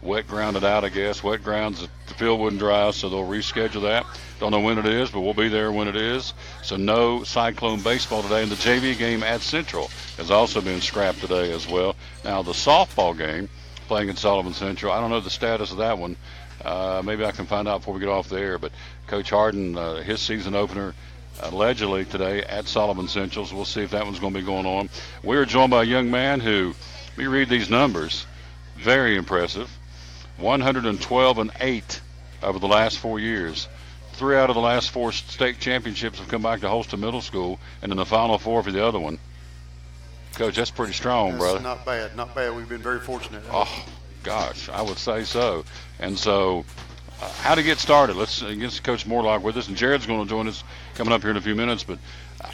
wet grounded out, I guess. Wet grounds, the field wouldn't dry, so they'll reschedule that. Don't know when it is, but we'll be there when it is. So no Cyclone baseball today. And the JV game at Central has also been scrapped today as well. Now, the softball game playing at Sullivan Central, I don't know the status of that one. Maybe I can find out before we get off the air. But Coach Harden, his season opener, allegedly today at Sullivan Central, so we'll see if that one's going to be going on. We're joined by a young man who, let me read these numbers, very impressive. 112-8 over the last 4 years. 3 out of the last 4 state championships have come back to Holston Middle School, and in the Final Four for the other one. Coach, that's pretty strong, brother. Not bad, not bad. We've been very fortunate. Oh, gosh, I would say so. And so, how to get started? Let's get Coach Morlock with us, and Jared's going to join us coming up here in a few minutes. But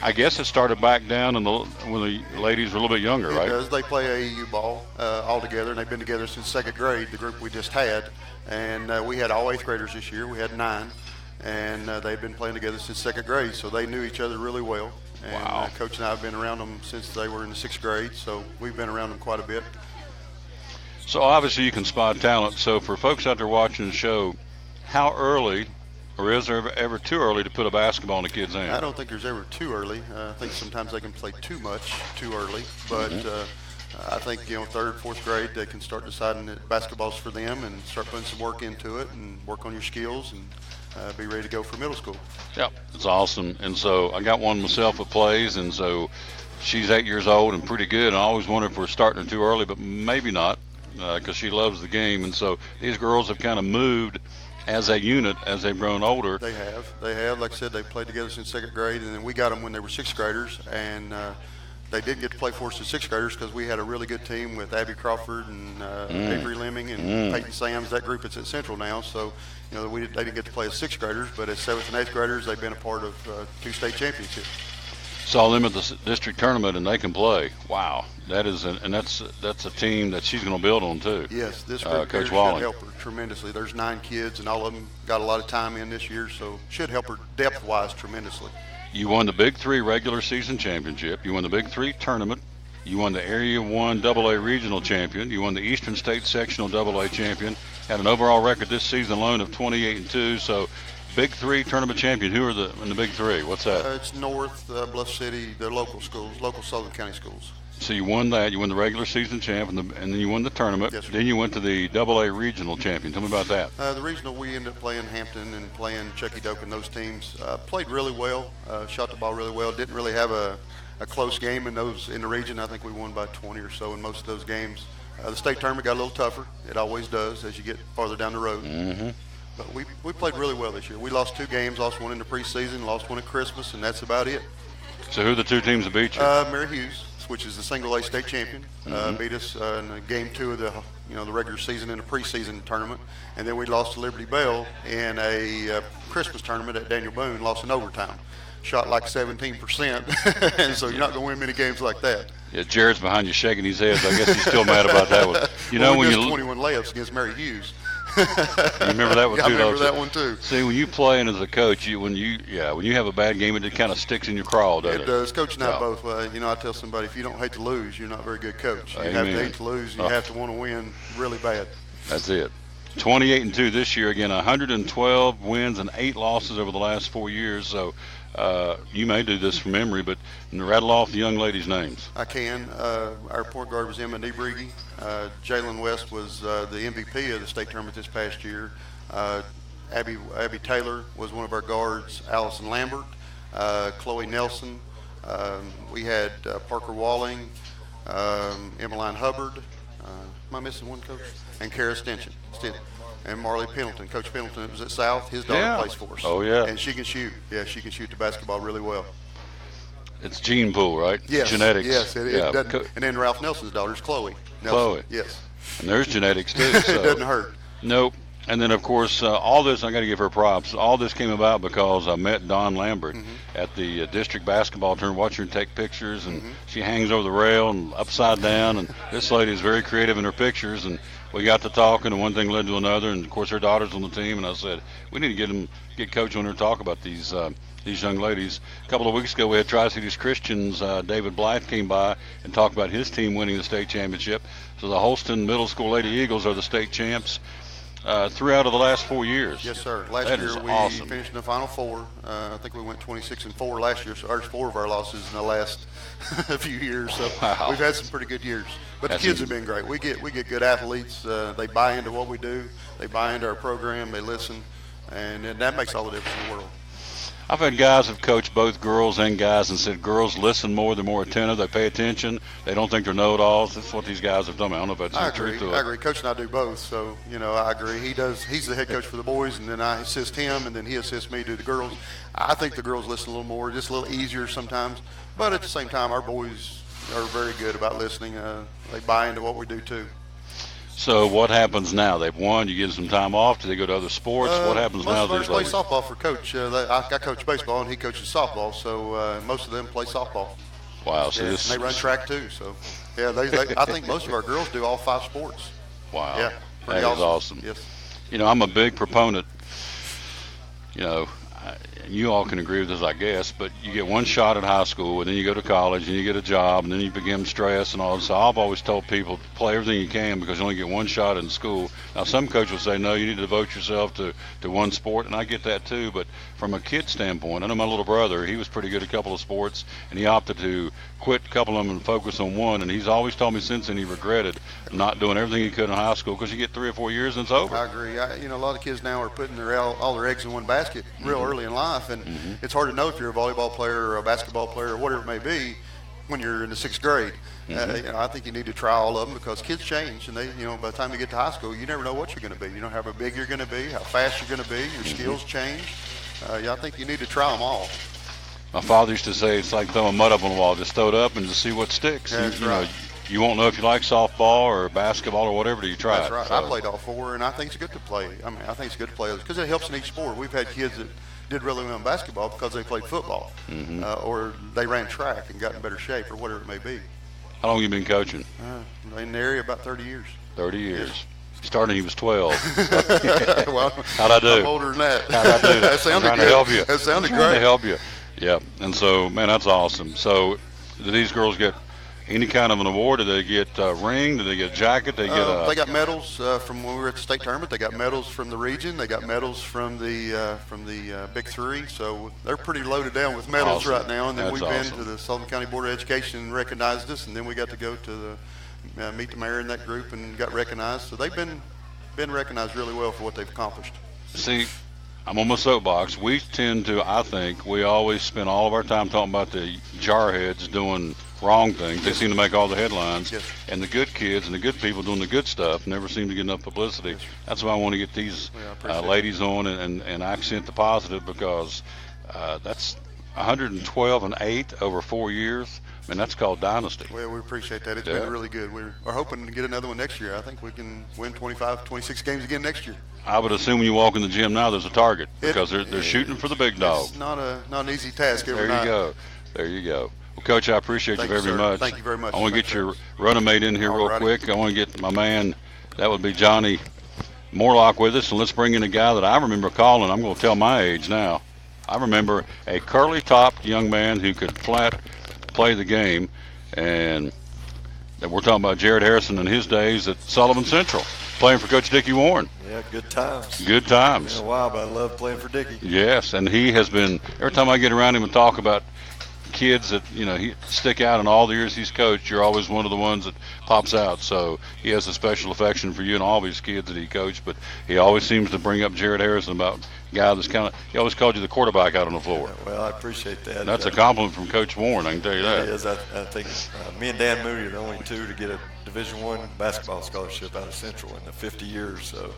I guess it started back down when the ladies were a little bit younger, right? It does. They play AAU ball all together, and they've been together since second grade, the group we just had. And we had all 8th graders this year. We had 9, and they've been playing together since second grade, so they knew each other really well. And wow. Coach and I have been around them since they were in the 6th grade, so we've been around them quite a bit. So obviously you can spot talent. So for folks out there watching the show, how early, or is there ever too early to put a basketball in a kid's hand? I don't think there's ever too early. I think sometimes they can play too much too early, but I think 3rd, 4th grade they can start deciding that basketball's for them and start putting some work into it and work on your skills and be ready to go for middle school. Yep, it's awesome. And so I got one myself that plays, and so she's 8 years old and pretty good. And I always wonder if we're starting her too early, but maybe not, because she loves the game. And so these girls have kind of moved as a unit as they've grown older. They have. Like I said, they played together since 2nd grade, and then we got them when they were 6th graders, and they didn't get to play for us as sixth graders because we had a really good team with Abby Crawford and Avery Lemming and Peyton Sams, that group that's at Central now. So, they didn't get to play as sixth graders, but as seventh and eighth graders, they've been a part of 2 state championships. Saw them at the district tournament, and they can play. Wow, that's a team that she's going to build on too. Yes, this group Coach should Walling. help her tremendously. There's 9 kids, and all of them got a lot of time in this year, so should help her depth-wise tremendously. You won the Big 3 regular season championship. You won the Big 3 tournament. You won the Area 1 AA regional champion. You won the Eastern State sectional AA champion. Had an overall record this season alone of 28-2. So, Big 3 tournament champion. Who are in the Big 3? What's that? It's North, Bluff City, the local schools, local Sullivan County schools. So you won that. You won the regular season champ, and then you won the tournament. Yes, sir. Then you went to the AA regional champion. Tell me about that. The regional, we ended up playing Hampton and playing Chucky Doak and those teams. Played really well, shot the ball really well. Didn't really have a close game in the region. I think we won by 20 or so in most of those games. The state tournament got a little tougher. It always does as you get farther down the road. Mm-hmm. But we played really well this year. We lost 2 games, lost one in the preseason, lost one at Christmas, and that's about it. So who are the 2 teams that beat you? Mary Hughes, which is the single A state champion, beat us in game 2 of the regular season in the preseason tournament, and then we lost to Liberty Bell in a Christmas tournament at Daniel Boone, lost in overtime. Shot like 17%, and so you're not going to win many games like that. Yeah, Jared's behind you shaking his head. So I guess he's still mad about that one. We missed 21 layups against Mary Hughes. You remember that one too? I remember that one too. See, when you play and as a coach, when you have a bad game, it kind of sticks in your craw, doesn't it? It does. Coach and I both. I tell somebody, if you don't hate to lose, you're not a very good coach. You have to hate to lose. You have to want to win really bad. That's it. 28-2 this year. Again, 112 wins and 8 losses over the last 4 years. So you may do this from memory, but rattle off the young ladies' names. I can. Our point guard was Emma Niebrigi. Jalen West was the MVP of the state tournament this past year. Abby Taylor was one of our guards. Allison Lambert, Chloe Nelson. We had Parker Walling, Emmeline Hubbard. Am I missing one, Coach? And Kara Stinson. And Marley Pendleton. Coach Pendleton was at South. His daughter plays for us. Oh, yeah. And she can shoot. Yeah, she can shoot the basketball really well. It's gene pool, right? Yes. Genetics. Yes. And then Ralph Nelson's daughter is Chloe Nelson. Chloe. Yes. And there's genetics, too. So. It doesn't hurt. Nope. And then, of course, all this, I got to give her props. All this came about because I met Dawn Lambert at the district basketball tournament, watching her take pictures, and she hangs over the rail and upside down, and this lady is very creative in her pictures, and we got to talking, and one thing led to another, and, of course, her daughter's on the team, and I said, we need to get Coach on her to talk about these young ladies. A couple of weeks ago, we had Tri-Cities Christians. David Blythe came by and talked about his team winning the state championship. So the Holston Middle School Lady Eagles are the state champs. 3 out of the last 4 years. Yes, sir. Last year we finished in the Final Four. I think we went 26-4 last year, so there's 4 of our losses in the last few years. So we've had some pretty good years. But the kids have been great. We get good athletes. They buy into what we do. They buy into our program. They listen, and that makes all the difference in the world. I've had guys have coached both girls and guys and said girls listen more, they're more attentive, they pay attention, they don't think they're know-it-alls. That's what these guys have done. I don't know if that's the truth to it. I agree. Coach and I do both, so, I agree. He's the head coach for the boys, and then I assist him, and then he assists me to the girls. I think the girls listen a little more, just a little easier sometimes, but at the same time, our boys are very good about listening. They buy into what we do, too. So what happens now? They've won. You give them some time off. Do they go to other sports? What happens now? Most of them play softball for Coach. I coach baseball, and he coaches softball, so most of them play softball. Wow. So and they run track, too. So, yeah, I think most of our girls do all 5 sports. Wow. Yeah, that is awesome. Yes. I'm a big proponent, you all can agree with this, I guess, but you get one shot at high school, and then you go to college, and you get a job, and then you begin stress and all this. So I've always told people, play everything you can because you only get one shot in school. Now, some coaches will say, no, you need to devote yourself to one sport, and I get that too. But from a kid standpoint, I know my little brother, he was pretty good at a couple of sports, and he opted to quit a couple of them and focus on one. And he's always told me since then he regretted not doing everything he could in high school because you get 3 or 4 years and it's over. I agree. A lot of kids now are putting all their eggs in one basket real early in life, and it's hard to know if you're a volleyball player or a basketball player or whatever it may be when you're in the 6th grade. I think you need to try all of them because kids change, and they, by the time you get to high school, you never know what you're going to be. You don't know how big you're going to be, how fast you're going to be. Your skills change. I think you need to try them all. My father used to say it's like throwing mud up on the wall. Just throw it up and just see what sticks. That's you right. know, you won't know if you like softball or basketball or whatever till you try That's it. right. So, I played all four, and I think it's good to play. I mean, I think it's good to play because it helps in each sport. We've had kids that did really well in basketball because they played football, or they ran track and got in better shape, or whatever it may be. how long have you been coaching? In the area, about 30 years. 30 years. Starting he was 12. Well, How'd I do? I'm older than that. How'd I do? That sounded I'm trying good. to help you. That sounded Trying to great. help you. Yeah. And so, man, that's awesome. So, do these girls get any kind of an award? Do they get a ring? Do they get a jacket? They get They got medals from when we were at the state tournament. They got medals from the region. They got medals from the Big Three. So they're pretty loaded down with medals Awesome. right now. And then That's we've awesome. been to the Sullivan County Board of Education and recognized us. And then we got to go to the meet the mayor in that group and got recognized. So they've been recognized really well for what they've accomplished. See, I'm on my soapbox. We tend to, I think, we always spend all of our time talking about the jarheads doing wrong things. They seem to make all the headlines. Yes. And the good kids and the good people doing the good stuff never seem to get enough publicity. That's why I want to get these Well, I appreciate ladies on and accent the positive, because that's 112-8 over 4 years. Man, that's called dynasty. Well, we appreciate that. It's Yeah. been really good. We're hoping to get another one next year. I think we can win 25, 26 games again next year. I would assume when you walk in the gym now, there's a target, because they're shooting for the big dog. It's not an easy task every There night. you go. There you go. Well, Coach, I appreciate Thank you you, very sir. much. Thank you very much. I want to Thanks, get your running mate in here real quick. I want to get my man, that would be Johnny Morlock, with us. And let's bring in a guy that I remember calling. I'm going to tell my age now. I remember a curly-topped young man who could flat play the game. And we're talking about Jared Harrison in his days at Sullivan Central, playing for Coach Dickie Warren. Yeah, good times. Good times. It's been a while, but I love playing for Dickie. Yes, and he has been, every time I get around him and talk about kids that, he stick out in all the years he's coached, you're always one of the ones that pops out. So he has a special affection for you and all these kids that he coached, but he always seems to bring up Jared Harrison, about a guy that's he always called you the quarterback out on the floor. Well, I appreciate that. That's a compliment from Coach Warren, I can tell you that. It is. I think me and Dan Moody are the only two to get a Division I basketball scholarship out of Central in the 50 years. So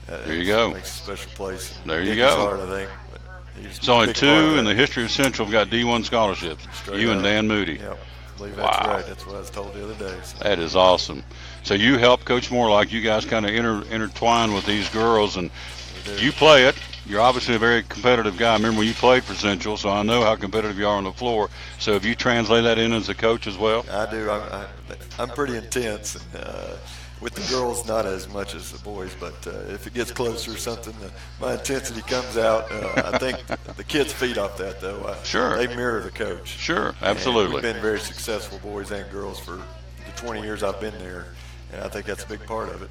There you go. Makes a special place. There you Dickie's go. Heart, I think. But he's It's only a big part of two in that. the history of Central have got D1 scholarships. Straight You and up. Dan Moody. Yeah, I believe that's Wow. right. That's what I was told the other day. So. That is awesome. So you help Coach Morlock. You guys kind of intertwine with these girls, and you play it. You're obviously a very competitive guy. I remember when you played for Central, so I know how competitive you are on the floor. So if you translate that in as a coach as well? I do. I'm pretty intense, and with the girls, not as much as the boys. But if it gets closer or something, my intensity comes out. I think the kids feed off that, though. Sure. They mirror the coach. Sure, And absolutely. we've been very successful, boys and girls, for the 20 years I've been there, and I think that's a big part of it.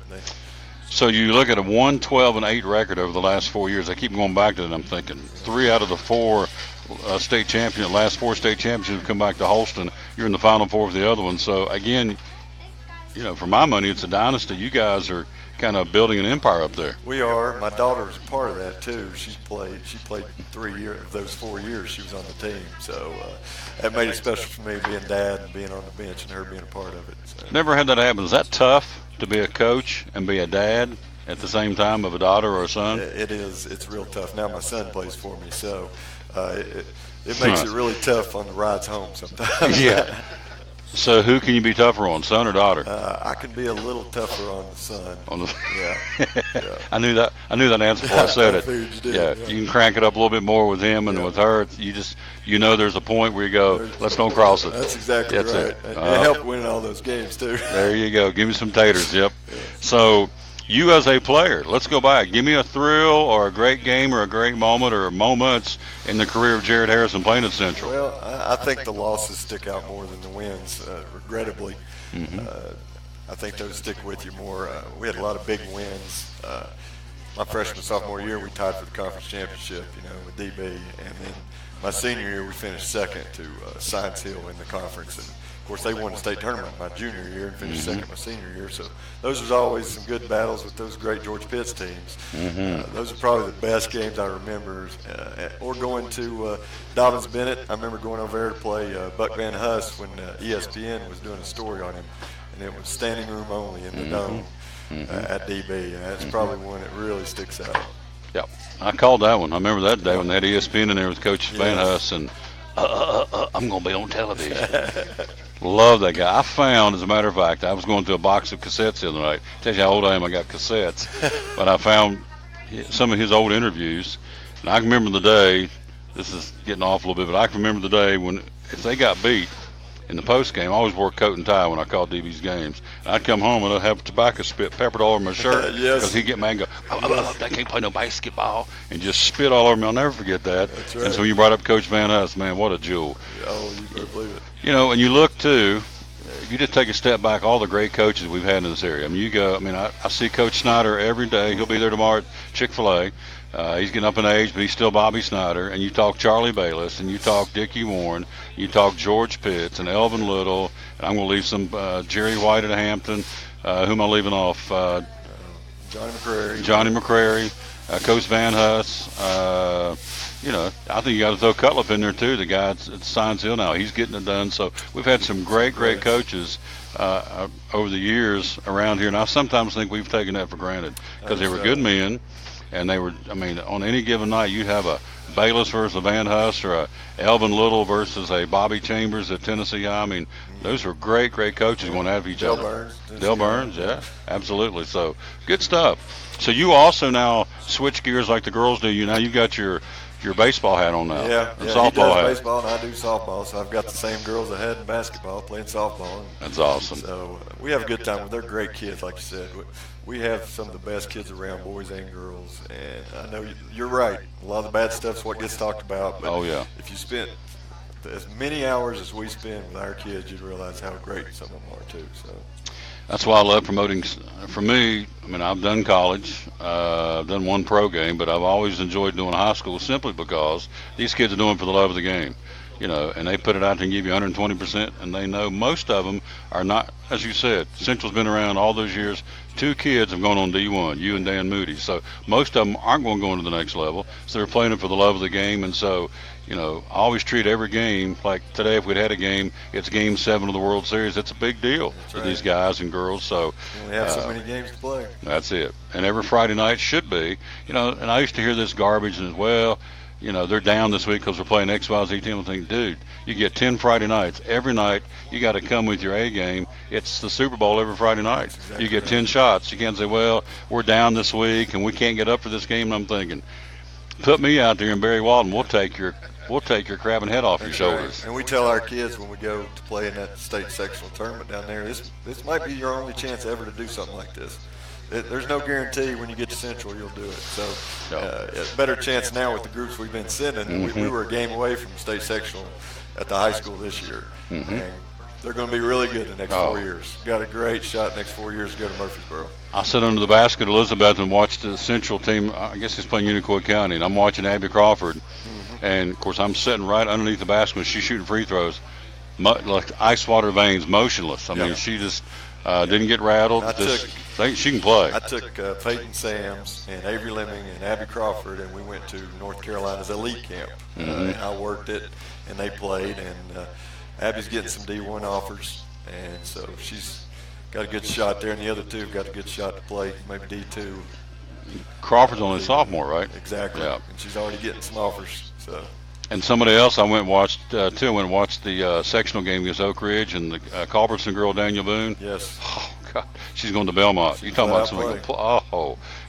So you look at a 112-8 record over the last 4 years. I keep going back to it, and I'm thinking 3 out of the 4 state champions, last 4 state champions have come back to Holston. You're in the Final Four for the other one. So again, for my money, it's a dynasty. You guys are kind of building an empire up there. We are. My daughter's a part of that too. She played 3 years of those 4 years. She was on the team, so that made it special for me, being dad and being on the bench and her being a part of it. So. Never had that happen. Is that tough to be a coach and be a dad at the same time of a daughter or a son? It is. It's real tough. Now my son plays for me, so it makes it really tough on the rides home sometimes. Yeah. So who can you be tougher on, son or daughter? I can be a little tougher on the son. Yeah. I knew that answer before I said I it. figured you did, Yeah, yeah. you can crank it up a little bit more with him and with her. You know there's a point where you go, let's don't cross it. That's exactly That's right. it. It helped winning all those games too. There you go. Give me some taters. Yep. So you as a player, let's go back. Give me a thrill or a great game or a great moment or moments in the career of Jared Harrison playing at Central. Well, I think the losses stick out more than the wins, regrettably. I think those stick with you more. We had a lot of big wins. My freshman, sophomore year, we tied for the conference championship, with DB. And then my senior year, we finished second to Science Hill in the conference. And of course, they won the state tournament my junior year and finished second my senior year. So those was always some good battles with those great George Pitts teams. Those are probably the best games I remember. Or going to Dobbins Bennett. I remember going over there to play Buck Van Huss when ESPN was doing a story on him. And it was standing room only in the dome at DB. And that's probably one that really sticks out. Yep. I called that one. I remember that day when they had ESPN in there with Coach Van Huss, and I'm going to be on television. Love that guy. I found, as a matter of fact, I was going through a box of cassettes the other night. Tells you how old I am, I got cassettes. But I found some of his old interviews. And I can remember the day, this is getting off a little bit, but I can remember the day when, if they got beat in the post game, I always wore coat and tie when I called DB's games. And I'd come home and I'd have tobacco spit peppered all over my shirt because he'd get mad and go, they can't play no basketball, and just spit all over me. I'll never forget that. That's right. And so when you brought up Coach Van Huss, man, what a jewel. Oh, you better believe it. You know, and you look too, if you just take a step back, all the great coaches we've had in this area. I mean, you go, I see Coach Snyder every day. He'll be there tomorrow at Chick-fil-A. He's getting up in age, but he's still Bobby Snyder. And you talk Charlie Bayless, and you talk Dickie Warren, you talk George Pitts and Elvin Little, and I'm going to leave some Jerry White at Hampton. Who am I leaving off? Johnny McCrary, Coach Van Huss. You know, I think you got to throw Cutliff in there too. The guy at Science Hill now, he's getting it done. So we've had some great coaches over the years around here, and I sometimes think we've taken that for granted because they were good men, and they were. I mean, on any given night, you'd have a Bayless versus a Van Huss or a Elvin Little versus a Bobby Chambers at Tennessee High. I mean, those were great coaches going at each other. Dale Burns, yeah, absolutely. So good stuff. So you also now switch gears like the girls do. Now you've got your baseball hat on now. Yeah, softball he does hat. baseball and I do softball, so I've got the same girls I had in basketball playing softball. That's awesome. So we have a good time. They're great kids, like you said. We have some of the best kids around, boys and girls. And I know you're right. A lot of the bad stuff's what gets talked about. But if you spent as many hours as we spend with our kids, you'd realize how great some of them are too. So. That's why I love promoting. For me, I mean, I've done college, I've done one pro game, but I've always enjoyed doing high school simply because these kids are doing it for the love of the game, you know, and they put it out there and give you 120%, and they know most of them are not, as you said, Central's been around all those years. 2 kids have gone on D1, you and Dan Moody, so most of them aren't going to go into the next level, so they're playing it for the love of the game, and so, you know, I always treat every game like today. If we'd had a game, it's Game 7 of the World Series. It's a big deal for these guys and girls. So we have so many games to play. That's it. And every Friday night should be. You know, and I used to hear this garbage and well, you know, they're down this week because we're playing XYZ team. I think, dude, you get 10 Friday nights. Every night you got to come with your A game. It's the Super Bowl every Friday night. Exactly. You get 10 shots. You can't say, well, we're down this week and we can't get up for this game. And I'm thinking, put me out there in Barry Walden. We'll take your crabbing head off your shoulders. Right. And we tell our kids when we go to play in that state sectional tournament down there, this might be your only chance ever to do something like this. There's no guarantee when you get to Central you'll do it. So a better chance now with the groups we've been sending. We were a game away from state sectional at the high school this year. And they're going to be really good in the next 4 years. Got a great shot next 4 years to go to Murfreesboro. I sat under the basket at Elizabeth and watched the Central team. I guess he's playing Unicoi County, and I'm watching Abby Crawford. And, of course, I'm sitting right underneath the basket when she's shooting free throws, like ice water veins, motionless. I mean, she just didn't get rattled. She can play. I took Peyton Sams and Avery Lemming and Abby Crawford, and we went to North Carolina's elite camp. And I worked it, and they played. And Abby's getting some D1 offers, and so she's got a good shot there. And the other two have got a good shot to play, maybe D2. Crawford's only a sophomore, right? Exactly. Yeah. And she's already getting some offers. So. And somebody else I went and watched, too. I went and watched the sectional game against Oak Ridge and the Culbertson girl, Daniel Boone. Yes. Oh, God. She's going to Belmont. You talking about somebody?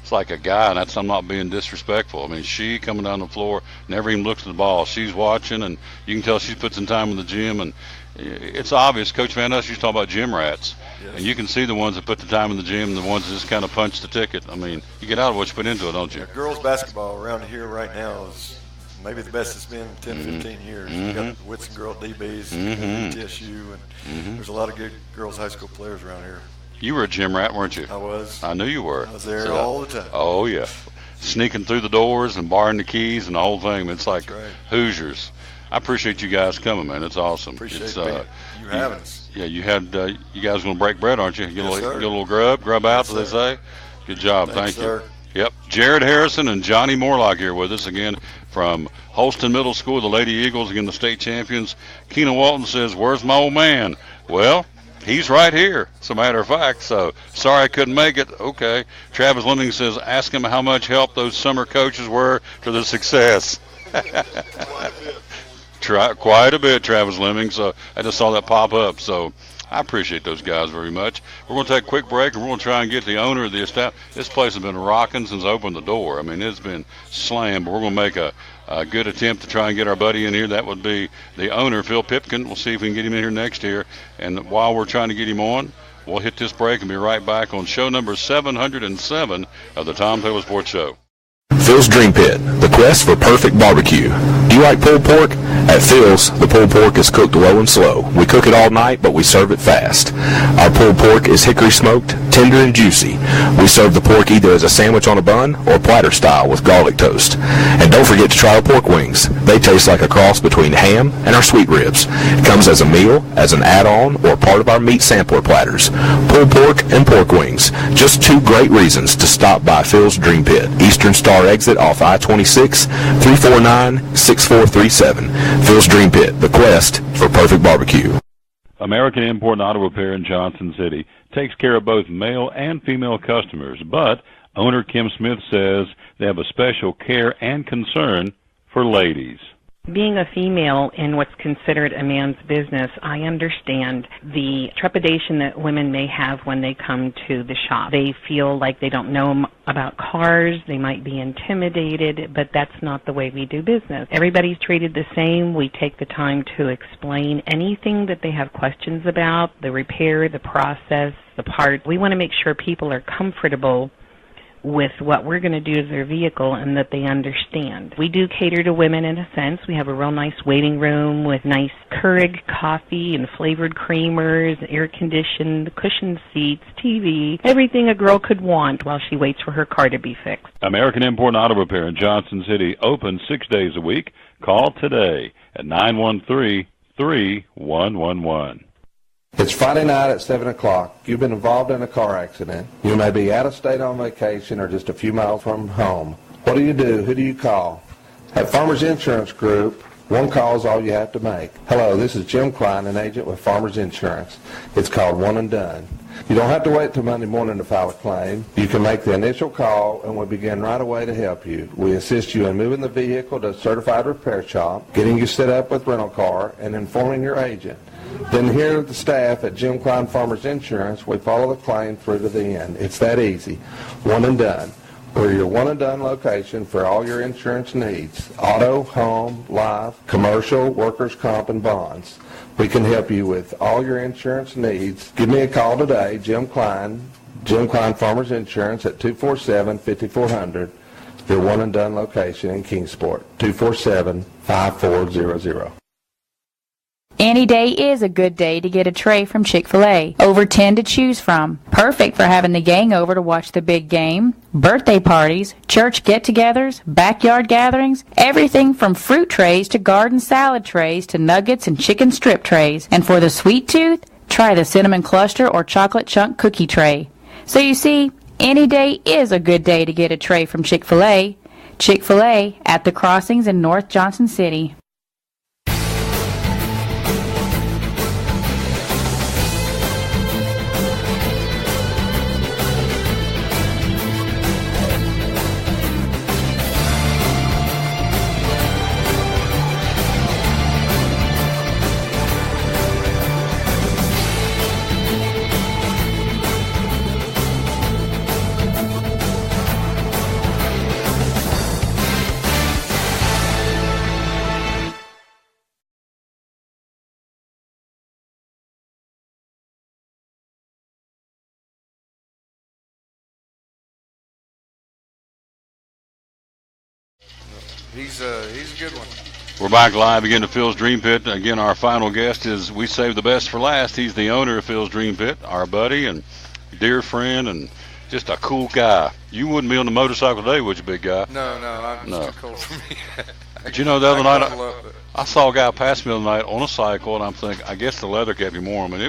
It's like a guy, and I'm not being disrespectful. I mean, she coming down the floor, never even looks at the ball. She's watching, and you can tell she's put some time in the gym. And it's obvious. Coach Van Huss used to talk about gym rats. Yes. And you can see the ones that put the time in the gym and the ones that just kind of punch the ticket. I mean, you get out of what you put into it, don't you? Yeah, girls basketball around here right now is maybe the best it's been in 10, 15 years. We've got the Whitson girl DBs, TSU, and there's a lot of good girls high school players around here. You were a gym rat, weren't you? I was. I knew you were. I was there all the time. Oh, yeah. Sneaking through the doors and borrowing the keys and the whole thing. It's like Hoosiers. I appreciate you guys coming, man. It's awesome. Appreciate you having us. Yeah, you guys going to break bread, aren't you? Get a little grub out, as they say. Good job. Thank you. Sir. Yep. Jared Harrison and Johnny Morlock here with us again from Holston Middle School, the Lady Eagles, again the state champions. Keena Walton says, where's my old man? Well, he's right here, as a matter of fact. So, sorry I couldn't make it. Okay. Travis Lemming says, ask him how much help those summer coaches were to the success. quite a bit, Travis Lemming. So I just saw that pop up. So I appreciate those guys very much. We're going to take a quick break, and we're going to try and get the owner of the establishment. This place has been rocking since I opened the door. I mean, it's been slammed, but we're going to make a good attempt to try and get our buddy in here. That would be the owner, Phil Pipkin. We'll see if we can get him in here next year. And while we're trying to get him on, we'll hit this break and be right back on show number 707 of the Tom Taylor Sports Show. Phil's Dream Pit, the quest for perfect barbecue. Do you like pulled pork? At Phil's, the pulled pork is cooked low and slow. We cook it all night, but we serve it fast. Our pulled pork is hickory smoked, tender and juicy. We serve the pork either as a sandwich on a bun or platter style with garlic toast. And don't forget to try our pork wings. They taste like a cross between ham and our sweet ribs. It comes as a meal, as an add-on, or part of our meat sampler platters. Pulled pork and pork wings. Just two great reasons to stop by Phil's Dream Pit. Eastern Star exit off I-26, 349-6437. Phil's Dream Pit, the quest for perfect barbecue. American Import and Auto Repair in Johnson City takes care of both male and female customers, but owner Kim Smith says they have a special care and concern for ladies. Being a female in what's considered a man's business, I understand the trepidation that women may have when they come to the shop. They feel like they don't know about cars, they might be intimidated, but that's not the way we do business. Everybody's treated the same. We take the time to explain anything that they have questions about, the repair, the process, the part. We want to make sure people are comfortable with what we're going to do to their vehicle and that they understand. We do cater to women in a sense. We have a real nice waiting room with nice Keurig coffee and flavored creamers, air-conditioned, cushioned seats, TV, everything a girl could want while she waits for her car to be fixed. American Import and Auto Repair in Johnson City, open 6 days a week. Call today at 913-3111. It's Friday night at 7 o'clock. You've been involved in a car accident. You may be out of state on vacation or just a few miles from home. What do you do? Who do you call? At Farmers Insurance Group, one call is all you have to make. Hello, this is Jim Klein, an agent with Farmers Insurance. It's called One and Done. You don't have to wait till Monday morning to file a claim. You can make the initial call and we'll begin right away to help you. We assist you in moving the vehicle to a certified repair shop, getting you set up with rental car, and informing your agent. Then here at the staff at Jim Klein Farmers Insurance, we follow the claim through to the end. It's that easy. One and Done. We're your one and done location for all your insurance needs. Auto, home, life, commercial, workers' comp, and bonds. We can help you with all your insurance needs. Give me a call today, Jim Klein Farmers Insurance at 247-5400. Your one and done location in Kingsport, 247-5400. Any day is a good day to get a tray from Chick-fil-A. Over 10 to choose from. Perfect for having the gang over to watch the big game, birthday parties, church get-togethers, backyard gatherings, everything from fruit trays to garden salad trays to nuggets and chicken strip trays. And for the sweet tooth, try the cinnamon cluster or chocolate chunk cookie tray. So you see, any day is a good day to get a tray from Chick-fil-A. Chick-fil-A at the Crossings in North Johnson City. He's a good one. We're back live again to Phil's Dream Pit. Again, our final guest is, we saved the best for last. He's the owner of Phil's Dream Pit, our buddy and dear friend and just a cool guy. You wouldn't be on the motorcycle today, would you, big guy? No, it's too cold for me. But you know, the other night, I saw a guy pass me the other night on a cycle, and I'm thinking, I guess the leather kept him warm, and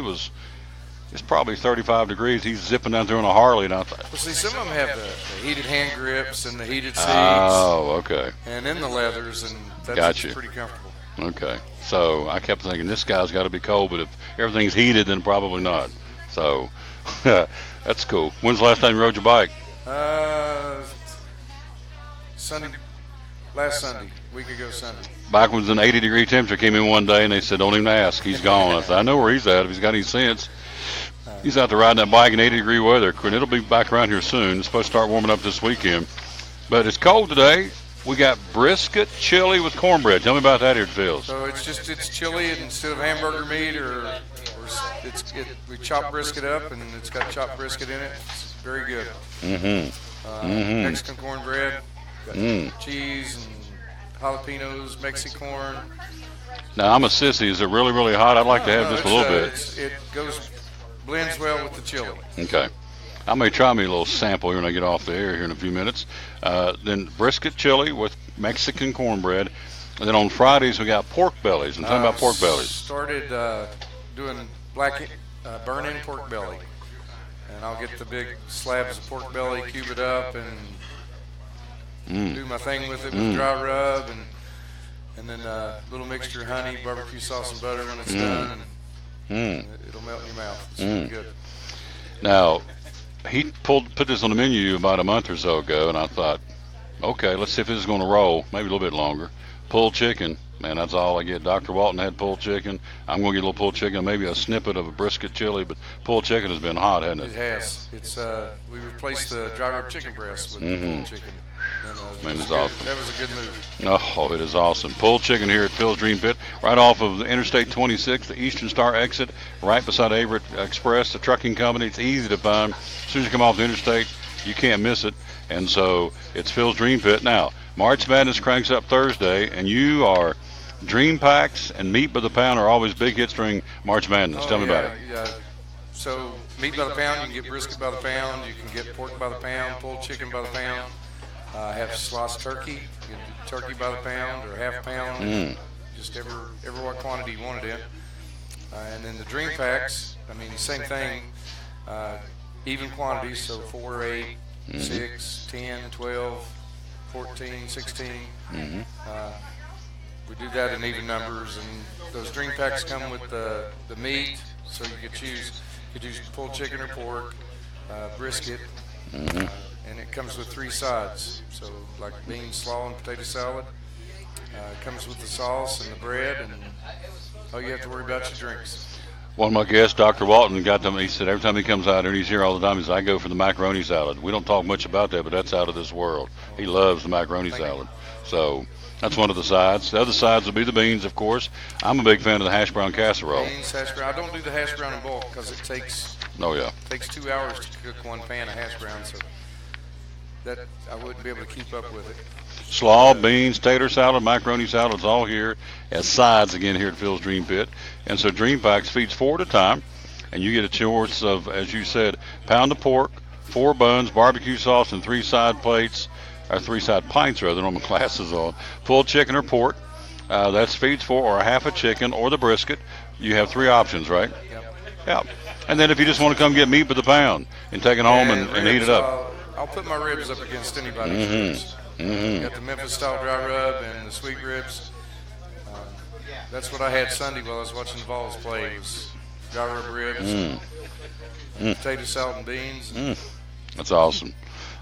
it's probably 35 degrees. He's zipping down there on a Harley, and I thought, well, see, some of them have the heated hand grips and the heated seats. Oh, okay. And then the leathers, and that's pretty comfortable. Okay. So I kept thinking, this guy's got to be cold, but if everything's heated, then probably not. So that's cool. When's the last time you rode your bike? Sunday last Sunday, week ago Sunday. Back when it was an 80-degree temperature, came in one day and they said, "Don't even ask, he's gone." I said, "I know where he's at. If he's got any sense, he's out there riding that bike in 80-degree weather, and it'll be back around here soon. It's supposed to start warming up this weekend, but it's cold today. We got brisket chili with cornbread. Tell me about that here at Phil's. So it's chili instead of hamburger meat, we chop brisket up and it's got chopped brisket in it. It's very good. Mexican cornbread, got cheese and jalapenos, Mexican corn. Now I'm a sissy. Is it really, really hot? I'd like to have just a little bit. It blends well with the chili. Okay. I may try me a little sample here when I get off the air here in a few minutes. Then brisket chili with Mexican cornbread. And then on Fridays we got pork bellies. And tell me about pork bellies. Started doing burn-in pork belly. And I'll get the big slabs of pork belly, cube it up, and do my thing with it with dry rub. And then a little mixture of honey, barbecue sauce, and butter when it's done. And it'll melt in your mouth. It's really good. Now, he put this on the menu about a month or so ago, and I thought, okay, let's see if this is going to roll, maybe a little bit longer. Pulled chicken, man, that's all I get. Dr. Walton had pulled chicken. I'm going to get a little pulled chicken, maybe a snippet of a brisket chili, but pulled chicken has been hot, hasn't it? It has. It's we replaced the dry rub chicken breast with pulled chicken. Man, it's awesome. That was a good move. Oh, it is awesome. Pulled chicken here at Phil's Dream Pit, right off of the Interstate 26, the Eastern Star exit, right beside Averett Express, the trucking company. It's easy to find. As soon as you come off the interstate, you can't miss it. And so it's Phil's Dream Pit. Now, March Madness cranks up Thursday, and you are Dream Packs and Meat by the Pound are always big hits during March Madness. Tell me about it. Yeah. So meat by the pound, you can get brisket by the pound, you can get pork by the pound, pulled chicken by the pound. Have sliced turkey, you can do turkey by the pound or half pound, just every what quantity you want it in. And then the Dream Packs, I mean, same thing, even quantities, so 4, 8, 6, 10, 12, 14, 16. We do that in even numbers, and those Dream Packs come with the meat, so you could choose pulled chicken or pork, brisket. And it comes with 3 sides, so like beans, slaw, and potato salad. It comes with the sauce and the bread, and all you have to worry about your drinks. One of my guests, Dr. Walton, got them. He said every time he comes out here, and he's here all the time, he says, I go for the macaroni salad. We don't talk much about that, but that's out of this world. He loves the macaroni salad. So that's one of the sides. The other sides will be the beans, of course. I'm a big fan of the hash brown casserole. Beans, hash brown. I don't do the hash brown in bulk because it takes 2 hours to cook 1 pan of hash brown, so that I wouldn't be able to keep up with it. Slaw, beans, tater salad, macaroni salad, it's all here as sides again here at Phil's Dream Pit. And so Dream Packs feeds 4 at a time, and you get a choice of, as you said, pound of pork, 4 buns, barbecue sauce, and 3 side plates, or 3 side pints rather, on my glasses on. Pulled chicken or pork, that's feeds 4, or a half a chicken, or the brisket. You have 3 options, right? Yep. And then if you just want to come get meat by the pound and take it home and heat it up. I'll put my ribs up against anybody's ribs. Got the Memphis style dry rub and the sweet ribs. That's what I had Sunday while I was watching the Vols play. It was dry rub ribs, potato salad and beans. That's awesome.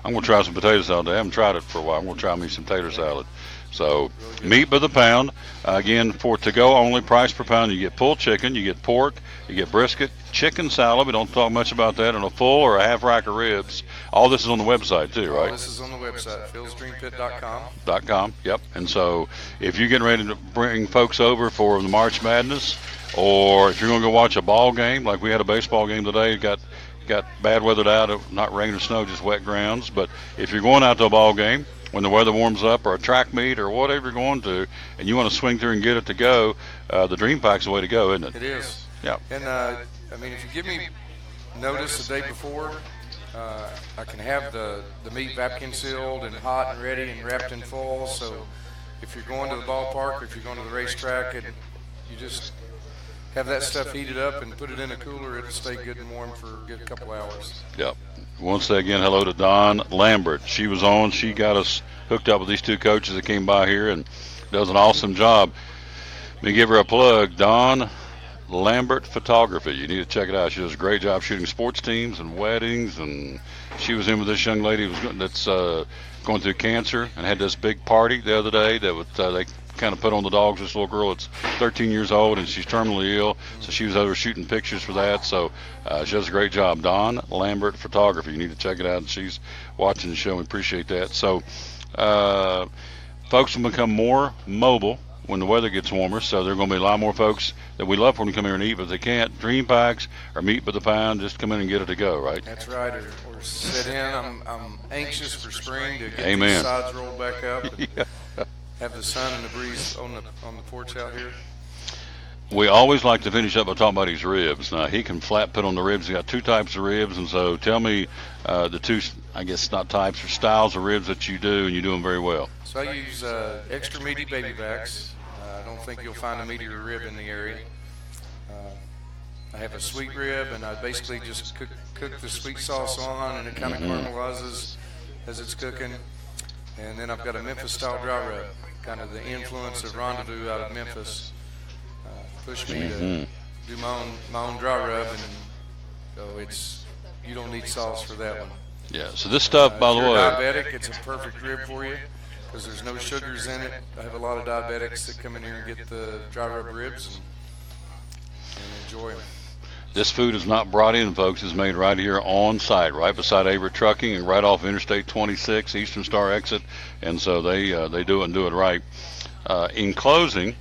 I'm going to try some potato salad. I haven't tried it for a while. I'm going to try me some tater salad. So meat by the pound, again, for to-go only, price per pound. You get pulled chicken, you get pork, you get brisket, chicken salad. We don't talk much about that, and a full or a half rack of ribs. All this is on the website too, right? All this is on the website, philsdreampit.com. .com, yep. And so if you're getting ready to bring folks over for the March Madness, or if you're going to go watch a ball game, like we had a baseball game today, got bad weathered out, not rain or snow, just wet grounds. But if you're going out to a ball game, when the weather warms up, or a track meet, or whatever you're going to, and you want to swing through and get it to go, the Dream Pack's the way to go, isn't it? It is. Yeah. And, I mean, if you give me notice the day before, I can have the meat vacuum sealed and hot and ready and wrapped in foil. So if you're going to the ballpark or if you're going to the racetrack, and you just have that stuff heated up and put it in a cooler, it'll stay good and warm for a good couple hours. Yep. Once again, hello to Dawn Lambert. She was on. She got us hooked up with these 2 coaches that came by here and does an awesome job. Let me give her a plug. Dawn, Lambert Photography. You need to check it out. She does a great job shooting sports teams and weddings, and she was in with this young lady that's going through cancer and had this big party the other day that they kind of put on the dogs. This little girl, it's 13 years old, and she's terminally ill, so she was over shooting pictures for that. So she does a great job. Dawn Lambert Photography. You need to check it out, and she's watching the show. We appreciate that. So folks will become more mobile when the weather gets warmer, so there are going to be a lot more folks that we love when they come here and eat, but if they can't, Dream Packs or Meat by the Pound, just come in and get it to go, right? That's right, or sit in. I'm anxious for spring to get Amen. these sides rolled back up and Yeah. have the sun and the breeze on the porch out here. We always like to finish up by talking about his ribs. Now, he can flat put on the ribs. He's got two types of ribs, and so tell me the two, I guess not types, or styles of ribs that you do, and you do them very well. So I use extra meaty baby backs. I don't think you'll find a meatier rib in the area. I have a sweet rib, and I basically just cook the sweet sauce on, and it kind of caramelizes as it's cooking. And then I've got a Memphis-style dry rub, kind of the influence of Rendezvous out of Memphis. Pushed me to do my own dry rub, and so you don't need sauce for that one. Yeah, so this stuff, by the way. If you're diabetic, it's a perfect rib for you because there's no sugars in it. I have a lot of diabetics that come in here and get the dry rub ribs and enjoy them. This food is not brought in, folks. It's made right here on site, right beside Avery Trucking and right off Interstate 26, Eastern Star exit. And so they do it and do it right. In closing,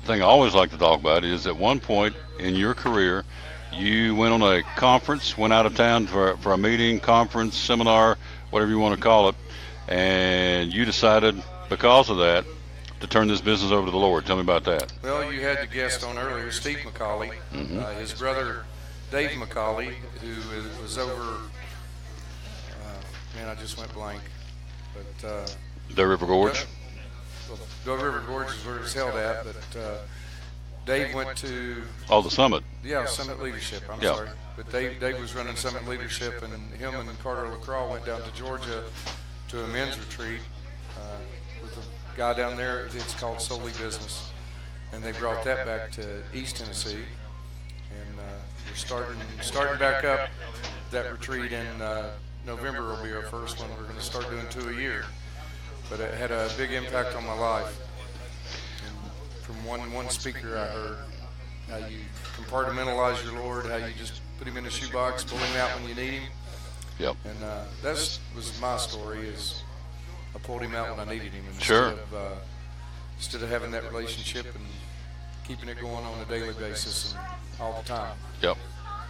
the thing I always like to talk about is at one point in your career, you went on a conference, went out of town for a meeting, conference, seminar, whatever you want to call it, and you decided because of that to turn this business over to the Lord. Tell me about that. Well, you had the guest on earlier, Steve McCauley. His brother, Dave McCauley, who was over, man, I just went blank. But Doe River Gorge? Doe River Gorge is where it's held at, but Dave went to... Oh, the Summit. Yeah, Summit Leadership, I'm sorry. But Dave was running Summit Leadership, and him and Carter LaCroix went down to Georgia to a men's retreat with a guy down there. It's called Solely Business. And they brought that back to East Tennessee. And we're starting back up that retreat in November will be our first one. We're going to start doing 2 a year. But it had a big impact on my life. And from one speaker I heard how you compartmentalize your Lord, how you just put him in a shoebox, pull him out when you need him. Yep. And that was my story, is I pulled him out when I needed him. Instead of having that relationship and keeping it going on a daily basis and all the time. Yep.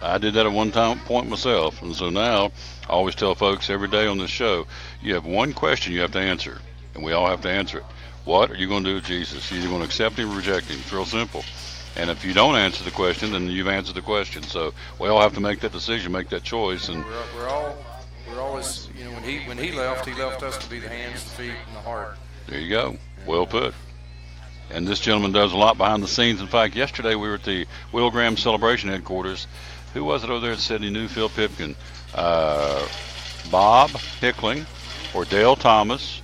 I did that at one point myself. And so now I always tell folks every day on this show, you have one question you have to answer, and we all have to answer it. What are you going to do with Jesus? You're either going to accept him or reject him. It's real simple. And if you don't answer the question, then you've answered the question. So we all have to make that decision, make that choice. And we're always, you know, when he left us to be the hands, the feet, and the heart. There you go. Well put. And this gentleman does a lot behind the scenes. In fact, yesterday we were at the Will Graham Celebration headquarters. Who was it over there that said he knew Phil Pipkin? Bob Hickling or Dale Thomas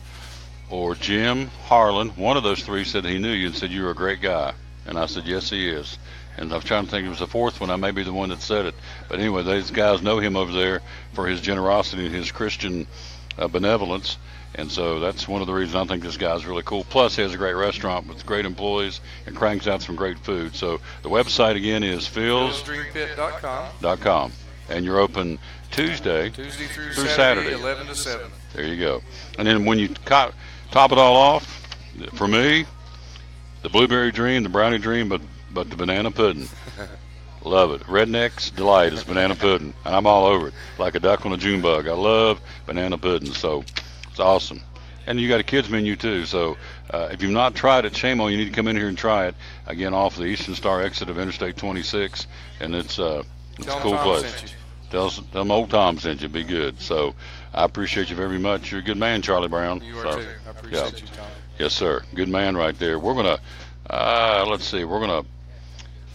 or Jim Harlan. One of those three said he knew you and said you were a great guy. And I said, yes, he is. And I was trying to think it was the fourth one. I may be the one that said it. But anyway, these guys know him over there for his generosity and his Christian benevolence. And so that's one of the reasons I think this guy's really cool. Plus, he has a great restaurant with great employees and cranks out some great food. So the website again is philsdreampit.com. And you're open Tuesday through Saturday, 11 to 7. There you go. And then when you top it all off, for me, the blueberry dream, the brownie dream, but the banana pudding. Love it. Redneck's delight is banana pudding. And I'm all over it, like a duck on a June bug. I love banana pudding, so it's awesome. And you got a kids menu too, so if you've not tried it, shame on you. You need to come in here and try it. Again, off the Eastern Star exit of Interstate 26, and it's a cool place. Tell them old Tom sent you. Be good. So I appreciate you very much. You're a good man, Charlie Brown. You are too. I appreciate you, Tom. Yes, sir. Good man right there. We're gonna let's see. We're gonna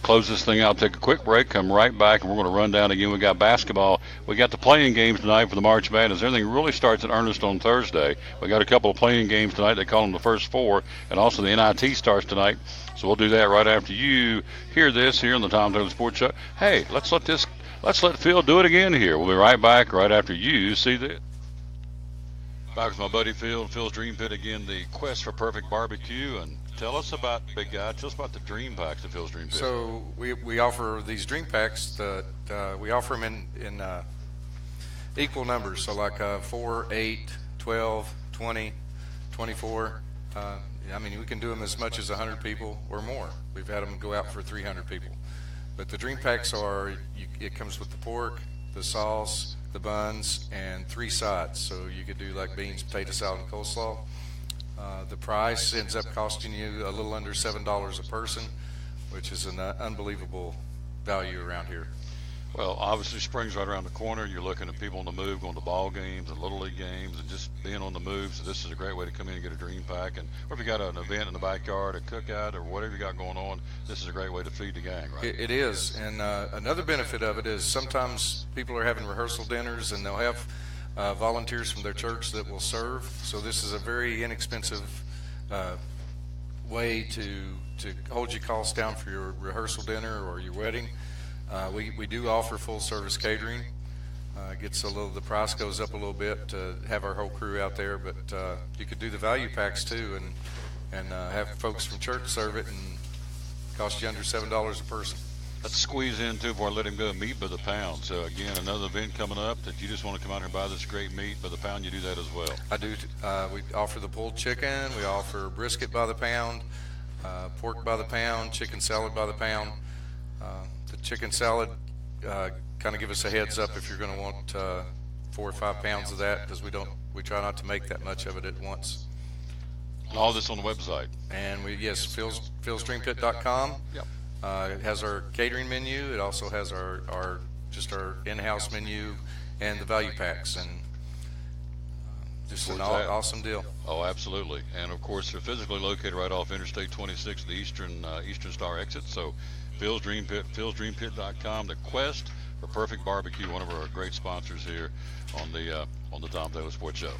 close this thing out, take a quick break, come right back, and we're going to run down again. We got basketball. We got the playing games tonight for the March Madness. Everything really starts in earnest on Thursday. We got a couple of playing games tonight. They call them the first four, and also the NIT starts tonight. So we'll do that right after you hear this here on the Tom Taylor Sports Show. Hey, let's let Phil do it again here. We'll be right back right after you see this. Back with my buddy Phil, Phil's Dream Pit again, the quest for perfect barbecue. And tell us about, big guy, tell us about the dream packs at Phil's Dream Pit. So we offer these dream packs that we offer them in equal numbers. So like 4, 8, 12, 20, 24. I mean, we can do them as much as 100 people or more. We've had them go out for 300 people. But the dream packs it comes with the pork, the sauce, the buns, and 3 sides. So you could do like beans, potato salad, and coleslaw. The price ends up costing you a little under $7 a person, which is an unbelievable value around here. Well, obviously spring's right around the corner. You're looking at people on the move, going to ball games and Little League games and just being on the move. So this is a great way to come in and get a dream pack. And or if you got an event in the backyard, a cookout, or whatever you got going on, this is a great way to feed the gang, right? It is. And another benefit of it is sometimes people are having rehearsal dinners and they'll have volunteers from their church that will serve. So this is a very inexpensive way to hold your costs down for your rehearsal dinner or your wedding. We do offer full service catering. The price goes up a little bit to have our whole crew out there, but you could do the value packs too and have folks from church serve it and cost you under $7 a person. Let's squeeze in too before I let him go. Meat by the pound. So again, another event coming up that you just want to come out here and buy this great meat by the pound. You do that as well. I do. We offer the pulled chicken. We offer brisket by the pound, pork by the pound, chicken salad by the pound. The chicken salad, kind of give us a heads up if you're going to want 4 or 5 pounds of that, because we try not to make that much of it at once. And all this on the website. And philsdreampit.com. Yep. It has our catering menu. It also has our in-house menu and the value packs, and just an awesome deal. Oh, absolutely. And of course, they're physically located right off Interstate 26, the Eastern Star exit. So Phil's Dream Pit, philsdreampit.com, the quest for perfect barbecue, one of our great sponsors here on the Tom Taylor Sports Show.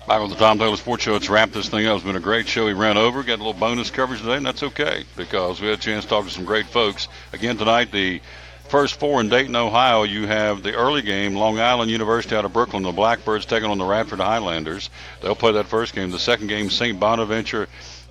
Back on the Tom Taylor Sports Show. Let's wrap this thing up. It's been a great show. We ran over, got a little bonus coverage today, and that's okay because we had a chance to talk to some great folks. Again, tonight, the first 4 in Dayton, Ohio, you have the early game, Long Island University out of Brooklyn, the Blackbirds taking on the Radford Highlanders. They'll play that first game. The second game, St. Bonaventure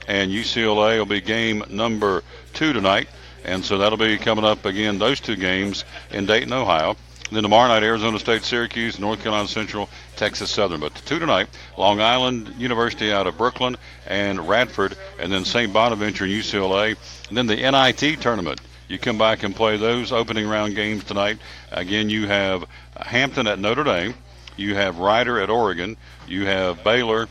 and UCLA will be game number 2 tonight. And so that'll be coming up again, those 2 games in Dayton, Ohio. Then tomorrow night, Arizona State, Syracuse, North Carolina Central, Texas Southern. But the 2 tonight, Long Island University out of Brooklyn and Radford, and then St. Bonaventure and UCLA. And then the NIT tournament. You come back and play those opening round games tonight. Again, you have Hampton at Notre Dame. You have Rider at Oregon. You have Baylor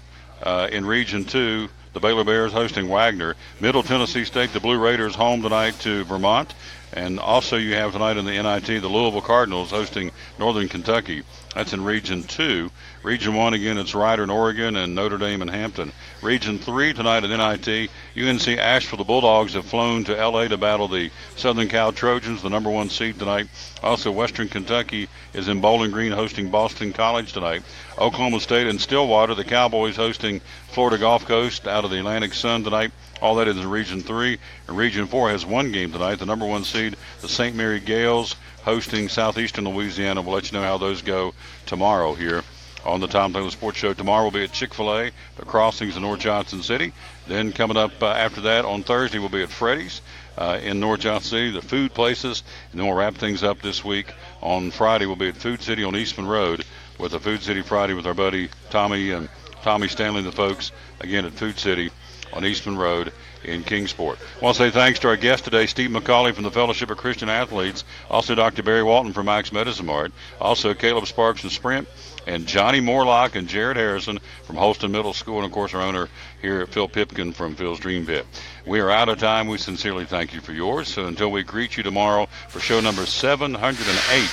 in Region 2. The Baylor Bears hosting Wagner. Middle Tennessee State, the Blue Raiders home tonight to Vermont. And also you have tonight in the NIT, the Louisville Cardinals hosting Northern Kentucky. That's in Region 2. Region 1, again, it's Rider and Oregon and Notre Dame and Hampton. Region 3 tonight at NIT, UNC Asheville, the Bulldogs have flown to L.A. to battle the Southern Cal Trojans, the number 1 seed tonight. Also, Western Kentucky is in Bowling Green hosting Boston College tonight. Oklahoma State and Stillwater, the Cowboys hosting Florida Gulf Coast out of the Atlantic Sun tonight. All that is in Region 3. And Region 4 has 1 game tonight. The number 1 seed, the St. Mary Gales, hosting Southeastern Louisiana. We'll let you know how those go tomorrow here on the Tom Taylor Sports Show. Tomorrow will be at Chick-fil-A, the Crossings in North Johnson City. Then coming up after that on Thursday, we'll be at Freddy's in North Johnson City, the food places. And then we'll wrap things up this week. On Friday, we'll be at Food City on Eastman Road with a Food City Friday with our buddy Tommy Stanley and the folks, again at Food City on Eastman Road in Kingsport. I want to say thanks to our guest today, Steve McCauley from the Fellowship of Christian Athletes, also Dr. Barry Walton from Max Medicine Mart, also Caleb Sparks from Sprint, and Johnny Morlock and Jared Harrison from Holston Middle School, and, of course, our owner here, Phil Pipkin from Phil's Dream Pit. We are out of time. We sincerely thank you for yours. So until we greet you tomorrow for show number 708,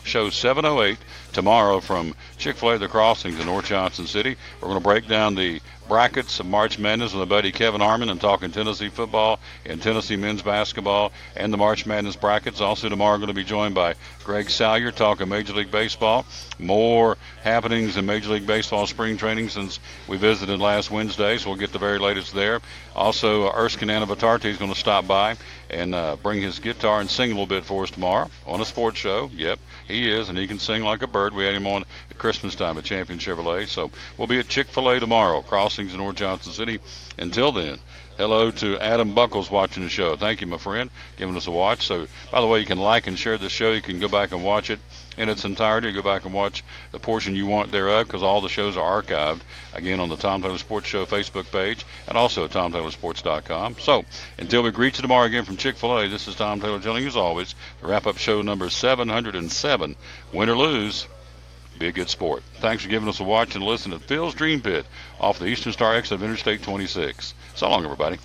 show 708, tomorrow from Chick-fil-A The Crossings in North Johnson City. We're going to break down the brackets of March Madness with my buddy Kevin Harmon and talking Tennessee football and Tennessee men's basketball and the March Madness brackets. Also tomorrow going to be joined by Greg Salyer talking Major League Baseball. More happenings in Major League Baseball spring training since we visited last Wednesday, so we'll get the very latest there. Also, Erskine Anavatarte is going to stop by and bring his guitar and sing a little bit for us tomorrow on a sports show. Yep, he is, and he can sing like a bird. We had him on at Christmas time at Champion Chevrolet. So we'll be at Chick-fil-A tomorrow, Crossings in North Johnson City. Until then, hello to Adam Buckles watching the show. Thank you, my friend, giving us a watch. So, by the way, you can like and share the show. You can go back and watch it in its entirety. Go back and watch the portion you want thereof, because all the shows are archived, again, on the Tom Taylor Sports Show Facebook page and also at TomTaylorSports.com. So, until we greet you tomorrow again from Chick-fil-A, this is Tom Taylor telling you, as always, to wrap up show number 707. Win or lose, be a good sport. Thanks for giving us a watch and listen to Phil's Dream Pit off the Eastern Star exit of Interstate 26. So long, everybody.